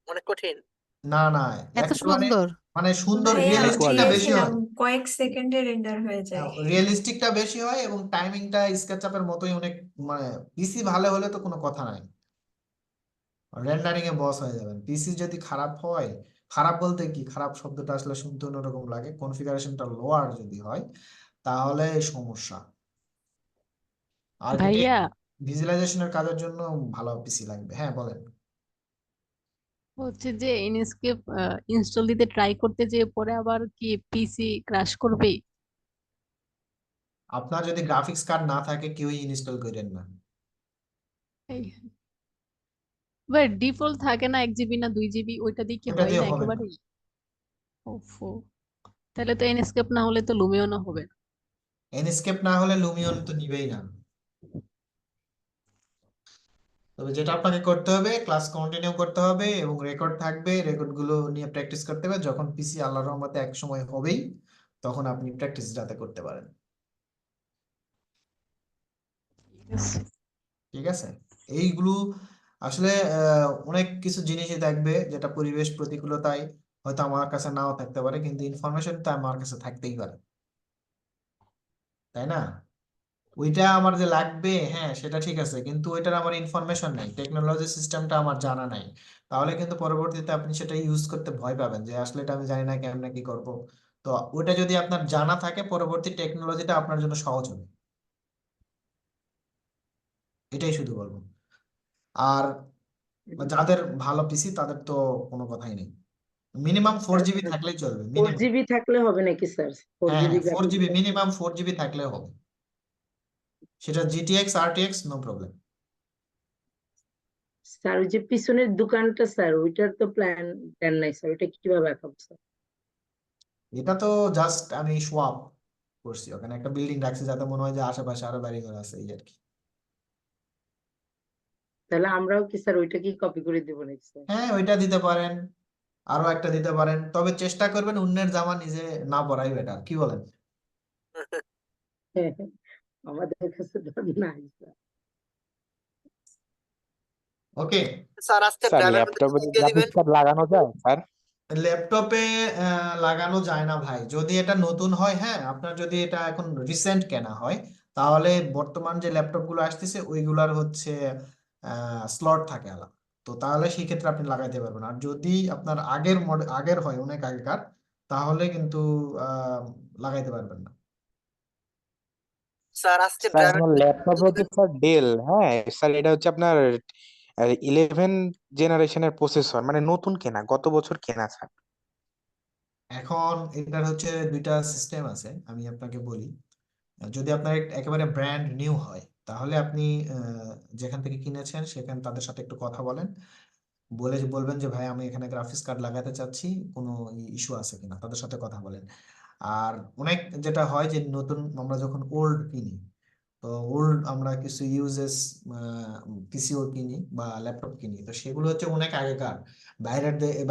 অনেক কঠিন। না না, এত একেবারে সুন্দর। মানে সুন্দর, ভাইয়া হাই রিয়েলিস্টিকটা কোয়ালিটি। বেশি দিয়েছিলাম, হয়। কয়েক সেকেন্ডে রেন্ডার হয়ে যায়। রিয়েলিস্টিকটা বেশি হয় এবং টাইমিংটা স্কেচআপের মতোই অনেক, মানে পিসি ভালো হলে তো কোনো কথা নাই, রেন্ডারিং এ বস হয়ে যাবেন। পিসি যদি খারাপ হয়, খারাপ বলতে কি, খারাপ শব্দটা আসলে শুনতে অন্যরকম লাগে, কনফিগারেশনটা লোয়ার যদি হয় তাহলে সমস্যা। আর্কিটেক্ট ভাইয়া ভিজুয়ালাইজেশনের কাজের জন্য ভালো পিসি লাগবে। হ্যাঁ বলেন। হচ্ছে যে ইনস্কেপ ইনস্টল দিতে ট্রাই করতে যেয়ে পরে আবার কি পিসি ক্রাশ করবেই? আপনার যদি গ্রাফিক্স কার্ড না থাকে কেউই ইনস্টল করেন না। ডিফল্ট থাকে না 1 জিবি না 2 জিবি, ওইটা দিয়ে কি ওটা হয় দিয়ে না হবে না। একেবারেই? ওফো, তাহলে তো এনস্কেপ না হলে তো লুমিও না হবে না। এনস্কেপ না হলে লুমিয়ন তো নিবেই না। তবে যেটা আপনাকে করতে হবে, ক্লাস কন্টিনিউ করতে হবে এবং রেকর্ড থাকবে, রেকর্ড গুলো নিয়ে প্র্যাকটিস করতে হবে। যখন পিসি আল্লাহর রহমতে এক সময় হবেই, তখন আপনি প্র্যাকটিস যাতে করতে পারেন। ঠিক আছে। ঠিক আছে। এইগুলো আসলে অনেক কিছু জিনিসই থাকবে যেটা পরিবেশ প্রতিকূলতায় হয়তো আমার কাছে নাও থাকতে পারে, কিন্তু ইনফরমেশনটা আমার কাছে থাকতেই পারে, তাই না? ওইটা আমার যে লাগবে, হ্যাঁ সেটা ঠিক আছে, কিন্তু ওইটার আমার ইনফরমেশন নাই, টেকনোলজি সিস্টেমটা আমার জানা নাই, তাহলে কিন্তু পরবর্তীতে আপনি সেটা ইউজ করতে ভয় পাবেন যে আসলে এটা আমি জানি না, কেমনে কি করব। তো ওইটা যদি আপনার জানা থাকে, পরবর্তী টেকনোলজিটা আপনার জন্য সহজ হবে, এটাই শুধু বলবো। আর যাদের ভালো পিসি তাদের তো কোনো কথাই নেই, মিনিমাম 4 জিবি থাকলেই চলবে, 4 মিনিমাম। জিবি থাকলে হবে নাকি স্যার? ফোর হ্যাঁ জিবি হ্যাঁ, 4 জিবি, গ্রাফিক্স? মিনিমাম 4 জিবি থাকলে হবে, সেটা GTX RTX no problem. Sir ওই যে পিছনের দোকানটা স্যার, ওইটার তো প্ল্যান প্ল্যান নাই স্যার, ওইটা কিভাবে আঁকাবো স্যার? এটা তো জাস্ট আমি সোয়াপ করছি, ওখানে একটা বিল্ডিং রাখছি যাতে মনে হয় যে আশেপাশে আরো বাড়ি ঘর আছে, এই আর কি। তাহলে আমরাও কি স্যার ওইটা কি কপি করে দেবো নাকি স্যার? হ্যাঁ ওইটা দিতে পারেন, আরো একটা দিতে পারেন, তবে চেষ্টা করবেন অন্যের জামা নিজে না পরাই বেটার, কি বলেন? আমাদের কাছে তো নাই স্যার। ওকে। স্যার আজকে স্যার ড্রাইভের মধ্যে ল্যাপটপে কি দিয়ে দিবেন? গ্রাফিক্স কার্ড লাগানো যায় স্যার? ল্যাপটপে লাগানো যায় না ভাই, যদি এটা নতুন হয়। হ্যাঁ আপনার যদি এটা এখন রিসেন্ট কেনা হয়, তাহলে বর্তমান যে ল্যাপটপ গুলো আসতেছে ওইগুলার হচ্ছে স্লট থাকে আলাদা, তো তাহলে সেই ক্ষেত্রে আপনি লাগাইতে পারবেন। আর যদি আপনার আগের মডেল, আগের হয় অনেক আগেকার, তাহলে কিন্তু আহ, লাগাইতে পারবেন না। স্যার আজকে স্যার ড্রাইভের আমার মধ্যে কি ল্যাপটপ দিয়ে হচ্ছে দিবেন? Sir del. হ্যাঁ স্যার, এটা হচ্ছে আপনার 11 জেনারেশনের প্রসেসর, মানে নতুন কেনা, গত বছর কেনা স্যার। এখন এটার হচ্ছে দুইটা সিস্টেম আছে, আমি আপনাকে বলি। যদি আপনার একেবারে ব্র্যান্ড নিউ হয়, তাহলে আপনি যেখান থেকে কিনেছেন সেখানে তাদের সাথে একটু কথা বলেন, বলবেন যে ভাই আমি এখানে গ্রাফিক্স কার্ড লাগাতে চাচ্ছি, কোনো ইস্যু আছে কিনা, তাদের সাথে কথা বলেন। আর অনেক যেটা হয় যে নতুন আমরা যখন ওল্ড কিনি, তো ওল্ড আমরা কিছু ইউজেস পিসিও কিনি বা ল্যাপটপ কিনি, তো সেগুলো হচ্ছে অনেক আগেকার,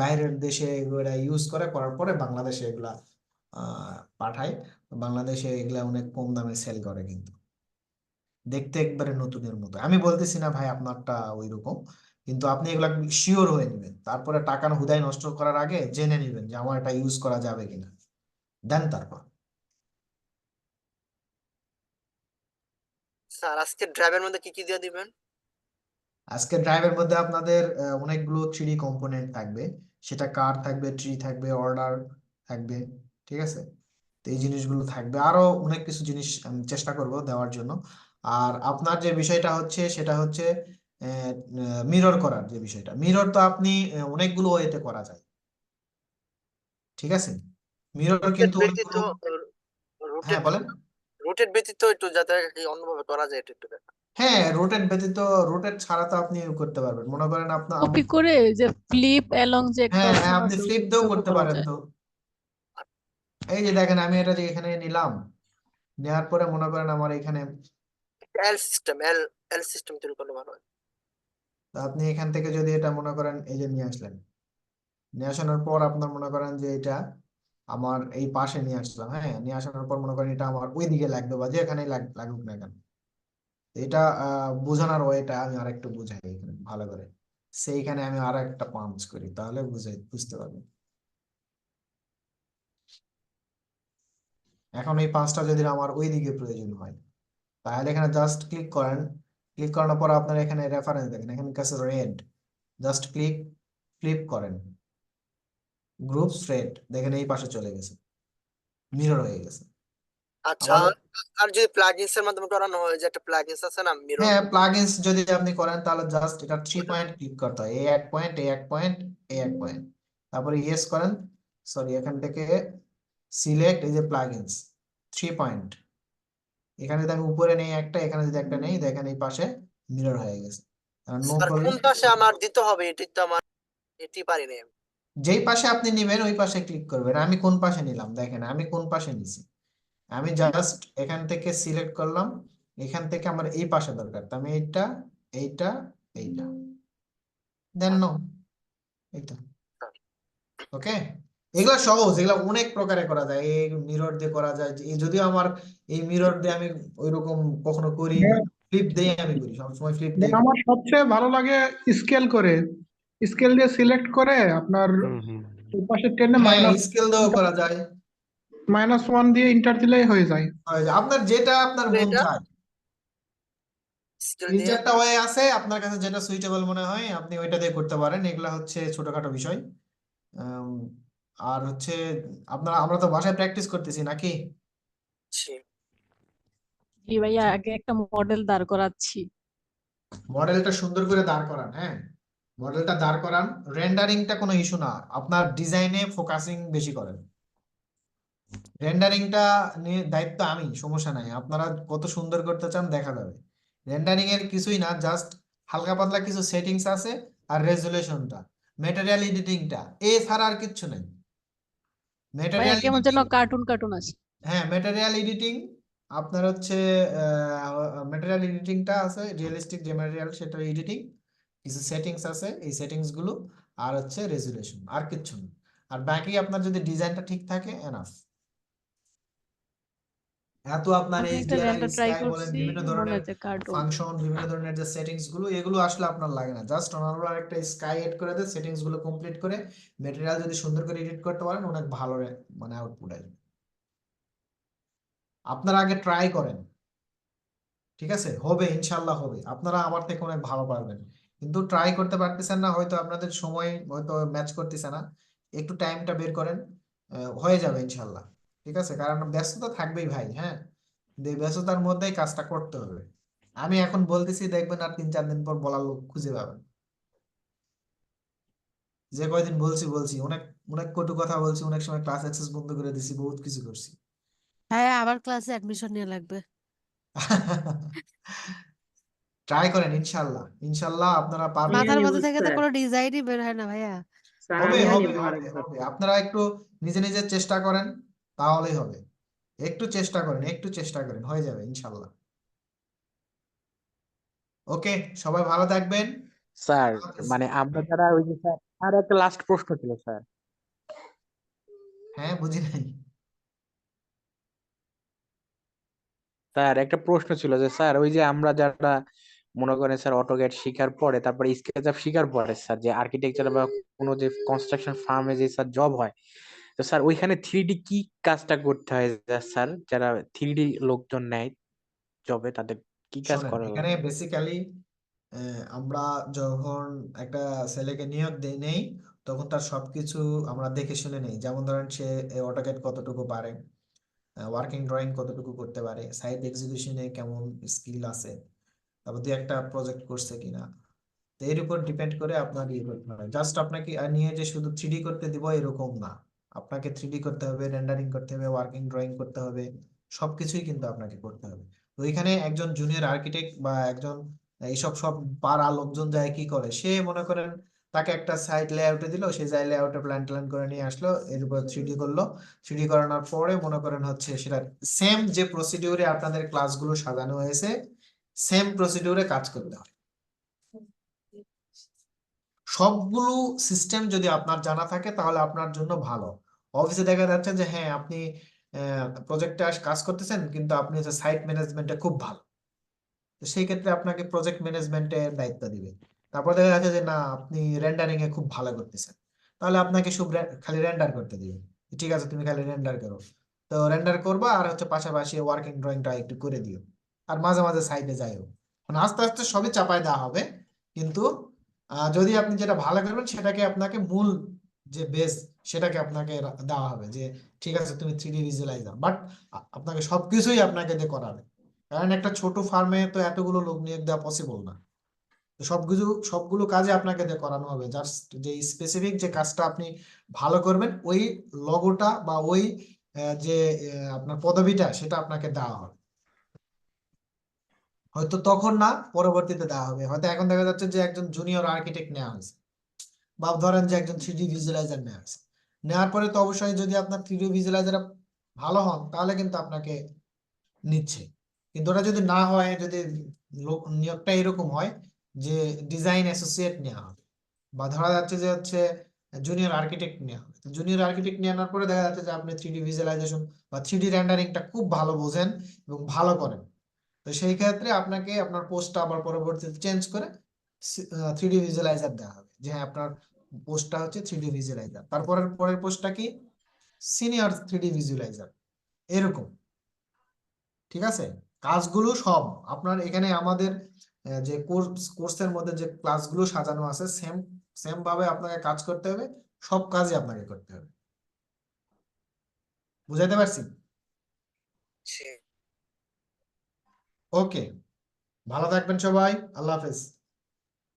বাইরের দেশে এগুলা ইউজ করার পরে বাংলাদেশে এগুলা পাঠায়। বাংলাদেশে এগুলা অনেক কম দামে সেল করে, কিন্তু দেখতে একবারে নতুনের মতো। আমি বলতেছি না ভাই আপনারটা ওই রকম, কিন্তু আপনি এগুলা শিওর হয়ে নেবেন, তারপরে টাকা হুদায় নষ্ট করার আগে জেনে নেবেন যে আমার এটা ইউজ করা যাবে কিনা, দেন তারপর। স্যার আজকে ড্রাইভের মধ্যে কি কি দিয়ে দিবেন? আজকে ড্রাইভের মধ্যে আপনাদের অনেকগুলো 3D কম্পোনেন্ট থাকবে, সেটা কার থাকবে, ট্রি থাকবে, অর্ডার থাকবে, ঠিক আছে? তো এই জিনিসগুলো থাকবে, আরো অনেক কিছু জিনিস আমি চেষ্টা করব দেওয়ার জন্য। আর আপনার যে বিষয়টা হচ্ছে সেটা হচ্ছে মিরর করার যে বিষয়টা, মিরর তো আপনি অনেকগুলো ওয়েতে করা যায়, ঠিক আছে? মিরর রুটেড কিন্তু ব্যতীত অনেকগুলো। হ্যাঁ রুটেড বলেন। রুটেড ব্যতীত একটু যাতে অন্যভাবে করা যায় এটা একটু দেখান। হ্যাঁ রোটেট ব্যতীত, রোটেট ছাড়া তো আপনি করতে পারবেন, মনে করেন আপনার কপি করে যে ফ্লিপ অ্যালং যে একটা হ্যাঁ হ্যাঁ অপশন আপনি আছে ফ্লিপ ওইটা দিয়েও তো করতে করা পারেন যায়। তো। এই যে দেখেন আমি এটা যে এখানে নিলাম, নেওয়ার পরে মনে করেন আমার এখানে, এল সিস্টেম তৈরি করলে ভালো হয়। তো আপনি এখান থেকে যদি এটা মনে করেন এই যে নিয়ে আসলেন, নিয়ে আসানোর পর আপনার মনে করেন যে এটা আমার এই পাশে নিয়ে আসলাম, হ্যাঁ, নিয়ে আসার পর মনে করেন এটা আমার ওইদিকে লাগবে বা যেখানে লাগুক না কেন। এটা বোঝানোর ওয়েটা আমি আরেকটু বুঝাই এখানে ভালো করে, সেইখানে আমি আর একটা পাঞ্চ করি, তাহলে বুঝতে পারবেন। এখন এই পাঁচটা যদি আমার ওইদিকে প্রয়োজন হয়, তাহলে এখানে জাস্ট ক্লিক করেন। ক্লিক করানোর পর আপনার এখানে রেফারেন্স দেখেন, এখানে কাছে রেড, জাস্ট ফ্লিপ করেন, গ্রুপস রেড, দেখেন এই পাশে চলে গেছে, মিরর হয়ে গেছে। আচ্ছা, আমাদের আর যদি প্লাগইনস এর মাধ্যমে করানো হয়, যে একটা প্লাগইনস আছে না মিরর, হ্যাঁ, প্লাগইনস যদি আপনি করেন তাহলে জাস্ট এটা 3 পয়েন্ট ক্লিক করতে হয়, এই এক পয়েন্ট, এই এক পয়েন্ট, এই এক পয়েন্ট, তারপরে ইয়েস করেন, সরি এখান থেকে সিলেক্ট এই যে প্লাগইনস 3 পয়েন্ট, এখানে যদি আমি উপরে নেই একটা, এখানে যদি একটা নেই, দেখেন এই পাশে মিরর হয়ে গেছে। নো আর করলে কোন পাশে আমার দিতে হবে, এটি তো আমার এটি পারি না আমি। যেই পাশে আপনি নেবেন ওই পাশে ক্লিক করবেন। আমি কোন পাশে নিলাম দেখেন, আমি কোন পাশে নিছি, আমি জাস্ট এখান থেকে সিলেক্ট করলাম, এখান থেকে আমার এই পাশে দরকার, তো আমি এইটা এইটা এইটা দেন নো, এইটা। ওকে, এগুলা সহজ, এগুলা অনেক প্রকারে করা যায়, এই মিরর দিয়ে করা যায়, যদিও আমার এই মিরর দিয়ে আমি ওইরকম কখনো করি না, ফ্লিপ দিয়ে আমি করি, সবসময় ফ্লিপ দিয়ে করি। আমার সবচেয়ে ভালো লাগে স্কেল করে, স্কেল দিয়ে সিলেক্ট করে আপনার ওই পাশে টেনে হ্যাঁ, স্কেল দিয়েও করা যায়, -1 দিয়ে ইন্টার দিলেই হয়ে যায়। আপনার যেটা আপনার মন এটা চায়, স্কেল তিন দিয়ে চারটা ওয়ে আছে, আপনার কাছে যেটা সুইটেবল মনে হয় আপনি ওইটা দিয়ে করতে পারেন। এগুলা হচ্ছে ছোটখাটো বিষয়। আম, আর হচ্ছে আমরা তো বাসায় প্র্যাকটিস করতেছি নাকি? ছি। জি ভাইয়া, আগে একটা মডেল দাঁড় করাচ্ছি। মডেলটা সুন্দর করে দাঁড় করান, হ্যাঁ, মডেলটা দাঁড় করান। রেন্ডারিংটা কোনো ইস্যু না, আপনার ডিজাইনে ফোকাসিং বেশি করেন। রেন্ডারিংটা নিয়ে দায়িত্ব আমি, সমস্যা নাই, আপনারা কত সুন্দর করতে চান দেখা যাবে। রেন্ডারিং এর কিছুই না, জাস্ট হালকা পাতলা কিছু সেটিংস আছে, আর রেজুলেশনটা, ম্যাটেরিয়াল এডিটিংটা, এছাড়া আর কিচ্ছু নেই। ভাইয়া ম্যাটেরিয়াল কেমন যেন এডিটিং, কার্টুন কার্টুন আছে। হ্যাঁ, ম্যাটেরিয়াল এডিটিং আপনার হচ্ছে ম্যাটেরিয়াল এডিটিংটা আছে, রিয়েলিস্টিক যে ম্যাটেরিয়াল সেটা এডিটিং, কিছু সেটিংস আছে, এই সেটিংস গুলো, আর হচ্ছে রেজুলেশন, আর কিচ্ছু না। আর বাকি আপনার যদি ডিজাইনটা ঠিক থাকে এনাফ। এত আপনার আমি একটা এইচডিআর রেন্ডার ট্রাই স্কাই বলেন, করছি, বিভিন্ন মনে ধরনের হচ্ছে কার্টুন। ফাংশন, বিভিন্ন ধরনের যে সেটিংস গুলো, এগুলো আসলে আপনার লাগে না, জাস্ট নরমাল একটা স্কাই এড করে দেয়, সেটিংস গুলো কমপ্লিট করে ম্যাটেরিয়াল যদি সুন্দর করে এডিট করতে পারেন, অনেক ভালো মানে আউটপুট আসবে। আপনারা আগে ট্রাই করেন, ঠিক আছে, হবে ইনশাল্লাহ হবে, আপনারা আমার থেকে অনেক ভালো পারবেন। কিন্তু ট্রাই করতে পারতেছেন না, হয়তো আপনাদের সময় হয়তো ম্যাচ করতেছে না, একটু টাইমটা বের করেন, হয়ে যাবে ইনশাল্লাহ। ঠিক আছে, কারণ ব্যস্ততা থাকবেই ভাই, হ্যাঁ, কিন্তু এই ব্যস্ততার মধ্যেই কাজটা করতে হবে। আমি এখন বলতেছি, দেখবেন আর 3-4 দিন পর বলার লোক খুঁজে পাবেন। যে কয়দিন বলছি অনেক অনেক কটু কথা বলছি, অনেক সময় ক্লাস অ্যাক্সেস বন্ধ করে দিছি, বহুত কিছু করছি। হ্যাঁ, আবার ক্লাসে অ্যাডমিশন নিয়ে লাগবে। ট্রাই করেন, ইনশাল্লাহ ইনশাল্লাহ আপনারা পারবেন। মাথার মধ্যে ইউজ থেকে তো স্যার, কোনো ডিজাইনই বের হয় না ভাইয়া। স্যার হবে আমি হবে নিব হবে আরেকবার। হবে, আপনারা একটু নিজে নিজে চেষ্টা করেন, তাহলেই হবে। একটু চেষ্টা করেন, একটু চেষ্টা করেন, হয়ে যাবে ইনশাল্লাহ। ওকে, সবাই ভালো থাকবেন। স্যার আল্লাহ হাফেজ। মানে আমরা যারা ওই যে স্যার, আর একটা লাস্ট প্রশ্ন ছিল স্যার। হ্যাঁ, বুঝি নাই। স্যার একটা প্রশ্ন ছিল যে স্যার, ওই যে আমরা যারা মনে করেন স্যার অটোক্যাড শিখার পরে, তারপরে স্কেচআপ শিখার পরে স্যার, যে আর্কিটেকচার বা কোনো যে কনস্ট্রাকশন ফার্মে যে স্যার জব হয়, তো স্যার ওইখানে 3D কি কাজটা করতে হয় স্যার, যারা 3D লোকজন নেয় জবে, তাদের কি কাজ শোনেন, করা এখানে লাগে? বেসিক্যালি আমরা যখন একটা ছেলেকে নিয়োগ নেই, তখন তার সবকিছু আমরা দেখে শুনে নেই। যেমন ধরেন সে অটোক্যাড কতটুকু পারে, ওয়ার্কিং ড্রয়িং কতটুকু করতে পারে, সাইট এক্সিকিউশনে কেমন স্কিল আছে, তারপর দুই একটা প্রজেক্ট করছে কিনা, তো এর উপর ডিপেন্ড করে আপনার ইয়ে করতে হবে। জাস্ট আপনাকে নিয়ে যে শুধু 3D করতে দিব এরকম না, আপনাকে 3D করতে হবে, রেন্ডারিং করতে হবে, ওয়ার্কিং ড্রয়িং করতে হবে, সবকিছুই কিন্তু আপনাকে করতে হবে। তো এখানে একজন জুনিয়র আর্কিটেক্ট বা একজন এইসব সব পাড়া লোকজন যায় কি করে, সে মনে করেন তাকে একটা সাইট লেআউটে দিল, সে যাই লেআউটে প্ল্যান ট্যান করে নিয়ে আসলো, এর উপর 3D করলো। 3D করানোর পরে মনে করেন হচ্ছে সেটা সেম যে প্রসিডিউরে আপনাদের ক্লাসগুলো সাজানো হয়েছে, সেম প্রসিডিউরে কাজ করতে হয়। সবগুলো সিস্টেম যদি আপনার জানা থাকে তাহলে আপনার জন্য ভালো। অফিসে দেখা যাচ্ছে যে হ্যাঁ আপনি প্রজেক্টে কাজ করতেছেন, কিন্তু আপনি হচ্ছে সাইট ম্যানেজমেন্টে খুব ভালো, তো সেই ক্ষেত্রে আপনাকে প্রজেক্ট ম্যানেজমেন্টের দায়িত্ব দিবে। তারপর দেখা যাচ্ছে যে না আপনি রেন্ডারিং এ খুব ভালো করতেছেন, তাহলে আপনাকে খালি রেন্ডার করতে দিবে। ঠিক আছে, তুমি খালি রেন্ডার করো, তো রেন্ডার করবা আর হচ্ছে পাশাপাশি ওয়ার্কিং ড্রয়িংটা একটু করে দিও, আর মাঝে মাঝে সাইডে যাইও। মানে আস্তে আস্তে সবই চাপায় দেওয়া হবে, কিন্তু যদি আপনি যেটা ভালো করবেন সেটাকে আপনাকে মূল যে বেস সেটাকে আপনাকে দেওয়া হবে যে ঠিক আছে তুমি 3D ভিজুয়ালাইজার, বাট আপনাকে সবকিছুই আপনাকে দিয়ে করাবে, কারণ একটা ছোট ফার্মে তো এতগুলো লোক নিয়োগ দেওয়া পসিবল না। তো সবগুলো কাজে আপনাকে দিয়ে করানো হবে, জাস্ট যে স্পেসিফিক যে কাজটা আপনি ভালো করবেন ওই লগোটা বা ওই যে আপনার পদবিটা সেটা আপনাকে দেওয়া হবে। হয়তো তখন না, পরবর্তীতে দেওয়া হবে। হয়তো এখন দেখা যাচ্ছে যে একজন জুনিয়র আর্কিটেক্ট নেওয়া হয়েছে, বা ধরেন যে একজন 3D ভিজুয়ালাইজার নেওয়া হয়েছে, নেওয়ার পরে তো অবশ্যই যদি আপনার 3D ভিজুয়ালাইজার ভালো হন তাহলে কিন্তু আপনাকে নিচ্ছে। কিন্তু ওটা যদি না হয়, যদি নিয়োগটা এরকম হয় যে ডিজাইন অ্যাসোসিয়েট নেওয়া হবে, বা ধরা যাচ্ছে যে হচ্ছে জুনিয়র আর্কিটেক্ট নেওয়া হবে, তো জুনিয়র আর্কিটেক্ট নেওয়ার পরে দেখা যাচ্ছে যে আপনি 3D ভিজুয়ালাইজেশন বা 3D রেন্ডারিংটা খুব ভালো বোঝেন এবং ভালো করেন, তো সেই ক্ষেত্রে আপনাকে আপনার পোস্টটা আবার পরবর্তীতে চেঞ্জ করে 3D ভিজুয়ালাইজার দেওয়া হবে, যে হ্যাঁ আপনার পোস্টটা হচ্ছে 3D ভিজুয়ালাইজার। তারপরের পরের পোস্টটা কি, সিনিয়র 3D ভিজুয়ালাইজার, এরকম। ঠিক আছে, কাজগুলো সব আপনার এখানে আমাদের যে কোর্সের মধ্যে যে ক্লাসগুলো সাজানো আছে সেম সেম ভাবে আপনাকে কাজ করতে হবে, সব কাজই আপনাকে করতে হবে। বুঝাইতে পারছি? ওকে, ভালো থাকবেন সবাই, আল্লাহ হাফেজ।